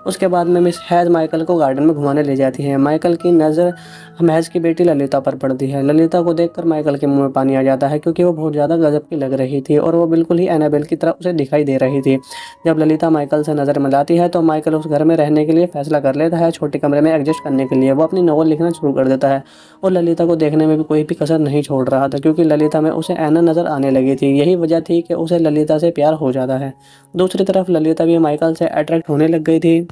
उसके बाद में मिस हैज़ माइकल को गार्डन में घुमाने ले जाती है। माइकल की नज़र महज की बेटी ललिता पर पड़ती है। ललिता को देखकर माइकल के मुंह में पानी आ जाता है, क्योंकि वो बहुत ज़्यादा गजब की लग रही थी और वो बिल्कुल ही एनाबेल की तरह उसे दिखाई दे रही थी। जब ललिता माइकल से नज़र मिलाती है तो माइकल उस घर में रहने के लिए फैसला कर लेता है, छोटे कमरे में एडजस्ट करने के लिए। वो अपनी नॉवल लिखना शुरू कर देता है और ललिता को देखने में भी कोई भी कसर नहीं छोड़ रहा था, क्योंकि ललिता में उसे ऐना नज़र आने लगी थी। यही वजह थी कि उसे ललिता से प्यार हो जाता है। दूसरी तरफ ललिता भी माइकल से अट्रैक्ट होने लग गई थी।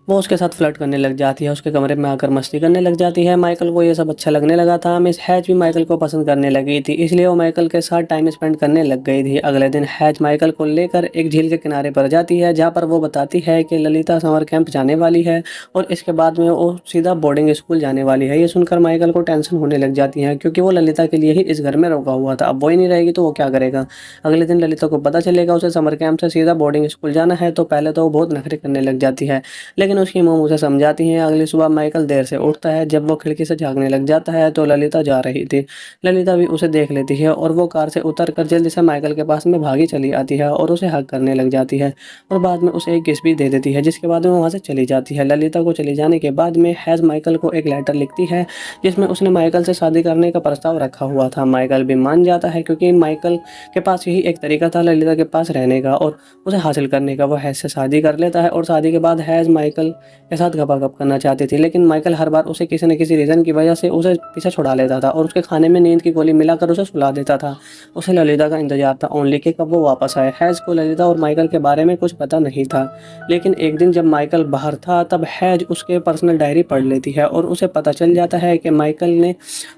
वो उसके साथ फ्लर्ट करने लग जाती है, उसके कमरे में आकर मस्ती करने लग जाती है। माइकल को ये सब अच्छा लगने लगा था। मिस हैज भी माइकल को पसंद करने लगी थी, इसलिए वो माइकल के साथ टाइम स्पेंड करने लग गई थी। अगले दिन हैज माइकल को लेकर एक झील के किनारे पर जाती है, जहाँ पर वो बताती है कि ललिता समर कैंप जाने वाली है और इसके बाद में वो सीधा बोर्डिंग स्कूल जाने वाली है। ये सुनकर माइकल को टेंशन होने लग जाती है, क्योंकि वो ललिता के लिए ही इस घर में रोका हुआ था। अब वो ही नहीं रहेगी तो वो क्या करेगा। अगले दिन ललिता को पता चलेगा उसे समर कैंप से सीधा बोर्डिंग स्कूल जाना है, तो पहले तो वो बहुत नखरे करने लग जाती है, लेकिन उसकी मॉम उसे जाती हैं। अगली सुबह माइकल देर से उठता है। जब वो खिड़की से झांकने लग जाता है तो ललिता जा रही थी। ललिता भी उसे देख लेती है और वो कार से उतर कर जल्दी से माइकल के पास में भागी चली आती है और उसे हग करने लग जाती है और बाद में उसे एक किस भी दे देती है, जिसके बाद में वहाँ से चली जाती है। ललिता को चली जाने के बाद में हैज माइकल को एक लेटर लिखती है, जिसमें उसने माइकल से शादी करने का प्रस्ताव रखा हुआ था। माइकल भी मान जाता है, क्योंकि माइकल के पास यही एक तरीका था ललिता के पास रहने का और उसे हासिल करने का। वो हैज से शादी कर लेता है और शादी के बाद हैज माइकल के साथ गपागप करना चाहती थी, लेकिन माइकल हर बार उसे किसी न किसी रीज़न की वजह से उसे पीछे छुड़ा लेता था और उसके खाने में नींद की गोली मिलाकर उसे सुला देता था। उसे ललिता का इंतजार था ओनली कि कब वो वापस आए। हैज को ललिता और माइकल के बारे में कुछ पता नहीं था, लेकिन एक दिन जब माइकल बाहर था तब हैज उसके पर्सनल डायरी पढ़ लेती है और उसे पता चल जाता है कि माइकल ने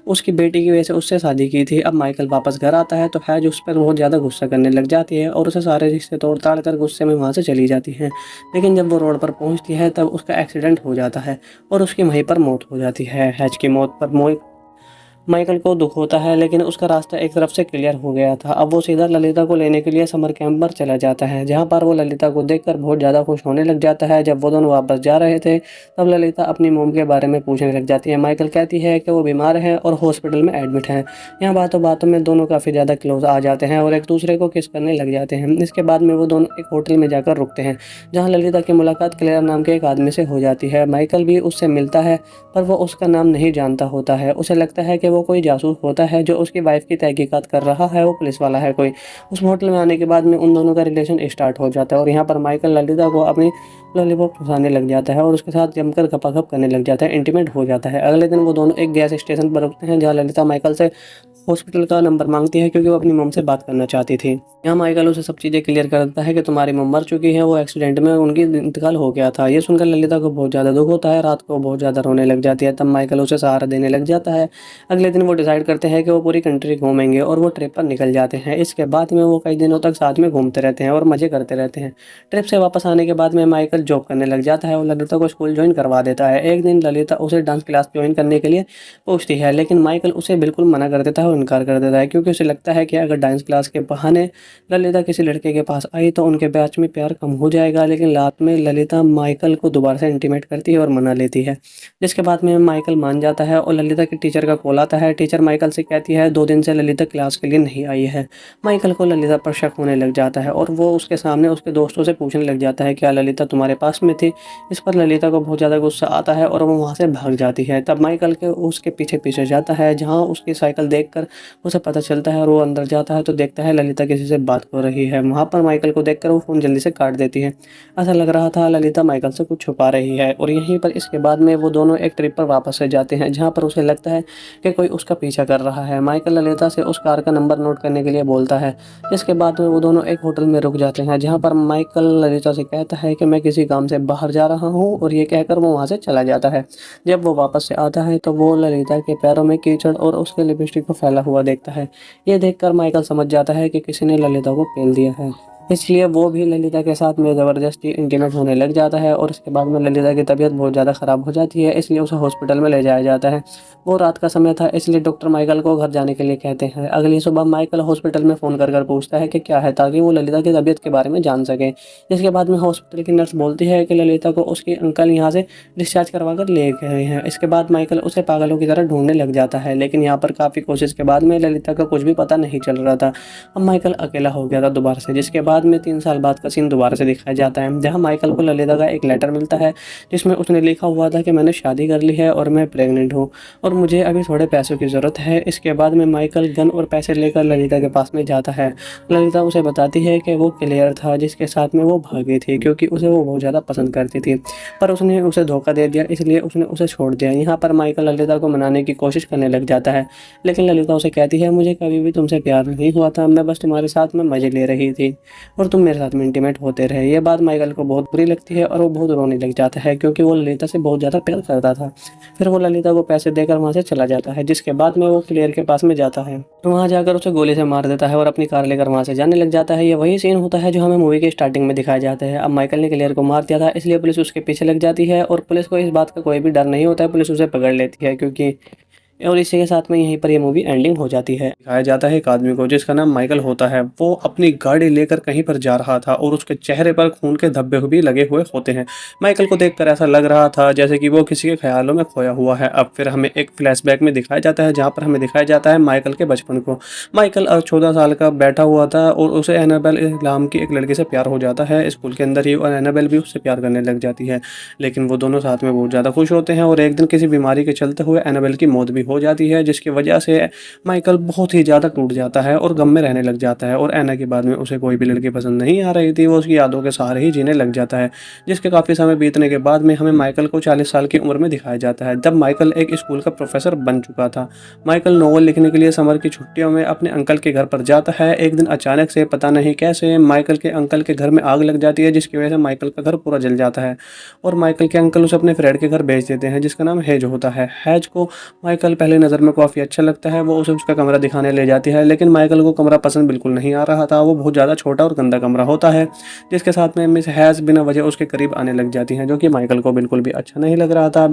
उसकी बेटी की वजह से उससे शादी की थी। अब माइकल वापस घर आता है तो हैज उस पर बहुत ज़्यादा गुस्सा करने लग जाती है और उसे सारे रिश्ते तोड़ ताड़ कर गुस्से में वहाँ से चली जाती है। लेकिन जब वो रोड पर पहुँचती है तब उसका एक्सीडेंट हो जाता है और उसकी वहीं पर मौत हो जाती है। हैज की मौत पर माइकल को दुख होता है, लेकिन उसका रास्ता एक तरफ से क्लियर हो गया था। अब वो सीधा ललिता को लेने के लिए समर कैंप पर चला जाता है, जहाँ पर वो ललिता को देखकर बहुत ज़्यादा खुश होने लग जाता है। जब वो दोनों वापस जा रहे थे, तब ललिता अपनी मोम के बारे में पूछने लग जाती है। माइकल कहती है कि वो बीमार है और हॉस्पिटल में एडमिट है। यहाँ बातों बातों में दोनों काफ़ी ज़्यादा क्लोज आ जाते हैं और एक दूसरे को किस करने लग जाते हैं। इसके बाद में वो दोनों एक होटल में जाकर रुकते हैं, जहाँ ललिता की मुलाकात क्लेयर नाम के एक आदमी से हो जाती है। माइकल भी उससे मिलता है, पर वो उसका नाम नहीं जानता होता है। उसे लगता है कि वो कोई जासूस होता है जो उसकी वाइफ की तहकीकात कर रहा है, वो पुलिस वाला है कोई। उस होटल में आने के बाद में उन दोनों का रिलेशन स्टार्ट हो जाता है और यहाँ पर माइकल ललिता को अपनी लॉलीपॉप फंसाने लग जाता है और उसके साथ जमकर गपागप करने लग जाता है, इंटीमेट हो जाता है। अगले दिन वो दोनों एक गैस स्टेशन पर रुकते हैं, जहाँ ललिता माइकल से हॉस्पिटल का नंबर मांगती है, क्योंकि वो अपनी मॉम से बात करना चाहती थी। यहाँ माइकल उसे सब चीज़ें क्लियर कर देता है कि तुम्हारी मॉम मर चुकी है, वो एक्सीडेंट में उनकी इंतकाल हो गया था। ये सुनकर ललिता को बहुत ज़्यादा दुख होता है, रात को बहुत ज़्यादा रोने लग जाती है। तब माइकल उसे सहारा देने लग जाता है। अगले दिन वो डिसाइड करते हैं कि वो पूरी कंट्री घूमेंगे और वो ट्रिप पर निकल जाते हैं। इसके बाद में वो कई दिनों तक साथ में घूमते रहते हैं और मज़े करते रहते हैं। ट्रिप से वापस आने के बाद में माइकल जॉब करने लग जाता है और ललिता को स्कूल ज्वाइन करवा देता है। एक दिन ललिता उसे डांस क्लास ज्वाइन करने के लिए पूछती है, लेकिन माइकल उसे बिल्कुल मना कर देता है और इनकार कर देता है, क्योंकि उसे लगता है कि अगर डांस क्लास के बहाने ललिता किसी लड़के के पास आई तो उनके बीच में प्यार कम हो जाएगा। लेकिन रात में ललिता माइकल को दोबारा से इंटीमेट करती है और मना लेती है, जिसके बाद में माइकल मान जाता है और ललिता के टीचर का कॉल आता है। टीचर माइकल से कहती है 2 दिन से ललिता क्लास के लिए नहीं आई है। माइकल को ललिता पर शक होने लग जाता है और वो उसके सामने उसके दोस्तों से पूछने लग जाता है क्या ललिता तुम्हारे पास में थी। इस पर ललिता को बहुत ज़्यादा गुस्सा आता है और वो वहाँ से भाग जाती है। तब माइकल के उसके पीछे पीछे जाता है, जहाँ उसकी साइकिल देखकर उसे पता चलता है और वो अंदर जाता है तो देखता है ललिता किसी से बात कर रही है। वहाँ पर माइकल को देखकर वो फ़ोन जल्दी से काट देती है। ऐसा लग रहा था ललिता माइकल से कुछ छुपा रही है। और यहीं पर इसके बाद में वो दोनों एक ट्रिप पर वापस से जाते हैं, जहाँ पर उसे लगता है कि कोई उसका पीछा कर रहा है। माइकल ललिता से उस कार का नंबर नोट करने के लिए बोलता है। इसके बाद में वो दोनों एक होटल में रुक जाते हैं, जहाँ पर माइकल ललिता से कहता है कि मैं किसी काम से बाहर जा रहा हूँ, और ये कहकर वो वहाँ से चला जाता है। जब वो वापस से आता है तो वो ललिता के पैरों में कीचड़ और उसके लिपस्टिक को फैला हुआ देखता है। ये देखकर माइकल समझ जाता है कि किसी ने ललिता को पेल दिया है, इसलिए वो भी ललिता के साथ में ज़बरदस्ती इंटीमेट होने लग जाता है। और उसके बाद में ललिता की तबीयत बहुत ज़्यादा ख़राब हो जाती है, इसलिए उसे हॉस्पिटल में ले जाया जाता है। वो रात का समय था, इसलिए डॉक्टर माइकल को घर जाने के लिए कहते हैं। अगली सुबह माइकल हॉस्पिटल में फ़ोन कर पूछता है कि क्या है, ताकि वो ललिता की तबीयत के बारे में जान सके। जिसके बाद में हॉस्पिटल की नर्स बोलती है कि ललिता को उसके अंकल यहाँ से डिस्चार्ज करवा कर ले गए हैं। इसके बाद माइकल उसे पागलों की तरह ढूंढने लग जाता है, लेकिन यहाँ पर काफ़ी कोशिश के बाद में ललिता का कुछ भी पता नहीं चल रहा था। अब माइकल अकेला हो गया था दोबारा से, जिसके बाद में 3 साल बाद का सीन दोबारा से दिखाया जाता है, जहाँ माइकल को ललिता का एक लेटर मिलता है, जिसमें उसने लिखा हुआ था कि मैंने शादी कर ली है और मैं प्रेग्नेंट हूँ और मुझे अभी थोड़े पैसों की ज़रूरत है। इसके बाद में माइकल गन और पैसे लेकर ललिता के पास में जाता है। ललिता उसे बताती है कि वो क्लियर था जिसके साथ में वो भागी थी, क्योंकि उसे वो बहुत ज़्यादा पसंद करती थी, पर उसने उसे धोखा दे दिया, इसलिए उसने उसे छोड़ दिया। यहाँ पर माइकल ललिता को मनाने की कोशिश करने लग जाता है, लेकिन ललिता उसे कहती है मुझे कभी भी तुमसे प्यार नहीं हुआ था, मैं बस तुम्हारे साथ में मज़े ले रही थी और तुम मेरे साथ में इंटीमेट होते रहे। ये बात माइकल को बहुत बुरी लगती है और वो बहुत रोने लग जाता है, क्योंकि वो ललिता से बहुत ज़्यादा प्यार करता था। फिर वो ललिता को पैसे देकर वहाँ से चला जाता है, जिसके बाद में वो क्लियर के पास में जाता है, तो वहाँ जाकर उसे गोली से मार देता है और अपनी कार लेकर वहाँ से जाने लग जाता है। ये वही सीन होता है जो हमें मूवी के स्टार्टिंग में दिखाया जाता है। अब माइकल ने क्लियर को मार दिया था, इसलिए पुलिस उसके पीछे लग जाती है और पुलिस को इस बात का कोई भी डर नहीं होता है, पुलिस उसे पकड़ लेती है, क्योंकि और इसी के साथ में यहीं पर ये मूवी एंडिंग हो जाती है। दिखाया जाता है एक आदमी को जिसका नाम माइकल होता है। वो अपनी गाड़ी लेकर कहीं पर जा रहा था और उसके चेहरे पर खून के धब्बे भी लगे हुए होते हैं। माइकल को देखकर ऐसा लग रहा था जैसे कि वो किसी के ख्यालों में खोया हुआ है। अब फिर हमें एक फ्लैशबैक में दिखाया जाता है, जहाँ पर हमें दिखाया जाता है माइकल के बचपन को। माइकल 14 साल का बैठा हुआ था और उसे एनाबेल नाम की एक लड़की से प्यार हो जाता है स्कूल के अंदर ही, और एनाबेल भी उससे प्यार करने लग जाती है। लेकिन वो दोनों साथ में बहुत ज़्यादा खुश होते हैं और एक दिन किसी बीमारी के चलते हुए एनाबेल की मौत भी हो जाती है, जिसकी वजह से माइकल बहुत ही ज़्यादा टूट जाता है और गम में रहने लग जाता है। और एना के बाद में उसे कोई भी लड़की पसंद नहीं आ रही थी, वो उसकी यादों के सहारे ही जीने लग जाता है। जिसके काफ़ी समय बीतने के बाद में हमें माइकल को 40 साल की उम्र में दिखाया जाता है, जब माइकल एक स्कूल का प्रोफेसर बन चुका था। माइकल नोवेल लिखने के लिए समर की छुट्टियों में अपने अंकल के घर पर जाता है। एक दिन अचानक से पता नहीं कैसे माइकल के अंकल के घर में आग लग जाती है, जिसकी वजह से माइकल का घर पूरा जल जाता है और माइकल के अंकल उसे अपने फ्रेंड के घर भेज देते हैं, जिसका नाम हेज होता है। हेज को माइकल पहली नज़र में काफ़ी अच्छा लगता है। वो उसे उसका कमरा दिखाने ले जाती है, लेकिन माइकल को कमरा पसंद बिल्कुल नहीं आ रहा था। वो बहुत ज़्यादा छोटा और गंदा कमरा होता है, जिसके साथ में मिस हैज़ बिना वजह उसके करीब आने लग जाती हैं, जो कि माइकल को बिल्कुल भी अच्छा नहीं लग रहा था।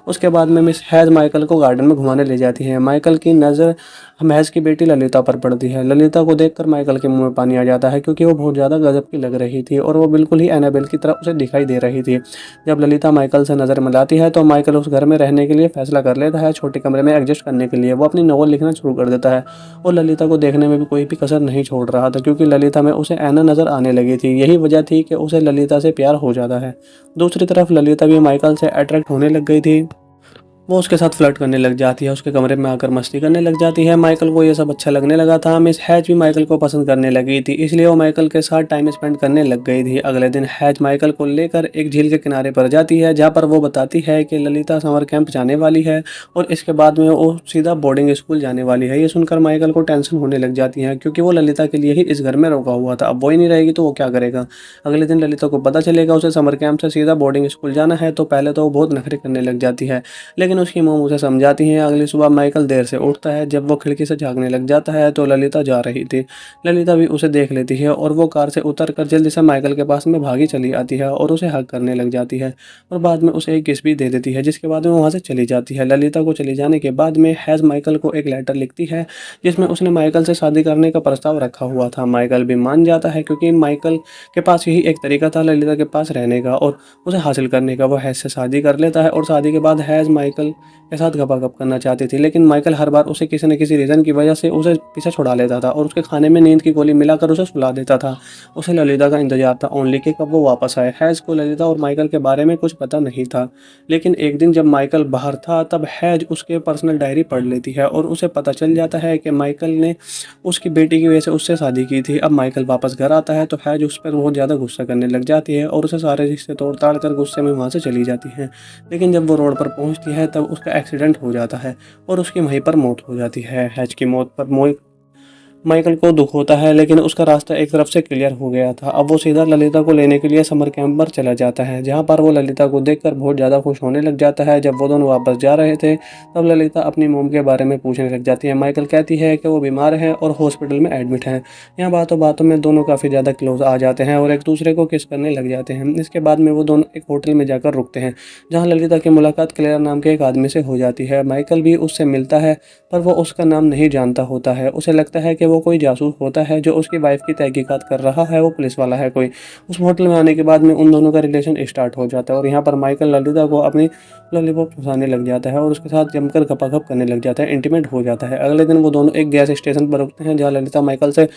उसके बाद में मिस हैज़ माइकल को गार्डन में घुमाने ले जाती हैं। माइकल की नज़र महज की बेटी ललिता पर पड़ती है। ललिता को देखकर माइकल के मुंह में पानी आ जाता है, क्योंकि वो बहुत ज़्यादा गजब की लग रही थी और वो बिल्कुल ही एनाबेल की तरह उसे दिखाई दे रही थी। जब ललिता माइकल से नज़र मिलाती है तो माइकल उस घर में रहने के लिए फैसला कर लेता है। छोटे कमरे में एडजस्ट करने के लिए वो अपनी नॉवल लिखना शुरू कर देता है और ललिता को देखने में भी कोई भी कसर नहीं छोड़ रहा था, क्योंकि ललिता में उसे ऐना नज़र आने लगी थी। यही वजह थी कि उसे ललिता से प्यार हो जाता है। दूसरी तरफ ललिता भी माइकल से अट्रैक्ट होने लग गई थी। वो उसके साथ फ्लर्ट करने लग जाती है, उसके कमरे में आकर मस्ती करने लग जाती है। माइकल को ये सब अच्छा लगने लगा था। मिस हैज भी माइकल को पसंद करने लगी थी, इसलिए वो माइकल के साथ टाइम स्पेंड करने लग गई थी। अगले दिन हैज माइकल को लेकर एक झील के किनारे पर जाती है, जहाँ पर वो बताती है कि ललिता समर कैंप जाने वाली है और इसके बाद में वो सीधा बोर्डिंग स्कूल जाने वाली है। ये सुनकर माइकल को टेंशन होने लग जाती है, क्योंकि वो ललिता के लिए ही इस घर में रोका हुआ था। अब वो ही नहीं रहेगी तो वो क्या करेगा। अगले दिन ललिता को पता चलेगा उसे समर कैंप से सीधा बोर्डिंग स्कूल जाना है, तो पहले तो वो बहुत नखरे करने लग जाती है, लेकिन उसकी मोम उसे समझाती हैं। अगली सुबह माइकल देर से उठता है। जब वो खिड़की से झांकने लग जाता है तो ललिता जा रही थी। ललिता भी उसे देख लेती है और वो कार से उतरकर जल्दी से माइकल के पास में भागी चली आती है और उसे हग करने लग जाती है और बाद में उसे एक किस भी दे देती है, जिसके बाद में वहाँ से चली जाती है। ललिता को चली जाने के बाद में हैज माइकल को एक लेटर लिखती है, जिसमें उसने माइकल से शादी करने का प्रस्ताव रखा हुआ था। माइकल भी मान जाता है, क्योंकि माइकल के पास यही एक तरीका था ललिता के पास रहने का और उसे हासिल करने का। वो हैज से शादी कर लेता है और शादी के बाद हैज माइकल के साथ गपागप करना चाहती थी, लेकिन माइकल हर बार उसे किसी न किसी रीज़न की वजह से उसे पीछे छुड़ा लेता था और उसके खाने में नींद की गोली मिलाकर उसे सुला देता था। उसे ललिता का इंतजार था ओनली कि कब वो वापस आए। हैज़ को ललिता और माइकल के बारे में कुछ पता नहीं था, लेकिन एक दिन जब माइकल बाहर था तब हैज उसके पर्सनल डायरी पढ़ लेती है और उसे पता चल जाता है कि माइकल ने उसकी बेटी की वजह से उससे शादी की थी। अब माइकल वापस घर आता है तो हैज उस पर बहुत ज़्यादा गुस्सा करने लग जाती है और उसे सारे रिश्ते तोड़ ताड़ कर गुस्से में वहाँ से चली जाती है। लेकिन जब वो रोड पर पहुँचती है तब उसका एक्सीडेंट हो जाता है और उसकी वहीं पर मौत हो जाती है। हैज की मौत पर माइकल को दुख होता है, लेकिन उसका रास्ता एक तरफ से क्लियर हो गया था। अब वो सीधा ललिता को लेने के लिए समर कैंप पर चला जाता है, जहाँ पर वो ललिता को देखकर बहुत ज़्यादा खुश होने लग जाता है। जब वो दोनों वापस जा रहे थे तब ललिता अपनी मोम के बारे में पूछने लग जाती है। माइकल कहती है कि वो बीमार है और हॉस्पिटल में एडमिट है। यहाँ बातों बातों में दोनों काफ़ी ज़्यादा क्लोज आ जाते हैं और एक दूसरे को किस करने लग जाते हैं। इसके बाद में वो दोनों एक होटल में जाकर रुकते हैं, जहाँ ललिता की मुलाकात क्लेयर नाम के एक आदमी से हो जाती है। माइकल भी उससे मिलता है, पर वो उसका नाम नहीं जानता होता है। उसे लगता है कि वो कोई जासूस होता है जो उसकी वाइफ की तहकीकात कर रहा है, वो पुलिस वाला है कोई। उस होटल में आने के बाद में उन दोनों का रिलेशन स्टार्ट हो जाता है और यहाँ पर माइकल ललिता को अपनी लॉलीपॉप चुसाने लग जाता है और उसके साथ जमकर गपागप करने लग जाता है, इंटीमेट हो जाता है। अगले दिन वो दोनों एक गैस स्टेशन पर रुकते हैं, जहाँ ललिता माइकल से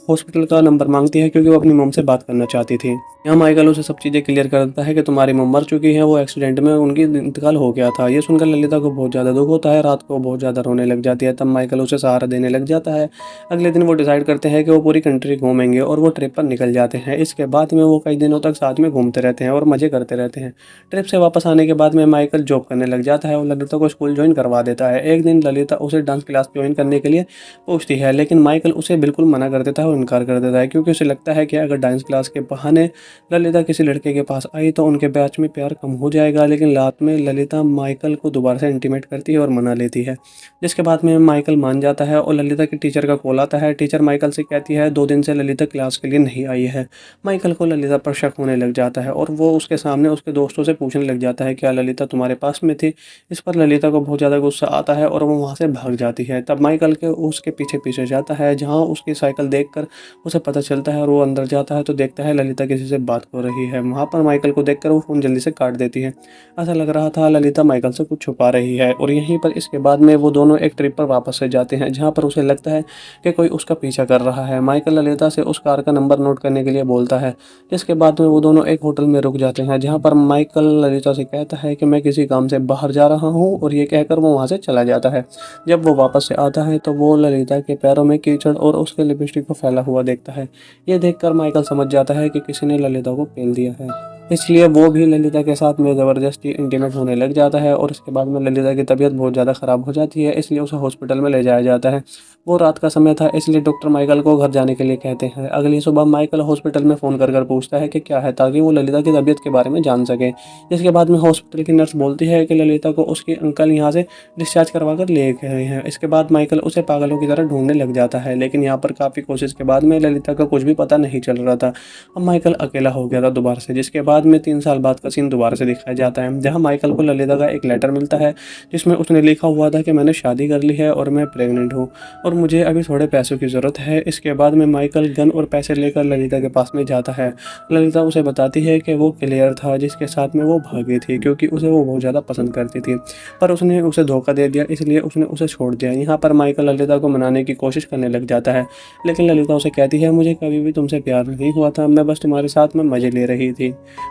हॉस्पिटल का नंबर मांगती है, क्योंकि वो अपनी मॉम से बात करना चाहती थी। यहाँ माइकल उसे सब चीज़ें क्लियर कर देता है कि तुम्हारी मॉम मर चुकी है, वो एक्सीडेंट में उनकी इंतकाल हो गया था। ये सुनकर ललिता को बहुत ज़्यादा दुख होता है, रात को बहुत ज़्यादा रोने लग जाती है। तब माइकल उसे सहारा देने लग जाता है। अगले दिन वो डिसाइड करते हैं कि वो पूरी कंट्री घूमेंगे और वो ट्रिप पर निकल जाते हैं। इसके बाद में वो कई दिनों तक साथ में घूमते रहते हैं और मज़े करते रहते हैं। ट्रिप से वापस आने के बाद में माइकल जॉब करने लग जाता है और ललिता को स्कूल ज्वाइन करवा देता है। एक दिन ललिता उसे डांस क्लास ज्वाइन करने के लिए पूछती है, लेकिन माइकल उसे बिल्कुल मना कर देता है और इनकार कर देता है, क्योंकि उसे लगता है कि अगर डांस क्लास के बहाने ललिता किसी लड़के के पास आई तो उनके बैच में प्यार कम हो जाएगा। लेकिन रात में ललिता माइकल को दोबारा से इंटीमेट करती है और मना लेती है, जिसके बाद में माइकल मान जाता है और ललिता के टीचर का कॉल आता है। टीचर माइकल से कहती है 2 दिन से ललिता क्लास के लिए नहीं आई है। माइकल को ललिता पर शक होने लग जाता है और वो उसके सामने उसके दोस्तों से पूछने लग जाता है क्या ललिता तुम्हारे पास में थी। इस पर ललिता को बहुत ज़्यादा गुस्सा आता है और वो वहाँ से भाग जाती है। तब माइकल के उसके पीछे पीछे जाता है, जहाँ उसकी साइकिल देखकर उसे पता चलता है और वो अंदर जाता है तो देखता है ललिता किसी से बात कर रही है। वहाँ पर माइकल को देखकर वो फ़ोन जल्दी से काट देती है। ऐसा लग रहा था ललिता माइकल से कुछ छुपा रही है। और यहीं पर इसके बाद में वो दोनों एक ट्रिप पर वापस से जाते हैं, जहाँ पर उसे लगता है कि कोई उसका पीछा कर रहा है। माइकल ललिता से उस कार का नंबर नोट करने के लिए बोलता है, जिसके बाद में वो दोनों एक होटल में रुक जाते हैं, जहाँ पर माइकल ललिता से कहता है कि मैं किसी काम से बाहर जा रहा हूँ, और ये कहकर वो वहाँ से चला जाता है। जब वो वापस से आता है तो वो ललिता के पैरों में कीचड़ और उसके लिपस्टिक को फैला हुआ देखता है। ये देखकर माइकल समझ जाता है कि किसी ने ललिता को पेल दिया है। इसलिए वो भी ललिता के साथ में ज़बरदस्ती इंटीमेट होने लग जाता है और उसके बाद में ललिता की तबीयत बहुत ज़्यादा ख़राब हो जाती है, इसलिए उसे हॉस्पिटल में ले जाया जाता है। वो रात का समय था, इसलिए डॉक्टर माइकल को घर जाने के लिए कहते हैं। अगली सुबह माइकल हॉस्पिटल में फ़ोन कर पूछता है कि क्या है, ताकि वो ललिता की तबीयत के बारे में जान सके। जिसके बाद में हॉस्पिटल की नर्स बोलती है कि ललिता को उसके अंकल यहाँ से डिस्चार्ज करवा कर ले गए हैं। इसके बाद माइकल उसे पागलों की तरह ढूंढने लग जाता है, लेकिन यहाँ पर काफ़ी कोशिश के बाद में ललिता का कुछ भी पता नहीं चल रहा था। अब माइकल अकेला हो गया था दोबारा से, जिसके बाद में 3 साल बाद का सीन दोबारा से दिखाया जाता है, जहाँ माइकल को ललिता का एक लेटर मिलता है, जिसमें उसने लिखा हुआ था कि मैंने शादी कर ली है और मैं प्रेग्नेंट हूँ और मुझे अभी थोड़े पैसों की ज़रूरत है। इसके बाद में माइकल गन और पैसे लेकर ललिता के पास में जाता है। ललिता उसे बताती है कि वो क्लियर था जिसके साथ में वो भागी थी, क्योंकि उसे वो बहुत ज़्यादा पसंद करती थी, पर उसने उसे धोखा दे दिया, इसलिए उसने उसे छोड़ दिया। यहाँ पर माइकल ललिता को मनाने की कोशिश करने लग जाता है, लेकिन ललिता उसे कहती है मुझे कभी भी तुमसे प्यार नहीं हुआ था, मैं बस तुम्हारे साथ में मज़े ले रही थी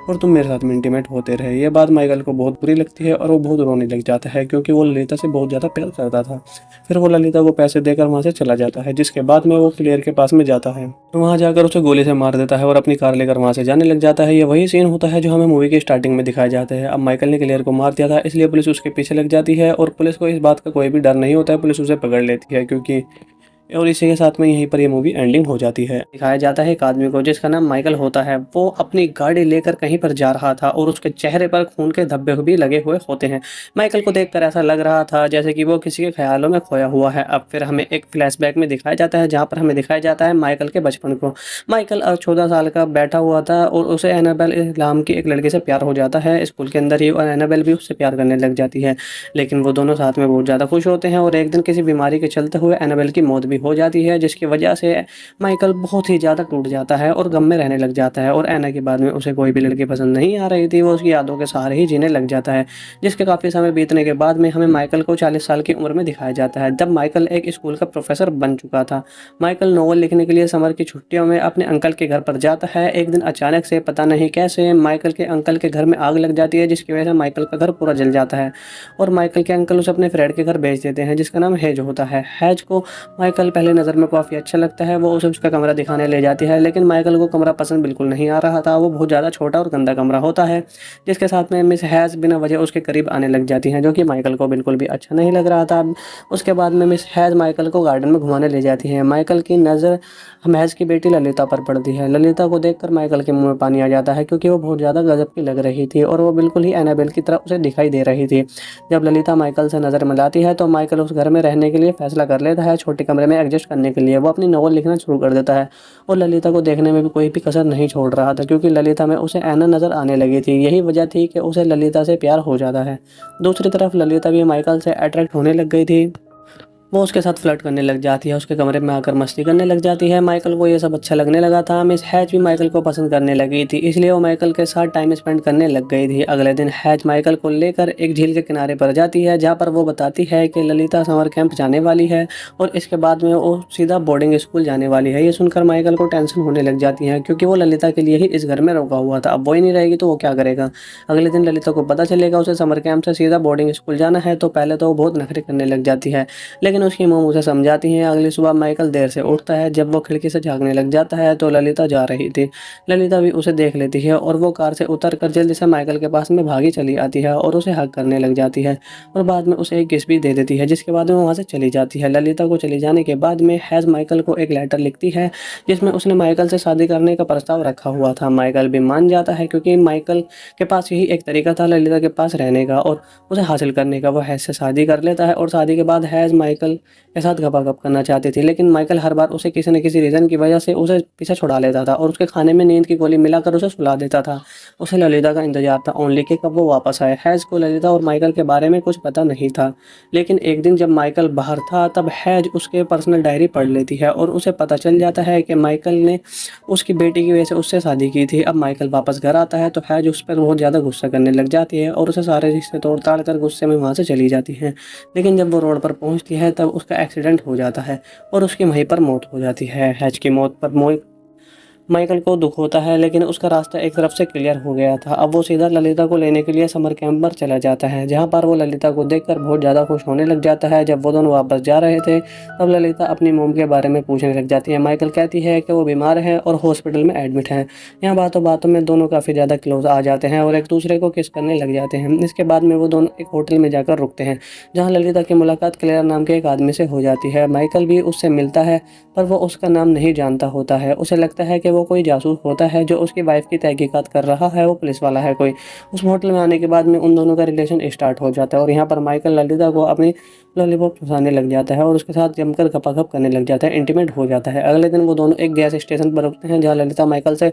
और तुम मेरे साथ में इंटीमेट होते रहे। ये बात माइकल को बहुत बुरी लगती है और वो बहुत रोने लग जाता है, क्योंकि वो ललिता से बहुत ज़्यादा प्यार करता था। फिर वो ललिता को पैसे देकर वहाँ से चला जाता है, जिसके बाद में वो क्लियर के पास में जाता है, तो वहाँ जाकर उसे गोली से मार देता है और अपनी कार लेकर वहाँ से जाने लग जाता है। ये वही सीन होता है जो हमें मूवी की स्टार्टिंग में दिखाए जाते हैं। अब माइकल ने क्लियर को मार दिया था, इसलिए पुलिस उसके पीछे लग जाती है और पुलिस को इस बात का कोई भी डर नहीं होता है, पुलिस उसे पकड़ लेती है, क्योंकि और इसी के साथ में यहीं पर ये मूवी एंडिंग हो जाती है। दिखाया जाता है एक आदमी को जिसका नाम माइकल होता है। वो अपनी गाड़ी लेकर कहीं पर जा रहा था और उसके चेहरे पर खून के धब्बे भी लगे हुए होते हैं। माइकल को देखकर ऐसा लग रहा था जैसे कि वो किसी के ख्यालों में खोया हुआ है। अब फिर हमें एक फ्लैशबैक में दिखाया जाता है, जहाँ पर हमें दिखाया जाता है माइकल के बचपन को। माइकल 14 साल का बैठा हुआ था और उसे एनाबेल नाम की एक लड़के से प्यार हो जाता है स्कूल के अंदर ही, और एनाबेल भी उससे प्यार करने लग जाती है। लेकिन वो दोनों साथ में बहुत ज़्यादा खुश होते हैं और एक दिन किसी बीमारी के चलते हुए एनाबेल की मौत भी हो जाती है, जिसकी वजह से माइकल बहुत ही ज़्यादा टूट जाता है और गम में रहने लग जाता है। और एना के बाद में उसे कोई भी लड़की पसंद नहीं आ रही थी, वो उसकी यादों के सहारे ही जीने लग जाता है। जिसके काफ़ी समय बीतने के बाद में हमें माइकल को 40 साल की उम्र में दिखाया जाता है, जब माइकल एक स्कूल का प्रोफेसर बन चुका था। माइकल नॉवल लिखने के लिए समर की छुट्टियों में अपने अंकल के घर पर जाता है। एक दिन अचानक से पता नहीं कैसे माइकल के अंकल के घर में आग लग जाती है, जिसकी वजह से माइकल का घर पूरा जल जाता है और माइकल के अंकल उसे अपने फ्रेंड के घर भेज देते हैं, जिसका नाम हेज होता है। हेज को माइकल पहले नज़र में काफ़ी अच्छा लगता है, वो उसे उसका कमरा दिखाने ले जाती है, लेकिन माइकल को कमरा पसंद बिल्कुल नहीं आ रहा था। वो बहुत ज़्यादा छोटा और गंदा कमरा होता है, जिसके साथ में मिस हैज़ बिना वजह उसके करीब आने लग जाती हैं, जो कि माइकल को बिल्कुल भी अच्छा नहीं लग रहा था। उसके बाद में मिस हैज़ माइकल को गार्डन में घुमाने ले जाती है। माइकल की नज़र महज की बेटी ललिता पर पड़ती है। ललिता को देखकर माइकल के मुंह में पानी आ जाता है, क्योंकि वो बहुत ज़्यादा गजब की लग रही थी और वो बिल्कुल ही एनाबेल की तरह उसे दिखाई दे रही थी। जब ललिता माइकल से नज़र मिलाती है तो माइकल उस घर में रहने के लिए फैसला कर लेता है, छोटे कमरे में एडजस्ट करने के लिए। वो अपनी नॉवल लिखना शुरू कर देता है और ललिता को देखने में भी कोई भी कसर नहीं छोड़ रहा था, क्योंकि ललिता में उसे ऐना नज़र आने लगी थी। यही वजह थी कि उसे ललिता से प्यार हो जाता है। दूसरी तरफ ललिता भी माइकल से अट्रैक्ट होने लग गई थी। वो उसके साथ फ्लर्ट करने लग जाती है, उसके कमरे में आकर मस्ती करने लग जाती है। माइकल को ये सब अच्छा लगने लगा था। मिस हैज भी माइकल को पसंद करने लगी थी, इसलिए वो माइकल के साथ टाइम स्पेंड करने लग गई थी। अगले दिन हैज माइकल को लेकर एक झील के किनारे पर जाती है, जहाँ पर वो बताती है कि ललिता समर कैंप जाने वाली है और इसके बाद में वो सीधा बोर्डिंग स्कूल जाने वाली है। ये सुनकर माइकल को टेंशन होने लग जाती है, क्योंकि वो ललिता के लिए ही इस घर में रुका हुआ था। अब वो ही नहीं रहेगी तो वो क्या करेगा। अगले दिन ललिता को पता चलेगा उसे समर कैंप से सीधा बोर्डिंग स्कूल जाना है, तो पहले तो वो बहुत नखरे करने लग जाती है, लेकिन उसकी मोम उसे समझाती हैं। अगली सुबह माइकल देर से उठता है। जब वो खिड़की से झांकने लग जाता है तो ललिता जा रही थी। ललिता भी उसे देख लेती है और वो कार से उतरकर जल्दी से माइकल के पास में भागी चली आती है और उसे हग करने लग जाती है और बाद में उसे एक किस भी दे देती है, जिसके बाद में वहाँ से चली जाती है। ललिता को चली जाने के बाद में हैज माइकल को एक लेटर लिखती है, जिसमें उसने माइकल से शादी करने का प्रस्ताव रखा हुआ था। माइकल भी मान जाता है, क्योंकि माइकल के पास यही एक तरीका था ललिता के पास रहने का और उसे हासिल करने का। वो हैज से शादी कर लेता है और शादी के बाद हैज माइकल के साथ गपागप करना चाहती थी, लेकिन माइकल हर बार उसे किसी न किसी रीज़न की वजह से उसे पीछे छुड़ा लेता था और उसके खाने में नींद की गोली मिलाकर उसे सुला देता था। उसे ललिता का इंतजार था ओनली कि कब वो वापस आए। हैज को ललिता और माइकल के बारे में कुछ पता नहीं था, लेकिन एक दिन जब माइकल बाहर था तब हैज उसके पर्सनल डायरी पढ़ लेती है और उसे पता चल जाता है कि माइकल ने उसकी बेटी की वजह से उससे शादी की थी। अब माइकल वापस घर आता है तो हैज उस पर बहुत ज़्यादा गुस्सा करने लग जाती है और उसे सारे रिश्ते तोड़ ताड़ कर गुस्से में वहाँ से चली जाती है। लेकिन जब वो रोड पर पहुँचती है तब उसका एक्सीडेंट हो जाता है और उसकी वहीं पर मौत हो जाती है। हैज की मौत पर माइकल को दुख होता है, लेकिन उसका रास्ता एक तरफ से क्लियर हो गया था। अब वो सीधा ललिता को लेने के लिए समर कैंप पर चला जाता है, जहाँ पर वो ललिता को देखकर बहुत ज़्यादा खुश होने लग जाता है। जब वो दोनों वापस जा रहे थे, तब ललिता अपनी मोम के बारे में पूछने लग जाती है। माइकल कहती है कि वो बीमार है और हॉस्पिटल में एडमिट है। यहाँ बातों बातों में दोनों काफ़ी ज़्यादा क्लोज आ जाते हैं और एक दूसरे को किस करने लग जाते हैं। इसके बाद में वो दोनों एक होटल में जाकर रुकते हैं, जहाँ ललिता की मुलाकात क्लेयर नाम के एक आदमी से हो जाती है। माइकल भी उससे मिलता है, पर वो उसका नाम नहीं जानता होता है। उसे लगता है कि वो कोई जासूस होता है जो उसकी वाइफ की तहकीकात कर रहा है, वो पुलिस वाला है कोई। उस होटल में आने के बाद में उन दोनों का रिलेशन स्टार्ट हो जाता है और यहाँ पर माइकल ललिता को अपनी लॉलीपॉप चुसाने लग जाता है और उसके साथ जमकर गपागप करने लग जाता है, इंटीमेट हो जाता है। अगले दिन वो दोनों एक गैस स्टेशन पर रुकते हैं, जहाँ ललिता माइकल से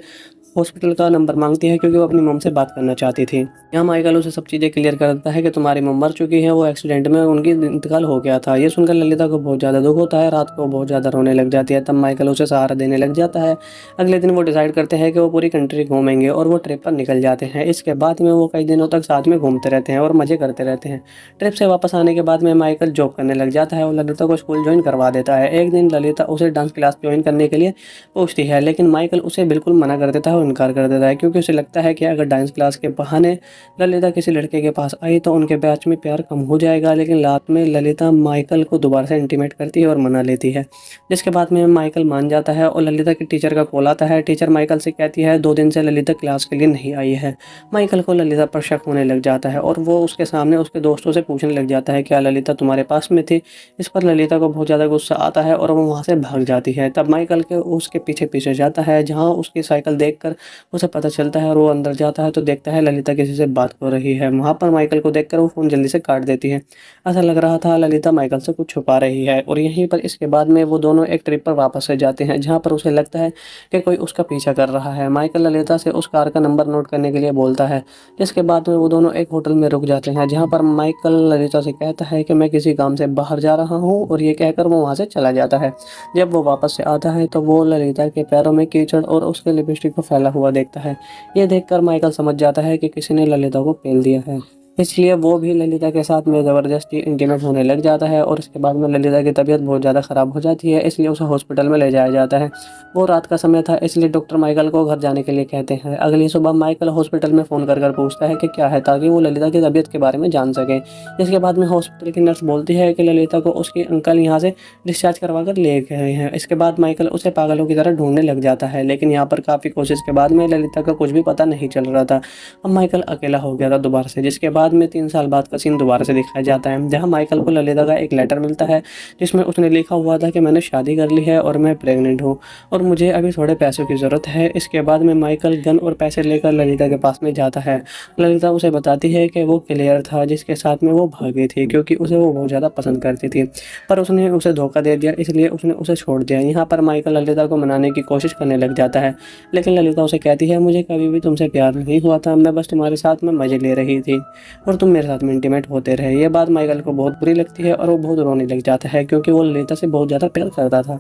हॉस्पिटल का नंबर मांगती है, क्योंकि वो अपनी मम से बात करना चाहती थी। यहाँ माइकल उसे सब चीज़ें क्लियर कर देता है कि तुम्हारी मम मर चुकी है, वो एक्सीडेंट में उनकी इंतकाल हो गया था। ये सुनकर ललिता को बहुत ज़्यादा दुख होता है, रात को बहुत ज़्यादा रोने लग जाती है। तब माइकल उसे सहारा देने लग जाता है। अगले दिन वो डिसाइड करते हैं कि वो पूरी कंट्री घूमेंगे और वो ट्रिप पर निकल जाते हैं। इसके बाद में वो कई दिनों तक साथ में घूमते रहते हैं और मज़े करते रहते हैं। ट्रिप से वापस आने के बाद में माइकल जॉब करने लग जाता है और ललिता को स्कूल ज्वाइन करवा देता है। एक दिन ललिता उसे डांस क्लास ज्वाइन करने के लिए पूछती है, लेकिन माइकल उसे बिल्कुल मना कर देता है और इनकार कर देता है, क्योंकि उसे लगता है कि अगर डांस क्लास के बहाने ललिता किसी लड़के के पास आई तो उनके बीच में प्यार कम हो जाएगा। लेकिन रात में ललिता माइकल को दोबारा से इंटीमेट करती है और मना लेती है, जिसके बाद में माइकल मान जाता है और ललिता की टीचर का कॉल आता है। टीचर माइकल से कहती है 2 दिन से ललिता क्लास के लिए नहीं आई है। माइकल को ललिता पर शक होने लग जाता है और वो उसके सामने उसके दोस्तों से पूछने लग जाता है क्या ललिता तुम्हारे पास में थी। इस पर ललिता को बहुत ज़्यादा गुस्सा आता है और वो वहाँ से भाग जाती है। तब माइकल के उसके पीछे पीछे जाता है, जहाँ उसकी साइकिल देखकर उसे पता चलता है और वो अंदर जाता है तो देखता है ललिता किसी से बात कर रही है। वहाँ पर माइकल को देखकर वो फ़ोन जल्दी से काट देती है। ऐसा लग रहा था ललिता माइकल से कुछ छुपा रही है। और यहीं पर इसके बाद में वो दोनों एक ट्रिप पर वापस से जाते हैं, जहाँ पर उसे लगता है कि कोई उसका पीछा कर रहा है। माइकल ललिता से उस कार का नंबर नोट करने के लिए बोलता है, जिसके बाद में वो दोनों एक होटल में रुक जाते हैं, जहाँ पर माइकल ललिता से कहता है कि मैं किसी काम से बाहर जा रहा हूँ, और ये कहकर वो वहाँ से चला जाता है। जब वो वापस से आता है तो वो ललिता के पैरों में कीचड़ और उसके लिपस्टिक को फैला हुआ देखता है। ये देखकर माइकल समझ जाता है कि किसी ने ललिता को पेल दिया है, इसलिए वो भी ललिता के साथ में ज़बरदस्ती इंटीमेट होने लग जाता है। और इसके बाद में ललिता की तबीयत बहुत ज़्यादा ख़राब हो जाती है, इसलिए उसे हॉस्पिटल में ले जाया जाता है। वो रात का समय था, इसलिए डॉक्टर माइकल को घर जाने के लिए कहते हैं। अगली सुबह माइकल हॉस्पिटल में फ़ोन कर पूछता है कि क्या है, ताकि वो ललिता की तबीयत के बारे में जान सके। इसके बाद में हॉस्पिटल की नर्स बोलती है कि ललिता को उसके अंकल यहाँ से डिस्चार्ज करवा कर ले गए हैं। इसके बाद माइकल उसे पागलों की तरह ढूंढने लग जाता है, लेकिन यहाँ पर काफ़ी कोशिश के बाद में ललिता का कुछ भी पता नहीं चल रहा था। अब माइकल अकेला हो गया था दोबारा से, जिसके बाद में 3 साल बाद का सीन दोबारा से दिखाया जाता है, जहाँ माइकल को ललिता का एक लेटर मिलता है, जिसमें उसने लिखा हुआ था कि मैंने शादी कर ली है और मैं प्रेग्नेंट हूँ और मुझे अभी थोड़े पैसों की ज़रूरत है। इसके बाद में माइकल गन और पैसे लेकर ललिता के पास में जाता है। ललिता उसे बताती है कि वो क्लियर था जिसके साथ में वो भागी थी, क्योंकि उसे वो बहुत ज़्यादा पसंद करती थी, पर उसने उसे धोखा दे दिया, इसलिए उसने उसे छोड़ दिया। यहाँ पर माइकल ललिता को मनाने की कोशिश करने लग जाता है, लेकिन ललिता उसे कहती है मुझे कभी भी तुमसे प्यार नहीं हुआ था, मैं बस तुम्हारे साथ में मज़े ले रही थी और तुम मेरे साथ में इंटीमेट होते रहे। ये बात माइकल को बहुत बुरी लगती है और वो बहुत रोने लग जाता है, क्योंकि वो ललिता से बहुत ज़्यादा प्यार करता था।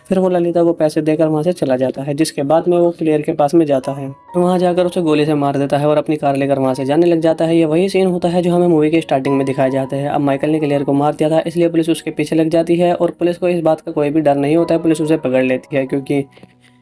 फिर वो ललिता को पैसे देकर वहाँ से चला जाता है, जिसके बाद में वो क्लियर के पास में जाता है, तो वहाँ जाकर उसे गोली से मार देता है और अपनी कार लेकर वहाँ से जाने लग जाता है। ये वही सीन होता है जो हमें मूवी के स्टार्टिंग में दिखाया जाता है। अब माइकल ने क्लियर को मार दिया था, इसलिए पुलिस उसके पीछे लग जाती है और पुलिस को इस बात का कोई भी डर नहीं होता है, पुलिस उसे पकड़ लेती है, क्योंकि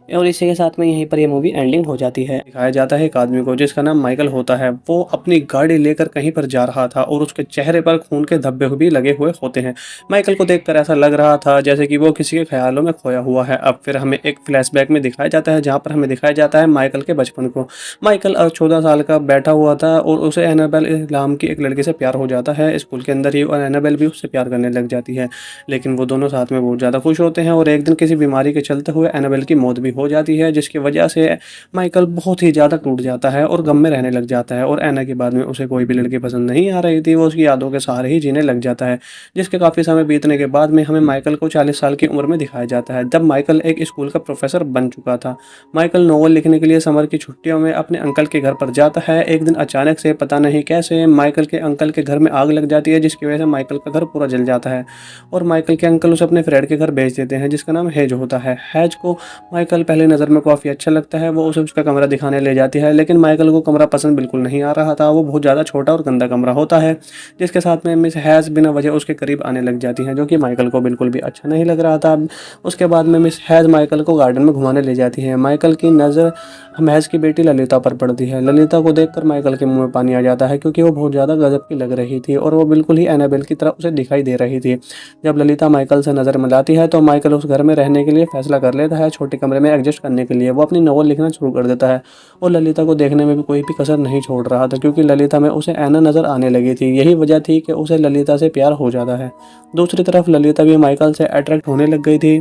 और इसी के साथ में यहीं पर ये मूवी एंडिंग हो जाती है। दिखाया जाता है एक आदमी को जिसका नाम माइकल होता है। वो अपनी गाड़ी लेकर कहीं पर जा रहा था और उसके चेहरे पर खून के धब्बे भी लगे हुए होते हैं। माइकल को देखकर ऐसा लग रहा था जैसे कि वो किसी के ख्यालों में खोया हुआ है। अब फिर हमें एक फ्लैशबैक में दिखाया जाता है, जहाँ पर हमें दिखाया जाता है माइकल के बचपन को। माइकल 14 साल का बैठा हुआ था और उसे एनाबेल नाम की एक लड़की से प्यार हो जाता है स्कूल के अंदर ही, और एनाबेल भी उससे प्यार करने लग जाती है। लेकिन वो दोनों साथ में बहुत ज़्यादा खुश होते हैं और एक दिन किसी बीमारी के चलते हुए एनाबेल की मौत भी हो जाती है, जिसकी वजह से माइकल बहुत ही ज़्यादा टूट जाता है और गम में रहने लग जाता है। और ऐना के बाद में उसे कोई भी लड़की पसंद नहीं आ रही थी, वो उसकी यादों के सहारे ही जीने लग जाता है। जिसके काफ़ी समय बीतने के बाद में हमें माइकल को 40 साल की उम्र में दिखाया जाता है, जब माइकल एक स्कूल का प्रोफेसर बन चुका था। माइकल नोवेल लिखने के लिए समर की छुट्टियों में अपने अंकल के घर पर जाता है। एक दिन अचानक से पता नहीं कैसे माइकल के अंकल के घर में आग लग जाती है, जिसकी वजह से माइकल का घर पूरा जल जाता है और माइकल के अंकल उसे अपने फ्रेंड के घर भेज देते हैं, जिसका नाम हेज होता है। हेज को माइकल माइकल पहली नज़र में काफ़ी अच्छा लगता है, वो उसे उसका कमरा दिखाने ले जाती है, लेकिन माइकल को कमरा पसंद बिल्कुल नहीं आ रहा था। वो बहुत ज़्यादा छोटा और गंदा कमरा होता है, जिसके साथ में मिस हैज़ बिना वजह उसके करीब आने लग जाती हैं, जो कि माइकल को बिल्कुल भी अच्छा नहीं लग रहा था। उसके बाद में मिस हैज़ माइकल को गार्डन में घुमाने ले जाती है। माइकल की नज़र महज की बेटी ललिता पर पड़ती है। ललिता को देखकर माइकल के मुंह में पानी आ जाता है, क्योंकि वो बहुत ज़्यादा गजब की लग रही थी और वो बिल्कुल ही एनाबेल की तरह उसे दिखाई दे रही थी। जब ललिता माइकल से नज़र मिलाती है तो माइकल उस घर में रहने के लिए फैसला कर लेता है। छोटे कमरे में एडजस्ट करने के लिए वो अपनी नॉवल लिखना शुरू कर देता है और ललिता को देखने में भी कोई भी कसर नहीं छोड़ रहा था, क्योंकि ललिता में उसे ऐना नज़र आने लगी थी। यही वजह थी कि उसे ललिता से प्यार हो जाता है। दूसरी तरफ ललिता भी माइकल से अट्रैक्ट होने लग गई थी।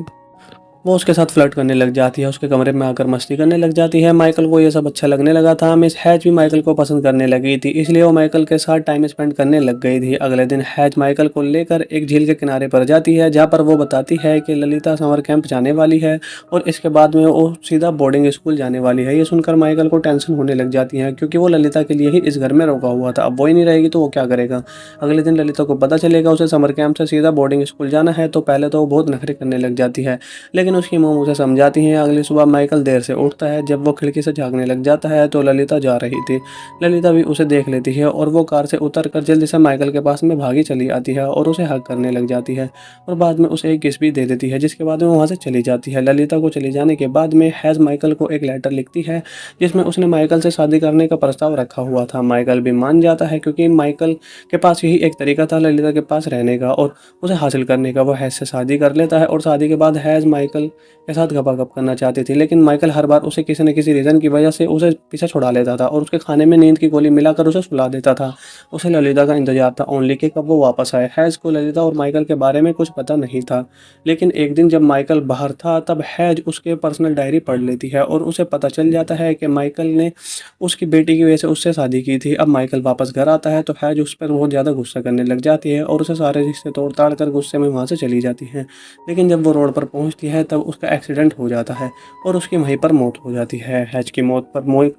वो उसके साथ फ्लर्ट करने लग जाती है, उसके कमरे में आकर मस्ती करने लग जाती है। माइकल को ये सब अच्छा लगने लगा था। मिस हैज भी माइकल को पसंद करने लगी थी, इसलिए वो माइकल के साथ टाइम स्पेंड करने लग गई थी। अगले दिन हैज माइकल को लेकर एक झील के किनारे पर जाती है, जहाँ पर वो बताती है कि ललिता समर कैंप जाने वाली है और इसके बाद में वो सीधा बोर्डिंग स्कूल जाने वाली है। ये सुनकर माइकल को टेंशन होने लग जाती है, क्योंकि वो ललिता के लिए ही इस घर में रोका हुआ था। अब वो ही नहीं रहेगी तो वो क्या करेगा। अगले दिन ललिता को पता चलेगा उसे समर कैंप से सीधा बोर्डिंग स्कूल जाना है, तो पहले तो वो बहुत नखरे करने लग जाती है, लेकिन उसकी मोम उसे समझाती हैं। अगली सुबह माइकल देर से उठता है। जब वो खिड़की से झांकने लग जाता है तो ललिता जा रही थी। ललिता भी उसे देख लेती है और वो कार से उतरकर जल्दी से माइकल के पास में भागी चली आती है और उसे हग करने लग जाती है और बाद में उसे एक किस भी दे देती है, जिसके बाद में वहाँ से चली जाती है। ललिता को चले जाने के बाद में हैज माइकल को एक लेटर लिखती है, जिसमें उसने माइकल से शादी करने का प्रस्ताव रखा हुआ था। माइकल भी मान जाता है, क्योंकि माइकल के पास यही एक तरीका था ललिता के पास रहने का और उसे हासिल करने का। वो हैज से शादी कर लेता है और शादी के बाद हैज माइकल के साथ गपागप करना चाहती थी, लेकिन माइकल हर बार उसे किसी न किसी रीज़न की वजह से उसे पीछे छुड़ा लेता था और उसके खाने में नींद की गोली मिलाकर उसे सुला देता था। उसे ललिता का इंतजार था ओनली कि कब वो वापस आए। हैज़ को ललिता और माइकल के बारे में कुछ पता नहीं था, लेकिन एक दिन जब माइकल बाहर था तब हैज उसके पर्सनल डायरी पढ़ लेती है और उसे पता चल जाता है कि माइकल ने उसकी बेटी की वजह से उससे शादी की थी। अब माइकल वापस घर आता है तो हैज उस पर बहुत ज़्यादा गुस्सा करने लग जाती है और उसे सारे रिश्ते तोड़ ताड़ कर गुस्से में वहाँ से चली जाती है। लेकिन जब वो रोड पर पहुँचती है तब उसका एक्सीडेंट हो जाता है और उसकी वहीं पर मौत हो जाती है। हैज की मौत पर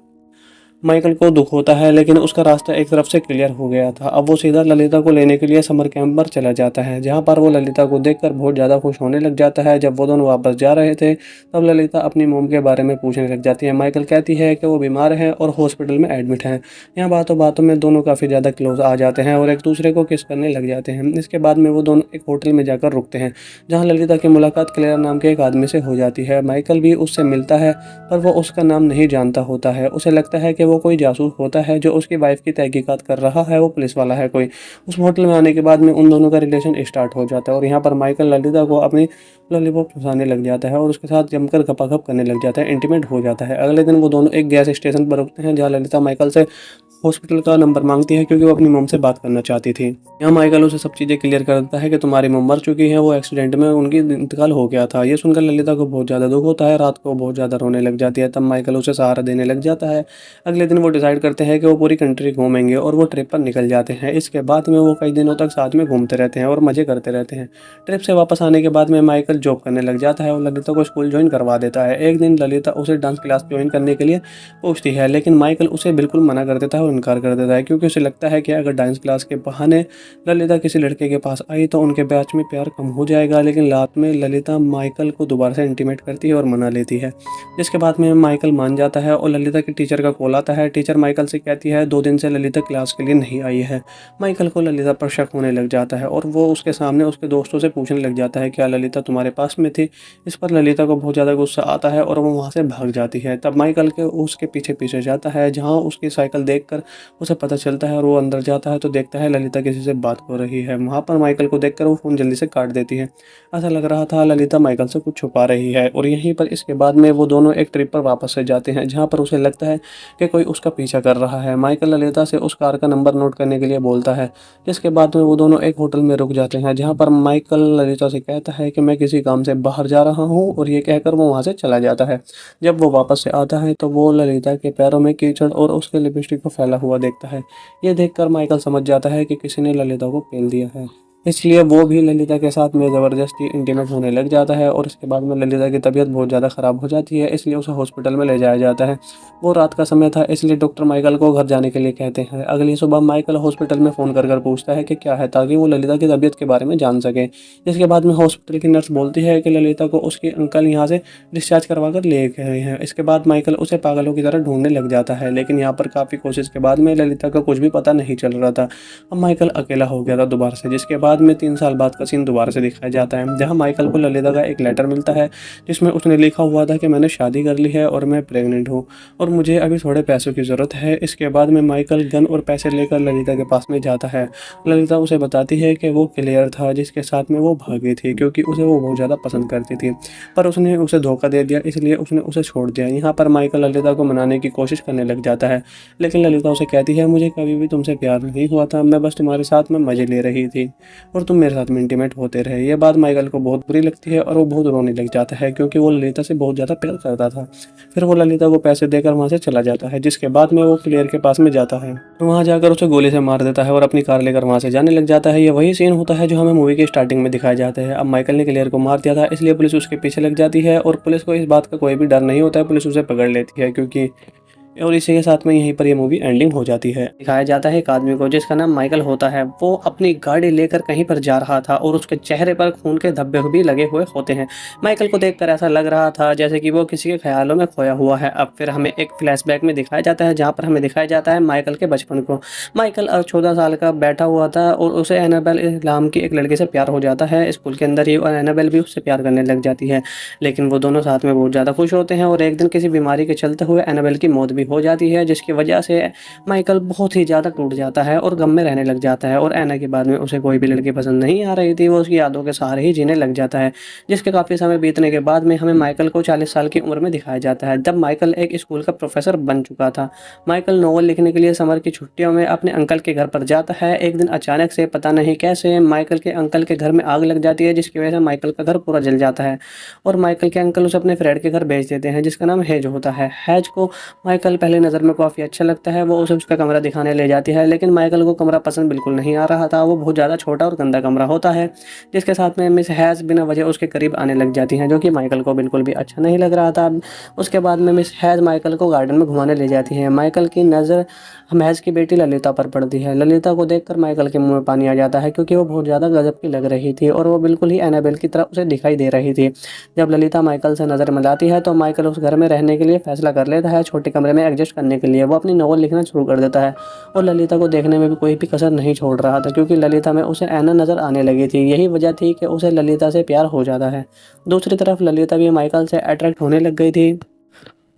माइकल को दुख होता है, लेकिन उसका रास्ता एक तरफ से क्लियर हो गया था। अब वो सीधा ललिता को लेने के लिए समर कैंप पर चला जाता है, जहाँ पर वो ललिता को देखकर बहुत ज़्यादा खुश होने लग जाता है। जब वो दोनों वापस जा रहे थे तब ललिता अपनी मोम के बारे में पूछने लग जाती है। माइकल कहती है कि वो बीमार है और हॉस्पिटल में एडमिट है। यहाँ बातों बातों में दोनों काफ़ी ज़्यादा क्लोज आ जाते हैं और एक दूसरे को किस करने लग जाते हैं। इसके बाद में वो दोनों एक होटल में जाकर रुकते हैं, जहाँ ललिता की मुलाकात क्लेयर नाम के एक आदमी से हो जाती है। माइकल भी उससे मिलता है, पर वो उसका नाम नहीं जानता होता है। उसे लगता है कि वो कोई जासूस होता है जो उसकी वाइफ की तहकीकात कर रहा है, वो पुलिस वाला है कोई। उस होटल में आने के बाद में उन दोनों का रिलेशन स्टार्ट हो जाता है और यहाँ पर माइकल ललिता को अपनी लॉलीपॉप चुसाने लग जाता है और उसके साथ जमकर गपागप करने लग जाता है, इंटीमेट हो जाता है। अगले दिन वो दोनों एक गैस स्टेशन पर रुकते हैं, जहाँ ललिता माइकल से हॉस्पिटल का नंबर मांगती है, क्योंकि वो अपनी मॉम से बात करना चाहती थी। यहाँ माइकल उसे सब चीज़ें क्लियर कर देता है कि तुम्हारी मॉम मर चुकी है, वो एक्सीडेंट में उनकी इंतकाल हो गया था। ये सुनकर ललिता को बहुत ज़्यादा दुख होता है, रात को बहुत ज़्यादा रोने लग जाती है। तब माइकल उसे सहारा देने लग जाता है। अगले दिन वो डिसाइड करते हैं कि वो पूरी कंट्री घूमेंगे और वो ट्रिप पर निकल जाते हैं। इसके बाद में वो कई दिनों तक साथ में घूमते रहते हैं और मज़े करते रहते हैं। ट्रिप से वापस आने के बाद में माइकल जॉब करने लग जाता है और ललिता को स्कूल ज्वाइन करवा देता है। एक दिन ललिता उसे डांस क्लास ज्वाइन करने के लिए पूछती है, लेकिन माइकल उसे बिल्कुल मना कर देता है और इनकार कर देता है, क्योंकि उसे लगता है कि अगर डांस क्लास के बहाने ललिता किसी लड़के के पास आई तो उनके बीच में प्यार कम हो जाएगा। लेकिन रात में ललिता माइकल को दोबारा से इंटीमेट करती है और मना लेती है, जिसके बाद में माइकल मान जाता है और ललिता के टीचर का कॉल आता है। टीचर माइकल से कहती है 2 दिन से ललिता क्लास के लिए नहीं आई है। माइकल को ललिता पर शक होने लग जाता है और वो उसके सामने उसके दोस्तों से पूछने लग जाता है क्या ललिता तुम्हारे पास में थी। इस पर ललिता को बहुत ज़्यादा गुस्सा आता है और वो वहाँ से भाग जाती है। तब माइकल के उसके पीछे पीछे जाता है, जहाँ उसकी साइकिल देखकर उसे पता चलता है और वो अंदर जाता है तो देखता है ललिता किसी से बात हो रही है। वहाँ पर माइकल को देखकर वो फ़ोन जल्दी से काट देती है। ऐसा लग रहा था ललिता माइकल से कुछ छुपा रही है। और यहीं पर इसके बाद में वो दोनों एक ट्रिप पर वापस से जाते हैं, जहाँ पर उसे लगता है कि कोई उसका पीछा कर रहा है। माइकल ललिता से उस कार का नंबर नोट करने के लिए बोलता है, जिसके बाद में वो दोनों एक होटल में रुक जाते हैं, जहाँ पर माइकल ललिता से कहता है कि मैं किसी काम से बाहर जा रहा हूँ, और ये कहकर वो वहाँ से चला जाता है। जब वो वापस से आता है तो वो ललिता के पैरों में कीचड़ और उसके लिपस्टिक को फैला हुआ देखता है। ये देखकर माइकल समझ जाता है कि किसी ने ललिता को पेल दिया है। इसलिए वो भी ललिता के साथ में ज़बरदस्ती इंटीमेट होने लग जाता है और उसके बाद में ललिता की तबीयत बहुत ज़्यादा ख़राब हो जाती है, इसलिए उसे हॉस्पिटल में ले जाया जाता है। वो रात का समय था, इसलिए डॉक्टर माइकल को घर जाने के लिए कहते हैं। अगली सुबह माइकल हॉस्पिटल में फ़ोन कर पूछता है कि क्या है, ताकि वो ललिता की तबीयत के बारे में जान सके। जिसके बाद में हॉस्पिटल की नर्स बोलती है कि ललिता को उसके अंकल यहाँ से डिस्चार्ज करवा कर ले गए हैं। इसके बाद माइकल उसे पागलों की तरह ढूंढने लग जाता है, लेकिन यहाँ पर काफ़ी कोशिश के बाद में ललिता का कुछ भी पता नहीं चल रहा था। अब माइकल अकेला हो गया था दोबारा से, जिसके बाद में 3 साल बाद का सीन दोबारा से दिखाया जाता है, जहाँ माइकल को ललिता का एक लेटर मिलता है, जिसमें उसने लिखा हुआ था कि मैंने शादी कर ली है और मैं प्रेग्नेंट हूँ और मुझे अभी थोड़े पैसों की ज़रूरत है। इसके बाद में माइकल गन और पैसे लेकर ललिता के पास में जाता है। ललिता उसे बताती है कि वो क्लियर था जिसके साथ में वो भागी थी, क्योंकि उसे वो बहुत ज़्यादा पसंद करती थी, पर उसने उसे धोखा दे दिया, इसलिए उसने उसे छोड़ दिया। यहाँ पर माइकल ललिता को मनाने की कोशिश करने लग जाता है, लेकिन ललिता उसे कहती है मुझे कभी भी तुमसे प्यार नहीं हुआ था, मैं बस तुम्हारे साथ में मज़े ले रही थी और तुम मेरे साथ में इंटीमेट होते रहे। ये बात माइकल को बहुत बुरी लगती है और वो बहुत रोने लग जाता है, क्योंकि वो ललिता से बहुत ज़्यादा प्यार करता था। फिर वो ललिता को पैसे देकर वहाँ से चला जाता है, जिसके बाद में वो क्लियर के पास में जाता है। वहाँ जाकर उसे गोली से मार देता है और अपनी कार लेकर वहाँ से जाने लग जाता है। ये वही सीन होता है जो हमें मूवी के स्टार्टिंग में दिखाया जाता है। अब माइकल ने क्लियर को मार दिया था, इसलिए पुलिस उसके पीछे लग जाती है और पुलिस को इस बात का कोई भी डर नहीं होता है, पुलिस उसे पकड़ लेती है। क्योंकि और इसी के साथ में यहीं पर ये मूवी एंडिंग हो जाती है। दिखाया जाता है एक आदमी को जिसका नाम माइकल होता है। वो अपनी गाड़ी लेकर कहीं पर जा रहा था और उसके चेहरे पर खून के धब्बे भी लगे हुए होते हैं। माइकल को देखकर ऐसा लग रहा था जैसे कि वो किसी के ख्यालों में खोया हुआ है। अब फिर हमें एक फ्लैशबैक में दिखाया जाता है, जहाँ पर हमें दिखाया जाता है माइकल के बचपन को। माइकल 14 साल का बैठा हुआ था और उसे एनाबेल नाम की एक लड़के से प्यार हो जाता है स्कूल के अंदर ही, और एनाबेल भी उससे प्यार करने लग जाती है। लेकिन वो दोनों साथ में बहुत ज़्यादा खुश होते हैं और एक दिन किसी बीमारी के चलते हुए एनाबेल की मौत भी हो जाती है, जिसकी वजह से माइकल बहुत ही ज़्यादा टूट जाता है और गम में रहने लग जाता है। और एना के बाद में उसे कोई भी लड़की पसंद नहीं आ रही थी, वो उसकी यादों के सहारे ही जीने लग जाता है। जिसके काफ़ी समय बीतने के बाद में हमें माइकल को 40 साल की उम्र में दिखाया जाता है, जब माइकल एक स्कूल का प्रोफेसर बन चुका था। माइकल नॉवल लिखने के लिए समर की छुट्टियों में अपने अंकल के घर पर जाता है। एक दिन अचानक से पता नहीं कैसे माइकल के अंकल के घर में आग लग जाती है, जिसकी वजह से माइकल का घर पूरा जल जाता है और माइकल के अंकल उसे अपने फ्रेंड के घर भेज देते हैं, जिसका नाम हेज होता है। हेज को माइकल पहले नज़र में काफ़ी अच्छा लगता है, वो उसे उसका कमरा दिखाने ले जाती है, लेकिन माइकल को कमरा पसंद बिल्कुल नहीं आ रहा था। वो बहुत ज़्यादा छोटा और गंदा कमरा होता है, जिसके साथ में मिस हैज बिना वजह उसके करीब आने लग जाती हैं, जो कि माइकल को बिल्कुल भी अच्छा नहीं लग रहा था। उसके बाद में मिस हैज माइकल को गार्डन में घुमाने ले जाती है। माइकल की नज़र महज की बेटी ललिता पर पड़ती है। ललिता को देखकर माइकल के मुंह में पानी आ जाता है, क्योंकि वो बहुत ज़्यादा गजब की लग रही थी और वो बिल्कुल ही एनाबेल की तरह उसे दिखाई दे रही थी। जब ललिता माइकल से नज़र मिलाती है तो माइकल उस घर में रहने के लिए फैसला कर लेता है। छोटे कमरे में एडजस्ट करने के लिए वो अपनी नॉवल लिखना शुरू कर देता है और ललिता को देखने में भी कोई भी कसर नहीं छोड़ रहा था, क्योंकि ललिता में उसे ऐना नज़र आने लगी थी। यही वजह थी कि उसे ललिता से प्यार हो जाता है। दूसरी तरफ ललिता भी माइकल से अट्रैक्ट होने लग गई थी।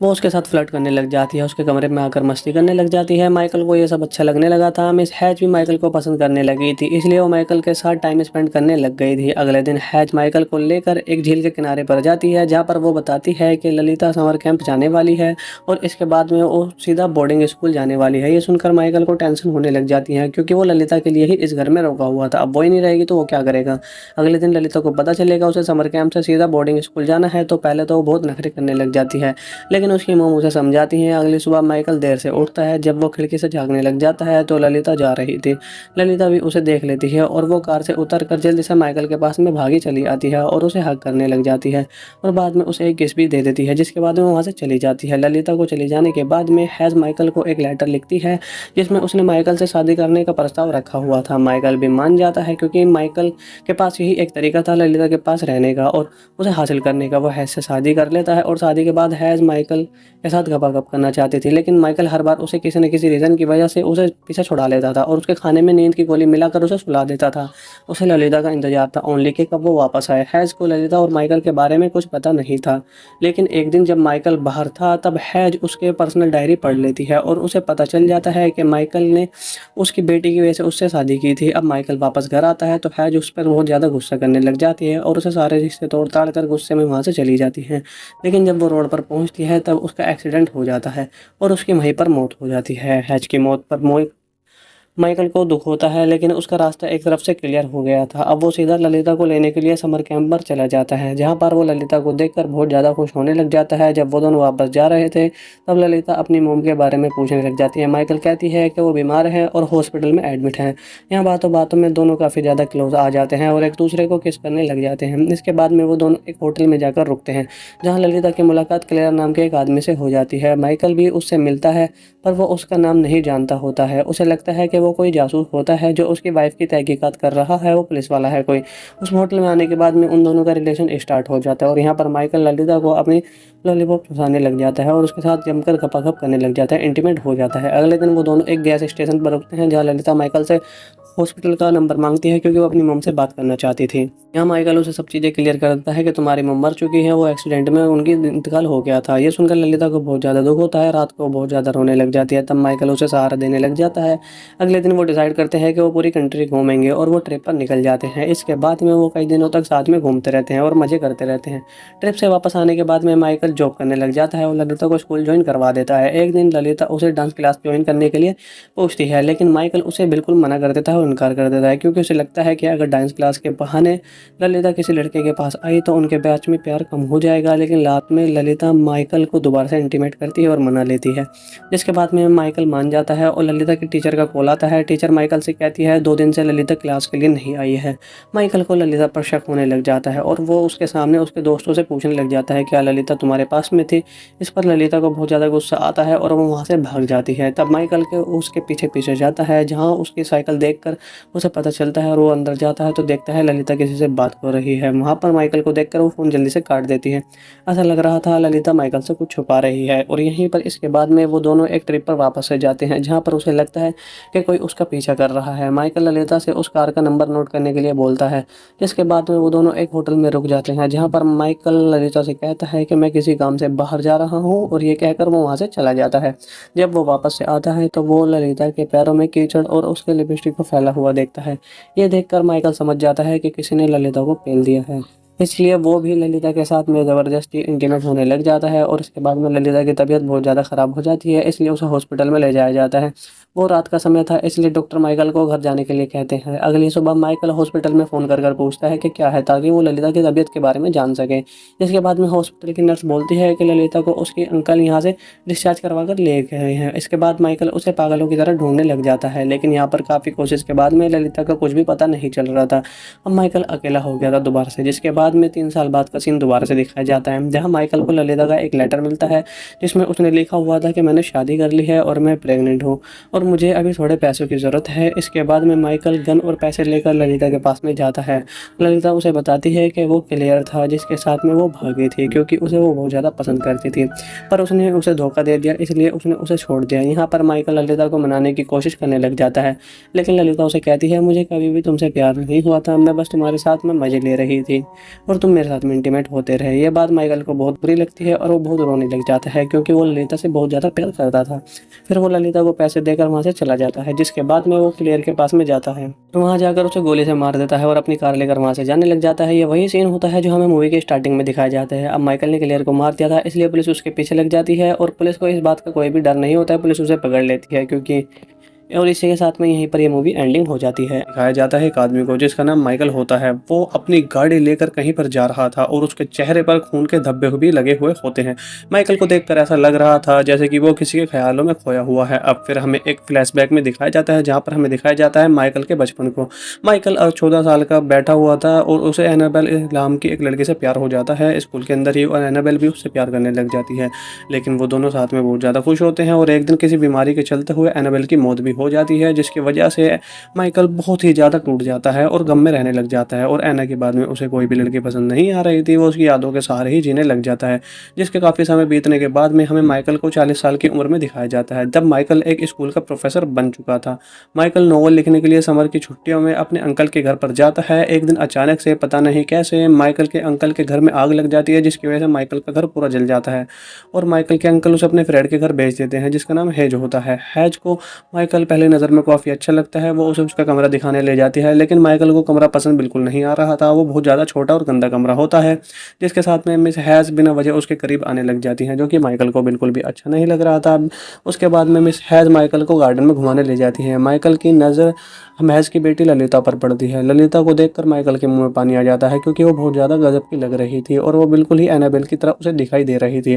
वो उसके साथ फ्लर्ट करने लग जाती है, उसके कमरे में आकर मस्ती करने लग जाती है। माइकल को ये सब अच्छा लगने लगा था। मिस हैज भी माइकल को पसंद करने लगी थी, इसलिए वो माइकल के साथ टाइम स्पेंड करने लग गई थी। अगले दिन हैज माइकल को लेकर एक झील के किनारे पर जाती है, जहाँ पर वो बताती है कि ललिता समर कैंप जाने वाली है और इसके बाद में वो सीधा बोर्डिंग स्कूल जाने वाली है। ये सुनकर माइकल को टेंशन होने लग जाती है, क्योंकि वो ललिता के लिए ही इस घर में रोका हुआ था। अब वो ही नहीं रहेगी तो वो क्या करेगा। अगले दिन ललिता को पता चलेगा उसे समर कैंप से सीधा बोर्डिंग स्कूल जाना है, तो पहले तो वो बहुत नखरे करने लग जाती है, लेकिन उसकी मॉम उसे समझाती हैं। अगली सुबह माइकल देर से उठता है। जब वो खिड़की से झांकने लग जाता है तो ललिता जा रही थी। ललिता भी उसे देख लेती है और वो कार से उतरकर जल्दी से माइकल के पास में भागी चली आती है और उसे हग करने लग जाती है और बाद में उसे एक किस भी दे देती है, जिसके बाद में वहाँ से चली जाती है। ललिता को चली जाने के बाद में हैज माइकल को एक लेटर लिखती है, जिसमें उसने माइकल से शादी करने का प्रस्ताव रखा हुआ था। माइकल भी मान जाता है, क्योंकि माइकल के पास यही एक तरीका था ललिता के पास रहने का और उसे हासिल करने का। वो हैज से शादी कर लेता है और शादी के बाद हैज माइकल के साथ गपागप करना चाहती थी, लेकिन माइकल हर बार उसे किसी न किसी रीज़न की वजह से उसे पीछे छुड़ा लेता था और उसके खाने में नींद की गोली मिलाकर उसे सुला देता था। उसे ललिता का इंतजार था ओनली कि कब वो वापस आए। हैज को ललिता और माइकल के बारे में कुछ पता नहीं था, लेकिन एक दिन जब माइकल बाहर था तब हैज उसके पर्सनल डायरी पढ़ लेती है और उसे पता चल जाता है कि माइकल ने उसकी बेटी की वजह से उससे शादी की थी। अब माइकल वापस घर आता है तो हैज उस पर बहुत ज़्यादा गुस्सा करने लग जाती है और उसे सारे रिश्ते तोड़ ताड़ कर गुस्से में वहाँ से चली जाती है। लेकिन जब वो रोड पर पहुँचती है तब उसका एक्सीडेंट हो जाता है और उसकी वहीं पर मौत हो जाती है। हैज की मौत पर माइकल को दुख होता है, लेकिन उसका रास्ता एक तरफ से क्लियर हो गया था। अब वो सीधा ललिता को लेने के लिए समर कैंप पर चला जाता है, जहाँ पर वो ललिता को देखकर बहुत ज़्यादा खुश होने लग जाता है। जब वो दोनों वापस जा रहे थे, तब ललिता अपनी मोम के बारे में पूछने लग जाती है। माइकल कहती है कि वो बीमार है और हॉस्पिटल में एडमिट है। यहाँ बातों बातों में दोनों काफ़ी ज़्यादा क्लोज आ जाते हैं और एक दूसरे को किस करने लग जाते हैं। इसके बाद में वो दोनों एक होटल में जाकर रुकते हैं, जहाँ ललिता की मुलाकात क्लेयर नाम के एक आदमी से हो जाती है। माइकल भी उससे मिलता है, पर वो उसका नाम नहीं जानता होता है। उसे लगता है कि वो कोई जासूस होता है जो उसकी वाइफ की तहकीकात कर रहा है, वो पुलिस वाला है कोई। उस होटल में आने के बाद में उन दोनों का रिलेशन स्टार्ट हो जाता है और यहाँ पर माइकल ललिता को अपनी लॉलीपॉप चुसाने लग जाता है और उसके साथ जमकर गपागप करने लग जाता है, इंटीमेट हो जाता है। अगले दिन वो दोनों एक गैस स्टेशन पर रुकते हैं, जहाँ ललिता माइकल से हॉस्पिटल का नंबर मांगती है, क्योंकि वो अपनी मम से बात करना चाहती थी। यहाँ माइकल उसे सब चीज़ें क्लियर कर देता है कि तुम्हारी मम मर चुकी है, वो एक्सीडेंट में उनकी इंतकाल हो गया था। ये सुनकर ललिता को बहुत ज़्यादा दुख होता है, रात को बहुत ज़्यादा रोने लग जाती है। तब माइकल उसे सहारा देने लग जाता है। अगले दिन वो डिसाइड करते हैं कि वो पूरी कंट्री घूमेंगे और वो ट्रिप पर निकल जाते हैं। इसके बाद में वो कई दिनों तक साथ में घूमते रहते हैं और मज़े करते रहते हैं। ट्रिप से वापस आने के बाद में माइकल जॉब करने लग जाता है और ललिता को स्कूल ज्वाइन करवा देता है। एक दिन ललिता उसे डांस क्लास ज्वाइन करने के लिए पूछती है, लेकिन माइकल उसे बिल्कुल मना कर देता है और इनकार कर देता है, क्योंकि उसे लगता है कि अगर डांस क्लास के बहाने ललिता किसी लड़के के पास आई तो उनके बीच में प्यार कम हो जाएगा। लेकिन रात में ललिता माइकल को दोबारा से इंटीमेट करती है और मना लेती है, जिसके बाद में माइकल मान जाता है और ललिता की टीचर का कॉल आता है। टीचर माइकल से कहती है 2 दिन से ललिता क्लास के लिए नहीं आई है। माइकल को ललिता पर शक होने लग जाता है और वो उसके सामने उसके दोस्तों से पूछने लग जाता है, क्या ललिता तुम्हारे पास में थी? इस पर ललिता को बहुत ज़्यादा गुस्सा आता है और वो वहाँ से भाग जाती है। तब माइकल के उसके पीछे पीछे जाता है, जहाँ उसकी साइकिल देखकर उसे पता चलता है और वो अंदर जाता है तो देखता है ललिता किसी से बात कर रही है। वहाँ पर माइकल को देखकर वो फ़ोन जल्दी से काट देती है। ऐसा लग रहा था ललिता माइकल से कुछ छुपा रही है। और यहीं पर इसके बाद में वो दोनों एक ट्रिप पर वापस से जाते हैं, जहाँ पर उसे लगता है कि कोई उसका पीछा कर रहा है। माइकल ललिता से उस कार का नंबर नोट करने के लिए बोलता है, जिसके बाद में वो दोनों एक होटल में रुक जाते हैं, जहाँ पर माइकल ललिता से कहता है कि मैं किसी काम से बाहर जा रहा हूँ, और ये कहकर वो वहाँ से चला जाता है। जब वो वापस से आता है तो वो ललिता के पैरों में कीचड़ और उसके लिपस्टिक को फैला हुआ देखता है। ये देखकर माइकल समझ जाता है कि किसी ने ललिता को पेल दिया है, इसलिए वो भी ललिता के साथ में ज़बरदस्ती इंटीमेट होने लग जाता है। और इसके बाद में ललिता की तबीयत बहुत ज़्यादा ख़राब हो जाती है, इसलिए उसे हॉस्पिटल में ले जाया जाता है। वो रात का समय था, इसलिए डॉक्टर माइकल को घर जाने के लिए कहते हैं। अगली सुबह माइकल हॉस्पिटल में फ़ोन कर पूछता है कि क्या है, ताकि वो ललिता की तबीयत के बारे में जान सके। जिसके बाद में हॉस्पिटल की नर्स बोलती है कि ललिता को उसके अंकल यहाँ से डिस्चार्ज करवा कर ले गए हैं। इसके बाद माइकल उसे पागलों की तरह ढूंढने लग जाता है, लेकिन यहाँ पर काफ़ी कोशिश के बाद में ललिता का कुछ भी पता नहीं चल रहा था। अब माइकल अकेला हो गया था दोबारा से, जिसके बाद में 3 साल बाद का सीन दोबारा से दिखाया जाता है, जहाँ माइकल को ललिता का एक लेटर मिलता है, जिसमें उसने लिखा हुआ था कि मैंने शादी कर ली है और मैं प्रेग्नेंट हूँ और मुझे अभी थोड़े पैसों की ज़रूरत है। इसके बाद में माइकल गन और पैसे लेकर ललिता के पास में जाता है। ललिता उसे बताती है कि वो क्लियर था जिसके साथ में वो भागी थी, क्योंकि उसे वो बहुत ज़्यादा पसंद करती थी, पर उसने उसे धोखा दे दिया, इसलिए उसने उसे छोड़ दिया। यहाँ पर माइकल ललिता को मनाने की कोशिश करने लग जाता है, लेकिन ललिता उसे कहती है मुझे कभी भी तुमसे प्यार नहीं हुआ था, मैं बस तुम्हारे साथ में मज़े ले रही थी और तुम मेरे साथ में इंटीमेट होते रहे। ये बात माइकल को बहुत बुरी लगती है और वो बहुत रोने लग जाता है, क्योंकि वो ललिता से बहुत ज़्यादा प्यार करता था। फिर वो ललिता को पैसे देकर वहाँ से चला जाता है, जिसके बाद में वो क्लियर के पास में जाता है, तो वहाँ जाकर उसे गोली से मार देता है और अपनी कार लेकर वहाँ से जाने लग जाता है। ये वही सीन होता है जो हमें मूवी के स्टार्टिंग में दिखाया जाता है। अब माइकल ने क्लियर को मार दिया था, इसलिए पुलिस उसके पीछे लग जाती है और पुलिस को इस बात का कोई भी डर नहीं होता है, पुलिस उसे पकड़ लेती है, क्योंकि और इसी के साथ में यहीं पर ये मूवी एंडिंग हो जाती है। दिखाया जाता है एक आदमी को जिसका नाम माइकल होता है। वो अपनी गाड़ी लेकर कहीं पर जा रहा था और उसके चेहरे पर खून के धब्बे भी लगे हुए होते हैं। माइकल को देखकर ऐसा लग रहा था जैसे कि वो किसी के ख्यालों में खोया हुआ है। अब फिर हमें एक फ्लैशबैक में दिखाया जाता है, जहाँ पर हमें दिखाया जाता है माइकल के बचपन को। माइकल 14 साल का बैठा हुआ था और उसे एनाबेल नाम की एक लड़की से प्यार हो जाता है स्कूल के अंदर ही, और एनाबेल भी उससे प्यार करने लग जाती है। लेकिन वो दोनों साथ में बहुत ज़्यादा खुश होते हैं और एक दिन किसी बीमारी के चलते हुए एनाबेल की मौत भी हो जाती है, जिसकी वजह से माइकल बहुत ही ज़्यादा टूट जाता है और गम में रहने लग जाता है। और एना के बाद में उसे कोई भी लड़की पसंद नहीं आ रही थी, वो उसकी यादों के सहारे ही जीने लग जाता है। जिसके काफ़ी समय बीतने के बाद में हमें माइकल को 40 साल की उम्र में दिखाया जाता है, जब माइकल एक स्कूल का प्रोफेसर बन चुका था। माइकल नोवेल लिखने के लिए समर की छुट्टियों में अपने अंकल के घर पर जाता है। एक दिन अचानक से पता नहीं कैसे माइकल के अंकल के घर में आग लग जाती है, जिसकी वजह से माइकल का घर पूरा जल जाता है और माइकल के अंकल उसे अपने फ्रेंड के घर भेज देते हैं, जिसका नाम हेज होता है। हेज को माइकल पहली नज़र में काफ़ी अच्छा लगता है, वो उसे उसका कमरा दिखाने ले जाती है, लेकिन माइकल को कमरा पसंद बिल्कुल नहीं आ रहा था। वो बहुत ज़्यादा छोटा और गंदा कमरा होता है, जिसके साथ में मिस हैज़ बिना वजह उसके करीब आने लग जाती हैं, जो कि माइकल को बिल्कुल भी अच्छा नहीं लग रहा था। उसके बाद में मिस हैज़ माइकल को गार्डन में घुमाने ले जाती हैं। माइकल की नज़र महज की बेटी ललिता पर पड़ती है। ललिता को देखकर माइकल के मुंह में पानी आ जाता है, क्योंकि वो बहुत ज़्यादा गजब की लग रही थी और वो बिल्कुल ही एनाबेल की तरह उसे दिखाई दे रही थी।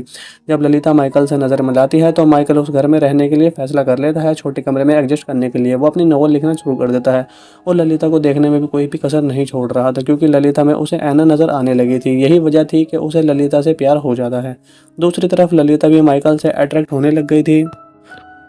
जब ललिता माइकल से नज़र मिलाती है तो माइकल उस घर में रहने के लिए फैसला कर लेता है, छोटे कमरे में एडजस्ट करने के लिए। वो अपनी नॉवल लिखना शुरू कर देता है और ललिता को देखने में भी कोई भी कसर नहीं छोड़ रहा था, क्योंकि ललिता में उसे ऐना नज़र आने लगी थी। यही वजह थी कि उसे ललिता से प्यार हो जाता है। दूसरी तरफ ललिता भी माइकल से अट्रैक्ट होने लग गई थी।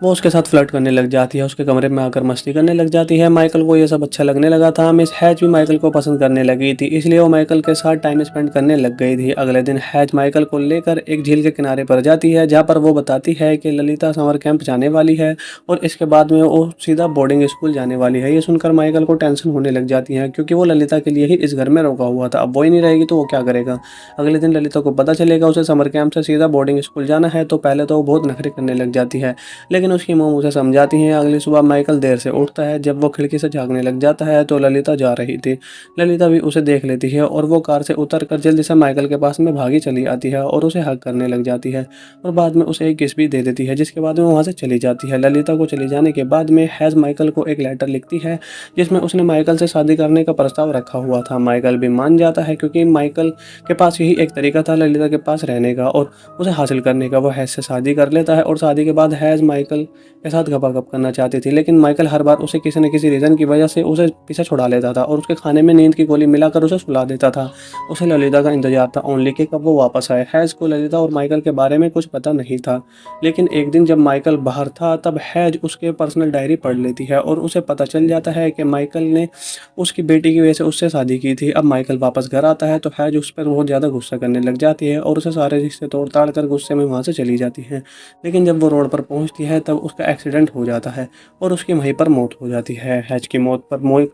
वो उसके साथ फ्लर्ट करने लग जाती है, उसके कमरे में आकर मस्ती करने लग जाती है। माइकल को ये सब अच्छा लगने लगा था। मिस हैज भी माइकल को पसंद करने लगी थी, इसलिए वो माइकल के साथ टाइम स्पेंड करने लग गई थी। अगले दिन हैज माइकल को लेकर एक झील के किनारे पर जाती है, जहाँ पर वो बताती है कि ललिता समर कैंप जाने वाली है और इसके बाद में वो सीधा बोर्डिंग स्कूल जाने वाली है। ये सुनकर माइकल को टेंशन होने लग जाती है, क्योंकि वो ललिता के लिए ही इस घर में रोका हुआ था। अब वो ही नहीं रहेगी तो वो क्या करेगा। अगले दिन ललिता को पता चलेगा उसे समर कैंप से सीधा बोर्डिंग स्कूल जाना है, तो पहले तो वो बहुत नखरे करने लग जाती है, लेकिन उसकी मोम उसे समझाती हैं। अगली सुबह माइकल देर से उठता है। जब वो खिड़की से झाँकने लग जाता है तो ललिता जा रही थी। ललिता भी उसे देख लेती है और वो कार से उतरकर जल्दी से माइकल के पास में भागी चली आती है और उसे हग करने लग जाती है और बाद में उसे एक किस भी दे देती है, जिसके बाद में वहाँ से चली जाती है। ललिता को चले जाने के बाद में हैज़ माइकल को एक लेटर लिखती है, जिसमें उसने माइकल से शादी करने का प्रस्ताव रखा हुआ था। माइकल भी मान जाता है, क्योंकि माइकल के पास यही एक तरीका था ललिता के पास रहने का और उसे हासिल करने का। वो हैज़ से शादी कर लेता है और शादी के बाद हैज़ माइकल के साथ गपागप करना चाहती थी, लेकिन माइकल हर बार उसे किसी न किसी रीज़न की वजह से उसे पीछे छुड़ा लेता था और उसके खाने में नींद की गोली मिलाकर उसे सुला देता था। उसे ललिता का इंतजार था ओनली कि कब वो वापस आए। हैज़ को ललिता और माइकल के बारे में कुछ पता नहीं था, लेकिन एक दिन जब माइकल बाहर था तब हैज़ उसके पर्सनल डायरी पढ़ लेती है और उसे पता चल जाता है कि माइकल ने उसकी बेटी की वजह से उससे शादी की थी। अब माइकल वापस घर आता है तो हैज़ उस पर बहुत ज़्यादा गुस्सा करने लग जाती है और उसे सारे रिश्ते तोड़ ताड़ कर गुस्से में वहाँ से चली जाती है। लेकिन जब वो रोड पर पहुँचती है तब उसका एक्सीडेंट हो जाता है और उसकी वहीं पर मौत हो जाती है। हैज की मौत पर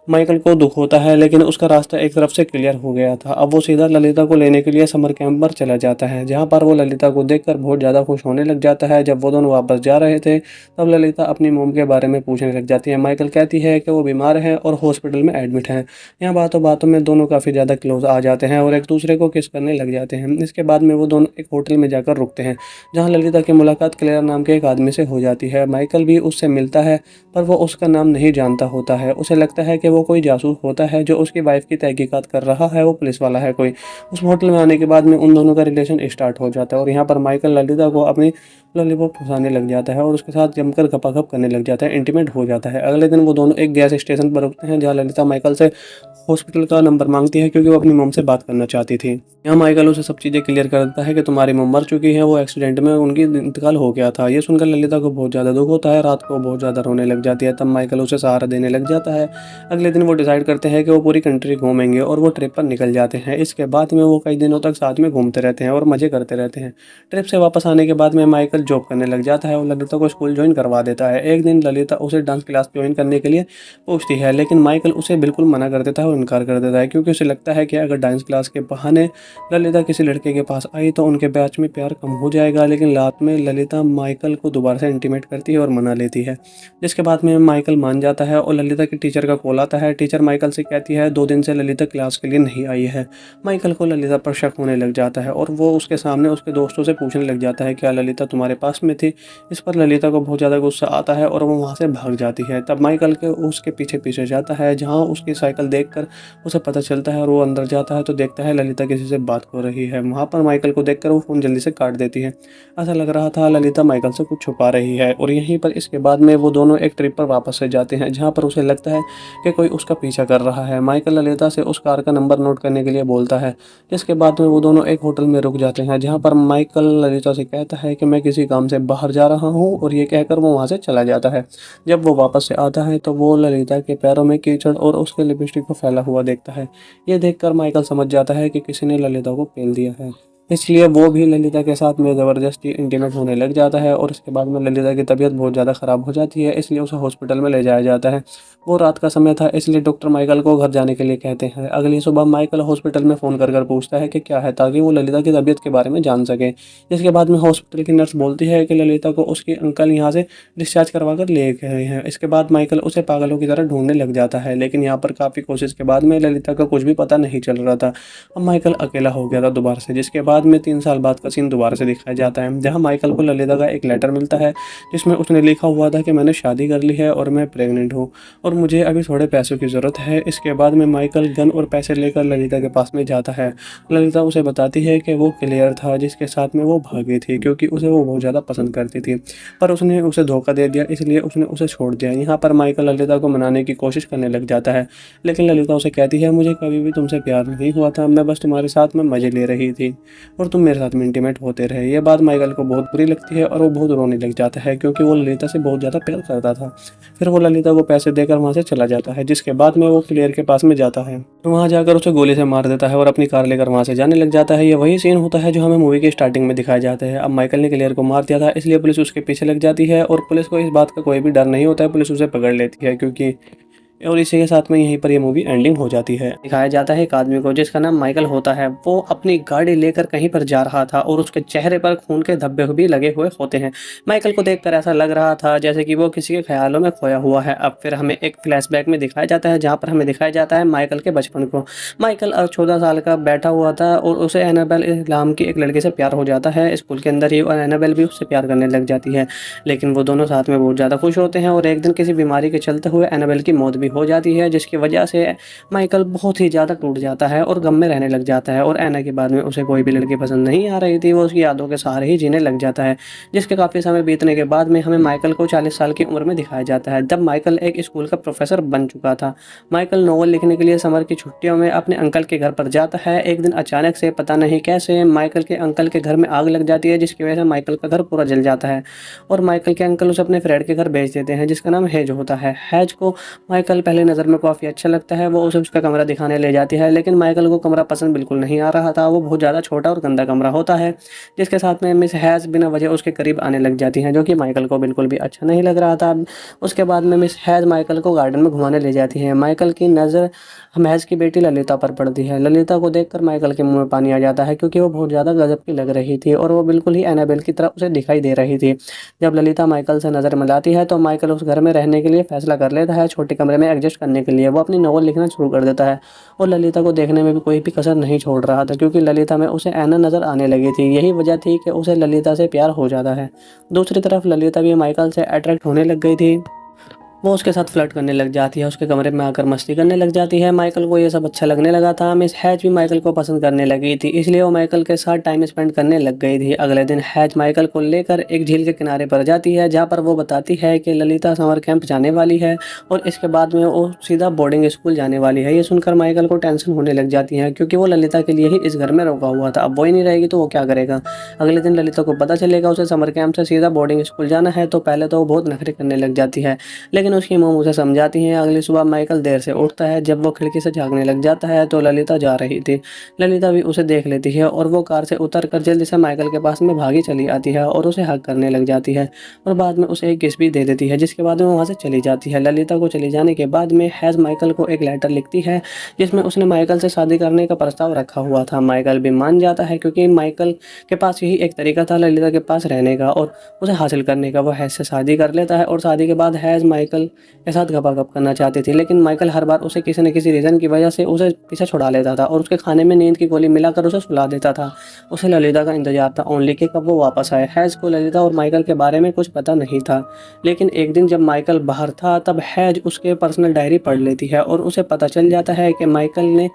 माइकल को दुख होता है, लेकिन उसका रास्ता एक तरफ से क्लियर हो गया था। अब वो सीधा ललिता को लेने के लिए समर कैंप पर चला जाता है, जहाँ पर वो ललिता को देखकर बहुत ज़्यादा खुश होने लग जाता है। जब वो दोनों वापस जा रहे थे तब ललिता अपनी मोम के बारे में पूछने लग जाती है। माइकल कहती है कि वो बीमार है और हॉस्पिटल में एडमिट है। यहाँ बातों बातों में दोनों काफ़ी ज़्यादा क्लोज आ जाते हैं और एक दूसरे को किस करने लग जाते हैं। इसके बाद में वो दोनों एक होटल में जाकर रुकते हैं, जहाँ ललिता की मुलाकात क्लेयर नाम के एक आदमी से हो जाती है। माइकल भी उससे मिलता है, पर वो उसका नाम नहीं जानता होता है। उसे लगता है कि वो कोई जासूस होता है जो उसकी वाइफ की तहकीकात कर रहा है, वो पुलिस वाला है कोई। उस होटल में आने के बाद में उन दोनों का रिलेशन स्टार्ट हो जाता है और यहाँ पर माइकल ललिता को अपनी लॉलीपॉप फंसाने लग जाता है और उसके साथ जमकर गपागप करने लग जाता है, इंटीमेट हो जाता है। अगले दिन वो दोनों एक गैस स्टेशन पर रुकते हैं, जहाँ ललिता माइकल से हॉस्पिटल का नंबर मांगती है, क्योंकि वो अपनी मॉम से बात करना चाहती थी। यहाँ माइकल उसे सब चीज़ें क्लियर कर देता है कि तुम्हारी मॉम मर चुकी है, वो एक्सीडेंट में उनकी इंतकाल हो गया था। ये सुनकर ललिता को बहुत ज़्यादा दुख होता है, रात को बहुत ज़्यादा रोने लग जाती है। तब माइकल उसे सहारा देने लग जाता है। अगले दिन वो डिसाइड करते हैं कि वो पूरी कंट्री घूमेंगे और वो ट्रिप पर निकल जाते हैं। इसके बाद में वो कई दिनों तक साथ में घूमते रहते हैं और मज़े करते रहते हैं। ट्रिप से वापस आने के बाद में माइकल जॉब करने लग जाता है और ललिता को स्कूल ज्वाइन करवा देता है। एक दिन ललिता उसे डांस क्लास ज्वाइन करने के लिए पूछती है, लेकिन माइकल उसे बिल्कुल मना कर देता है और इनकार कर देता है, क्योंकि उसे लगता है कि अगर डांस क्लास के बहाने ललिता किसी लड़के के पास आई तो उनके बैच में प्यार कम हो जाएगा। लेकिन रात में ललिता माइकल को दोबारा से इंटीमेट करती है और मना लेती है, जिसके बाद में माइकल मान जाता है और ललिता के टीचर का कॉल आता है। टीचर माइकल से कहती है 2 दिन से ललिता क्लास के लिए नहीं आई है। माइकल को ललिता पर शक होने लग जाता है और वो उसके सामने उसके दोस्तों से पूछने लग जाता है क्या ललिता तुम्हारे पास में थी। इस पर ललिता को बहुत ज़्यादा गुस्सा आता है और वो वहाँ से भाग जाती है। तब माइकल के उसके पीछे पीछे जाता है, जहाँ उसकी साइकिल देखकर उसे पता चलता है और वो अंदर जाता है तो देखता है ललिता किसी से बात हो रही है। वहाँ पर माइकल को देखकर वो फ़ोन जल्दी से काट देती है। ऐसा लग रहा था ललिता माइकल से कुछ छुपा रही है। और यहीं पर इसके बाद में वो दोनों एक ट्रिप पर वापस से जाते हैं, जहाँ पर उसे लगता है कि कोई उसका पीछा कर रहा है। माइकल ललिता से उस कार का नंबर नोट करने के लिए बोलता है, जिसके बाद में वो दोनों एक होटल में रुक जाते हैं, जहाँ पर माइकल ललिता से कहता है कि मैं किसी काम से बाहर जा रहा हूँ, और ये कहकर वो वहाँ से चला जाता है। जब वो वापस से आता है तो वो ललिता के पैरों में कीचड़ और उसके लिपस्टिक को फैला हुआ देखता है। ये देखकर माइकल समझ जाता है कि किसी ने ललिता को पेल दिया है। इसलिए वो भी ललिता के साथ में ज़बरदस्ती इंटीमेट होने लग जाता है और उसके बाद में ललिता की तबीयत बहुत ज़्यादा ख़राब हो जाती है, इसलिए उसे हॉस्पिटल में ले जाया जाता है। वो रात का समय था, इसलिए डॉक्टर माइकल को घर जाने के लिए कहते हैं। अगली सुबह माइकल हॉस्पिटल में फ़ोन कर पूछता है कि क्या है, ताकि वो ललिता की तबीयत के बारे में जान सके। जिसके बाद में हॉस्पिटल की नर्स बोलती है कि ललिता को उसके अंकल यहाँ से डिस्चार्ज करवा कर ले गए हैं। इसके बाद माइकल उसे पागलों की तरह ढूंढने लग जाता है, लेकिन यहाँ पर काफ़ी कोशिश के बाद में ललिता का कुछ भी पता नहीं चल रहा था। अब माइकल अकेला हो गया था दोबारा से, जिसके बाद में 3 साल बाद का सीन दोबारा से दिखाया जाता है, जहाँ माइकल को ललिता का एक लेटर मिलता है जिसमें उसने लिखा हुआ था कि मैंने शादी कर ली है और मैं प्रेग्नेंट हूँ और मुझे अभी थोड़े पैसों की ज़रूरत है। इसके बाद में माइकल गन और पैसे लेकर ललिता के पास में जाता है। ललिता उसे बताती है कि वो क्लियर था जिसके साथ में वो भागी थी, क्योंकि उसे वो बहुत ज़्यादा पसंद करती थी, पर उसने उसे धोखा दे दिया, इसलिए उसने उसे छोड़ दिया। यहाँ पर माइकल ललिता को मनाने की कोशिश करने लग जाता है, लेकिन ललिता उसे कहती है मुझे कभी भी तुमसे प्यार नहीं हुआ था, मैं बस तुम्हारे साथ में मज़े ले रही थी और तुम मेरे साथ में इंटीमेट होते रहे। ये बात माइकल को बहुत बुरी लगती है और वो बहुत रोने लग जाता है, क्योंकि वो ललिता से बहुत ज़्यादा प्यार करता था। फिर वो ललिता को पैसे देकर वहाँ से चला जाता है, जिसके बाद में वो क्लियर के पास में जाता है, तो वहाँ जाकर उसे गोली से मार देता है और अपनी कार लेकर वहाँ से जाने लग जाता है। ये वही सीन होता है जो हमें मूवी के स्टार्टिंग में दिखाया जाता है। अब माइकल ने क्लियर को मार दिया था, इसलिए पुलिस उसके पीछे लग जाती है और पुलिस को इस बात का कोई भी डर नहीं होता है, पुलिस उसे पकड़ लेती है। क्योंकि और इसी के साथ में यहीं पर ये मूवी एंडिंग हो जाती है। दिखाया जाता है एक आदमी को जिसका नाम माइकल होता है। वो अपनी गाड़ी लेकर कहीं पर जा रहा था और उसके चेहरे पर खून के धब्बे भी लगे हुए होते हैं। माइकल को देखकर ऐसा लग रहा था जैसे कि वो किसी के ख्यालों में खोया हुआ है। अब फिर हमें एक फ्लैशबैक में दिखाया जाता है, जहाँ पर हमें दिखाया जाता है माइकल के बचपन को। माइकल 14 साल का बैठा हुआ था और उसे एनाबेल नाम की एक लड़के से प्यार हो जाता है स्कूल के अंदर ही, और एनाबेल भी उससे प्यार करने लग जाती है। लेकिन वो दोनों साथ में बहुत ज़्यादा खुश होते हैं और एक दिन किसी बीमारी के चलते हुए एनाबेल की मौत भी हो जाती है, जिसकी वजह से माइकल बहुत ही ज़्यादा टूट जाता है और गम में रहने लग जाता है। और एना के बाद में उसे कोई भी लड़की पसंद नहीं आ रही थी, वो उसकी यादों के सहारे ही जीने लग जाता है। जिसके काफ़ी समय बीतने के बाद में हमें माइकल को 40 साल की उम्र में दिखाया जाता है, जब माइकल एक स्कूल का प्रोफेसर बन चुका था। माइकल नॉवल लिखने के लिए समर की छुट्टियों में अपने अंकल के घर पर जाता है। एक दिन अचानक से पता नहीं कैसे माइकल के अंकल के घर में आग लग जाती है, जिसकी वजह से माइकल का घर पूरा जल जाता है और माइकल के अंकल उसे अपने फ्रेंड के घर भेज देते हैं, जिसका नाम हैज होता है। हैज को माइकल पहले नज़र में काफ़ी अच्छा लगता है, वो उसे उसका कमरा दिखाने ले जाती है, लेकिन माइकल को कमरा पसंद बिल्कुल नहीं आ रहा था। वो बहुत ज़्यादा छोटा और गंदा कमरा होता है, जिसके साथ में मिस हैज़ बिना वजह उसके करीब आने लग जाती हैं, जो कि माइकल को बिल्कुल भी अच्छा नहीं लग रहा था। उसके बाद में मिस हैज़ माइकल को गार्डन में घुमाने ले जाती है। माइकल की नज़र महज की बेटी ललिता पर पड़ती है। ललिता को देखकर माइकल के मुंह में पानी आ जाता है, क्योंकि वो बहुत ज़्यादा गजब की लग रही थी और वो बिल्कुल ही एनाबेल की तरह उसे दिखाई दे रही थी। जब ललिता माइकल से नज़र मिलाती है तो माइकल उस घर में रहने के लिए फैसला कर लेता है, छोटे कमरे में एडजस्ट करने के लिए। वो अपनी नॉवल लिखना शुरू कर देता है और ललिता को देखने में भी कोई भी कसर नहीं छोड़ रहा था, क्योंकि ललिता में उसे ऐना नज़र आने लगी थी। यही वजह थी कि उसे ललिता से प्यार हो जाता है। दूसरी तरफ ललिता भी माइकल से अट्रैक्ट होने लग गई थी। वो उसके साथ फ्लर्ट करने लग जाती है, उसके कमरे में आकर मस्ती करने लग जाती है। माइकल को ये सब अच्छा लगने लगा था। मिस हैज भी माइकल को पसंद करने लगी थी, इसलिए वो माइकल के साथ टाइम स्पेंड करने लग गई थी। अगले दिन हैज माइकल को लेकर एक झील के किनारे पर जाती है, जहाँ पर वो बताती है कि ललिता समर कैंप जाने वाली है और इसके बाद में वो सीधा बोर्डिंग स्कूल जाने वाली है। ये सुनकर माइकल को टेंशन होने लग जाती है, क्योंकि वो ललिता के लिए ही इस घर में रोका हुआ था। अब वो ही नहीं रहेगी तो वो क्या करेगा। अगले दिन ललिता को पता चलेगा उसे समर कैंप से सीधा बोर्डिंग स्कूल जाना है, तो पहले तो वो बहुत नखरे करने लग जाती है, लेकिन उसकी मॉम उसे समझाती हैं। अगली सुबह माइकल देर से उठता है। जब वो खिड़की से झांकने लग जाता है तो ललिता जा रही थी। ललिता भी उसे देख लेती है और वो कार से उतरकर जल्दी से माइकल के पास में भागी चली आती है और उसे हग करने लग जाती है और बाद में उसे एक किस भी दे देती है, जिसके बाद में वहाँ से चली जाती है। ललिता को चली जाने के बाद में हैज माइकल को एक लेटर लिखती है, जिसमें उसने माइकल से शादी करने का प्रस्ताव रखा हुआ था। माइकल भी मान जाता है, क्योंकि माइकल के पास यही एक तरीका था ललिता के पास रहने का और उसे हासिल करने का। वो हैज से शादी कर लेता है और शादी के बाद हैज माइकल के साथ गपागप करना चाहती थी, लेकिन माइकल हर बार उसे किसी न किसी रीज़न की वजह से उसे पीछे छुड़ा लेता था और उसके खाने में नींद की गोली मिलाकर उसे सुला देता था। उसे ललिता का इंतजार था ओनली कि कब वो वापस आए। हैज को ललिता और माइकल के बारे में कुछ पता नहीं था, लेकिन एक दिन जब माइकल बाहर था तब हैज उसके पर्सनल डायरी पढ़ लेती है और उसे पता चल जाता है कि माइकल ने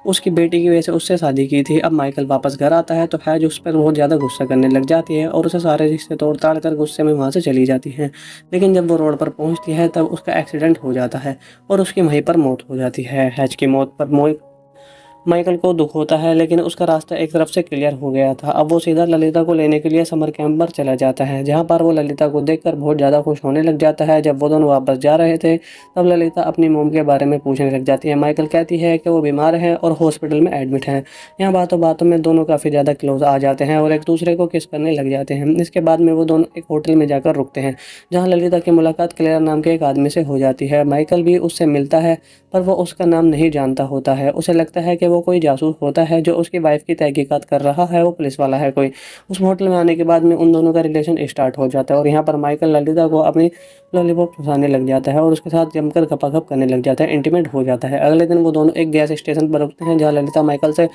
उसकी बेटी की वजह से उससे शादी की थी। अब माइकल वापस घर आता है तो हैज उस पर बहुत ज़्यादा गुस्सा करने लग जाती है और उसे सारे रिश्ते तोड़ ताड़ कर गुस्से में वहाँ से चली जाती है। लेकिन जब वो रोड पर पहुँचती है तब उसका एक्सीडेंट हो जाता है और उसकी वहीं पर मौत हो जाती है। हैज की मौत पर माइकल को दुख होता है, लेकिन उसका रास्ता एक तरफ से क्लियर हो गया था। अब वो सीधा ललिता को लेने के लिए समर कैंप पर चला जाता है, जहाँ पर वो ललिता को देखकर बहुत ज़्यादा खुश होने लग जाता है। जब वो दोनों वापस जा रहे थे, तब ललिता अपनी मोम के बारे में पूछने लग जाती है। माइकल कहती है कि वो बीमार है और हॉस्पिटल में एडमिट है। यहाँ बातों बातों में दोनों काफ़ी ज़्यादा क्लोज आ जाते हैं और एक दूसरे को किस करने लग जाते हैं। इसके बाद में वो दोनों एक होटल में जाकर रुकते हैं, जहाँ ललिता की मुलाकात क्लेयर नाम के एक आदमी से हो जाती है। माइकल भी उससे मिलता है, पर वो उसका नाम नहीं जानता होता है। उसे लगता है कि वो कोई जासूस होता है जो उसकी वाइफ की तहकीकात कर रहा है, वो पुलिस वाला है कोई। उस होटल में आने के बाद में उन दोनों का रिलेशन स्टार्ट हो जाता है और यहाँ पर माइकल ललिता को अपनी लॉलीपॉप चुसाने लग जाता है और उसके साथ जमकर गपागप करने लग जाता है, इंटीमेट हो जाता है। अगले दिन वो दोनों एक गैस स्टेशन पर रुकते हैं, जहाँ ललिता माइकल से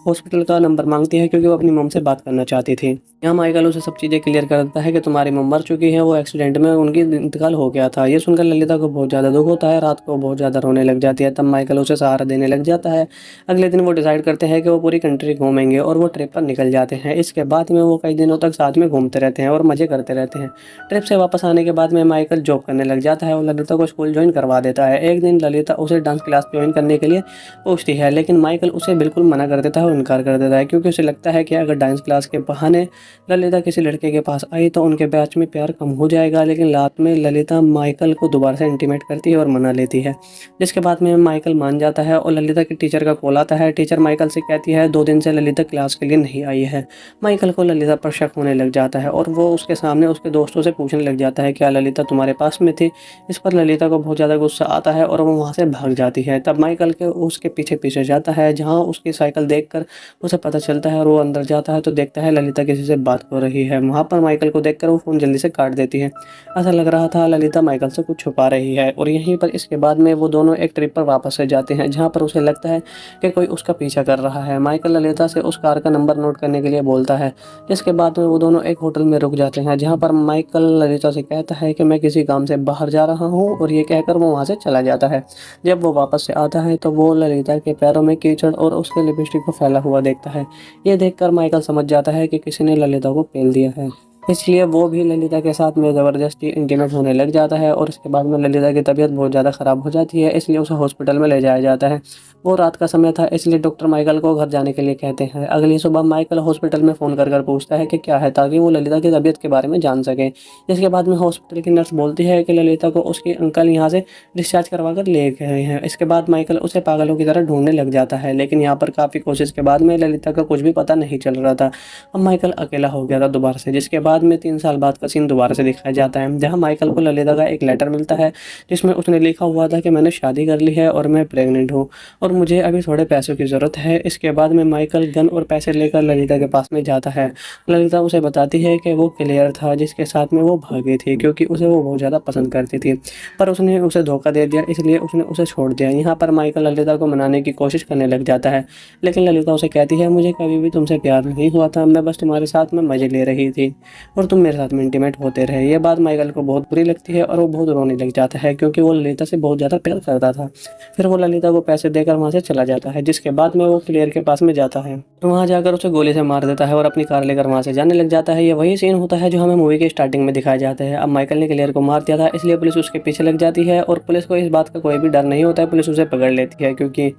हॉस्पिटल का नंबर मांगती है, क्योंकि वो अपनी मम से बात करना चाहती थी। यहाँ माइकल उसे सब चीज़ें क्लियर कर देता है कि तुम्हारी मम मर चुकी है, वो एक्सीडेंट में उनकी इंतकाल हो गया था। ये सुनकर ललिता को बहुत ज़्यादा दुख होता है, रात को बहुत ज़्यादा रोने लग जाती है। तब माइकल उसे सहारा देने लग जाता है। अगले दिन वो डिसाइड करते हैं कि वो पूरी कंट्री घूमेंगे और वो ट्रिप पर निकल जाते हैं। इसके बाद में वो कई दिनों तक साथ में घूमते रहते हैं और मज़े करते रहते हैं। ट्रिप से वापस आने के बाद में माइकल जॉब करने लग जाता है और ललिता को स्कूल ज्वाइन करवा देता है। एक दिन ललिता उसे डांस क्लास ज्वाइन करने के लिए पूछती है, लेकिन माइकल उसे बिल्कुल मना कर देता है और इनकार कर देता है, क्योंकि उसे लगता है कि अगर डांस क्लास के बहाने ललिता किसी लड़के के पास आई तो उनके बैच में प्यार कम हो जाएगा। लेकिन रात में ललिता माइकल को दोबारा से इंटीमेट करती है और मना लेती है, जिसके बाद में माइकल मान जाता है और ललिता के टीचर का कॉल आता है। टीचर माइकल से कहती है 2 दिन से ललिता क्लास के लिए नहीं आई है। माइकल को ललिता पर शक होने लग जाता है और वो उसके सामने उसके दोस्तों से पूछने लग जाता है, क्या ललिता तुम्हारे पास में थी। इस पर ललिता को बहुत ज़्यादा गुस्सा आता है और वो वहाँ से भाग जाती है। तब माइकल के उसके पीछे पीछे जाता है, जहाँ उसकी साइकिल देखकर उसे पता चलता है और वो अंदर जाता है तो देखता है ललिता किसी से बात हो रही है। वहाँ पर माइकल को देखकर वो फ़ोन जल्दी से काट देती है। ऐसा लग रहा था ललिता माइकल से कुछ छुपा रही है। और यहीं पर इसके बाद में वो दोनों एक ट्रिप पर वापस से जाते हैं, जहाँ पर उसे लगता है कि कोई उसका पीछा कर रहा है। माइकल ललिता से उस कार का नंबर नोट करने के लिए बोलता है, जिसके बाद में वो दोनों एक होटल में रुक जाते हैं, जहाँ पर माइकल ललिता से कहता है कि मैं किसी काम से बाहर जा रहा हूँ, और ये कहकर वो वहाँ से चला जाता है। जब वो वापस से आता है तो वो ललिता के पैरों में कीचड़ और उसके लिपस्टिक को फैला हुआ देखता है। ये देखकर माइकल समझ जाता है कि किसी ने ललिता को पेल दिया है, इसलिए वो भी ललिता के साथ में ज़बरदस्ती इंटीमेट होने लग जाता है। और इसके बाद में ललिता की तबीयत बहुत ज़्यादा ख़राब हो जाती है, इसलिए उसे हॉस्पिटल में ले जाया जाता है। वो रात का समय था, इसलिए डॉक्टर माइकल को घर जाने के लिए कहते हैं। अगली सुबह माइकल हॉस्पिटल में फ़ोन कर पूछता है कि क्या है, ताकि वो ललिता की तबीयत के बारे में जान सके। जिसके बाद में हॉस्पिटल की नर्स बोलती है कि ललिता को उसके अंकल यहाँ से डिस्चार्ज करवा कर ले गए हैं। इसके बाद माइकल उसे पागलों की तरह ढूंढने लग जाता है, लेकिन यहाँ पर काफ़ी कोशिश के बाद में ललिता का कुछ भी पता नहीं चल रहा था। अब माइकल अकेला हो गया था दोबारा से, जिसके बाद में 3 साल बाद का सीन दोबारा से दिखाया जाता है, जहाँ माइकल को ललिता का एक लेटर मिलता है, जिसमें उसने लिखा हुआ था कि मैंने शादी कर ली है और मैं प्रेग्नेंट हूँ और मुझे अभी थोड़े पैसों की ज़रूरत है। इसके बाद में माइकल गन और पैसे लेकर ललिता के पास में जाता है। ललिता उसे बताती है कि वो क्लियर था जिसके साथ में वो भागी थी, क्योंकि उसे वो बहुत ज़्यादा पसंद करती थी, पर उसने उसे धोखा दे दिया, इसलिए उसने उसे छोड़ दिया। यहाँ पर माइकल ललिता को मनाने की कोशिश करने लग जाता है, लेकिन ललिता उसे कहती है मुझे कभी भी तुमसे प्यार नहीं हुआ था, मैं बस तुम्हारे साथ में मज़े ले रही थी और तुम मेरे साथ में इंटीमेट होते रहे। ये बात माइकल को बहुत बुरी लगती है और वो बहुत रोने लग जाता है, क्योंकि वो ललिता से बहुत ज़्यादा प्यार करता था। फिर वो ललिता को पैसे देकर वहाँ से चला जाता है, जिसके बाद में वो क्लियर के पास में जाता है, तो वहाँ जाकर उसे गोली से मार देता है और अपनी कार लेकर वहाँ से जाने लग जाता है। ये वही सीन होता है जो हमें मूवी के स्टार्टिंग में दिखाया जाता है। अब माइकल ने क्लियर को मार दिया था, इसलिए पुलिस उसके पीछे लग जाती है और पुलिस को इस बात का कोई भी डर नहीं होता है, पुलिस उसे पकड़ लेती है। क्योंकि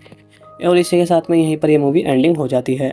और इसी के साथ में यहीं पर ये मूवी एंडिंग हो जाती है।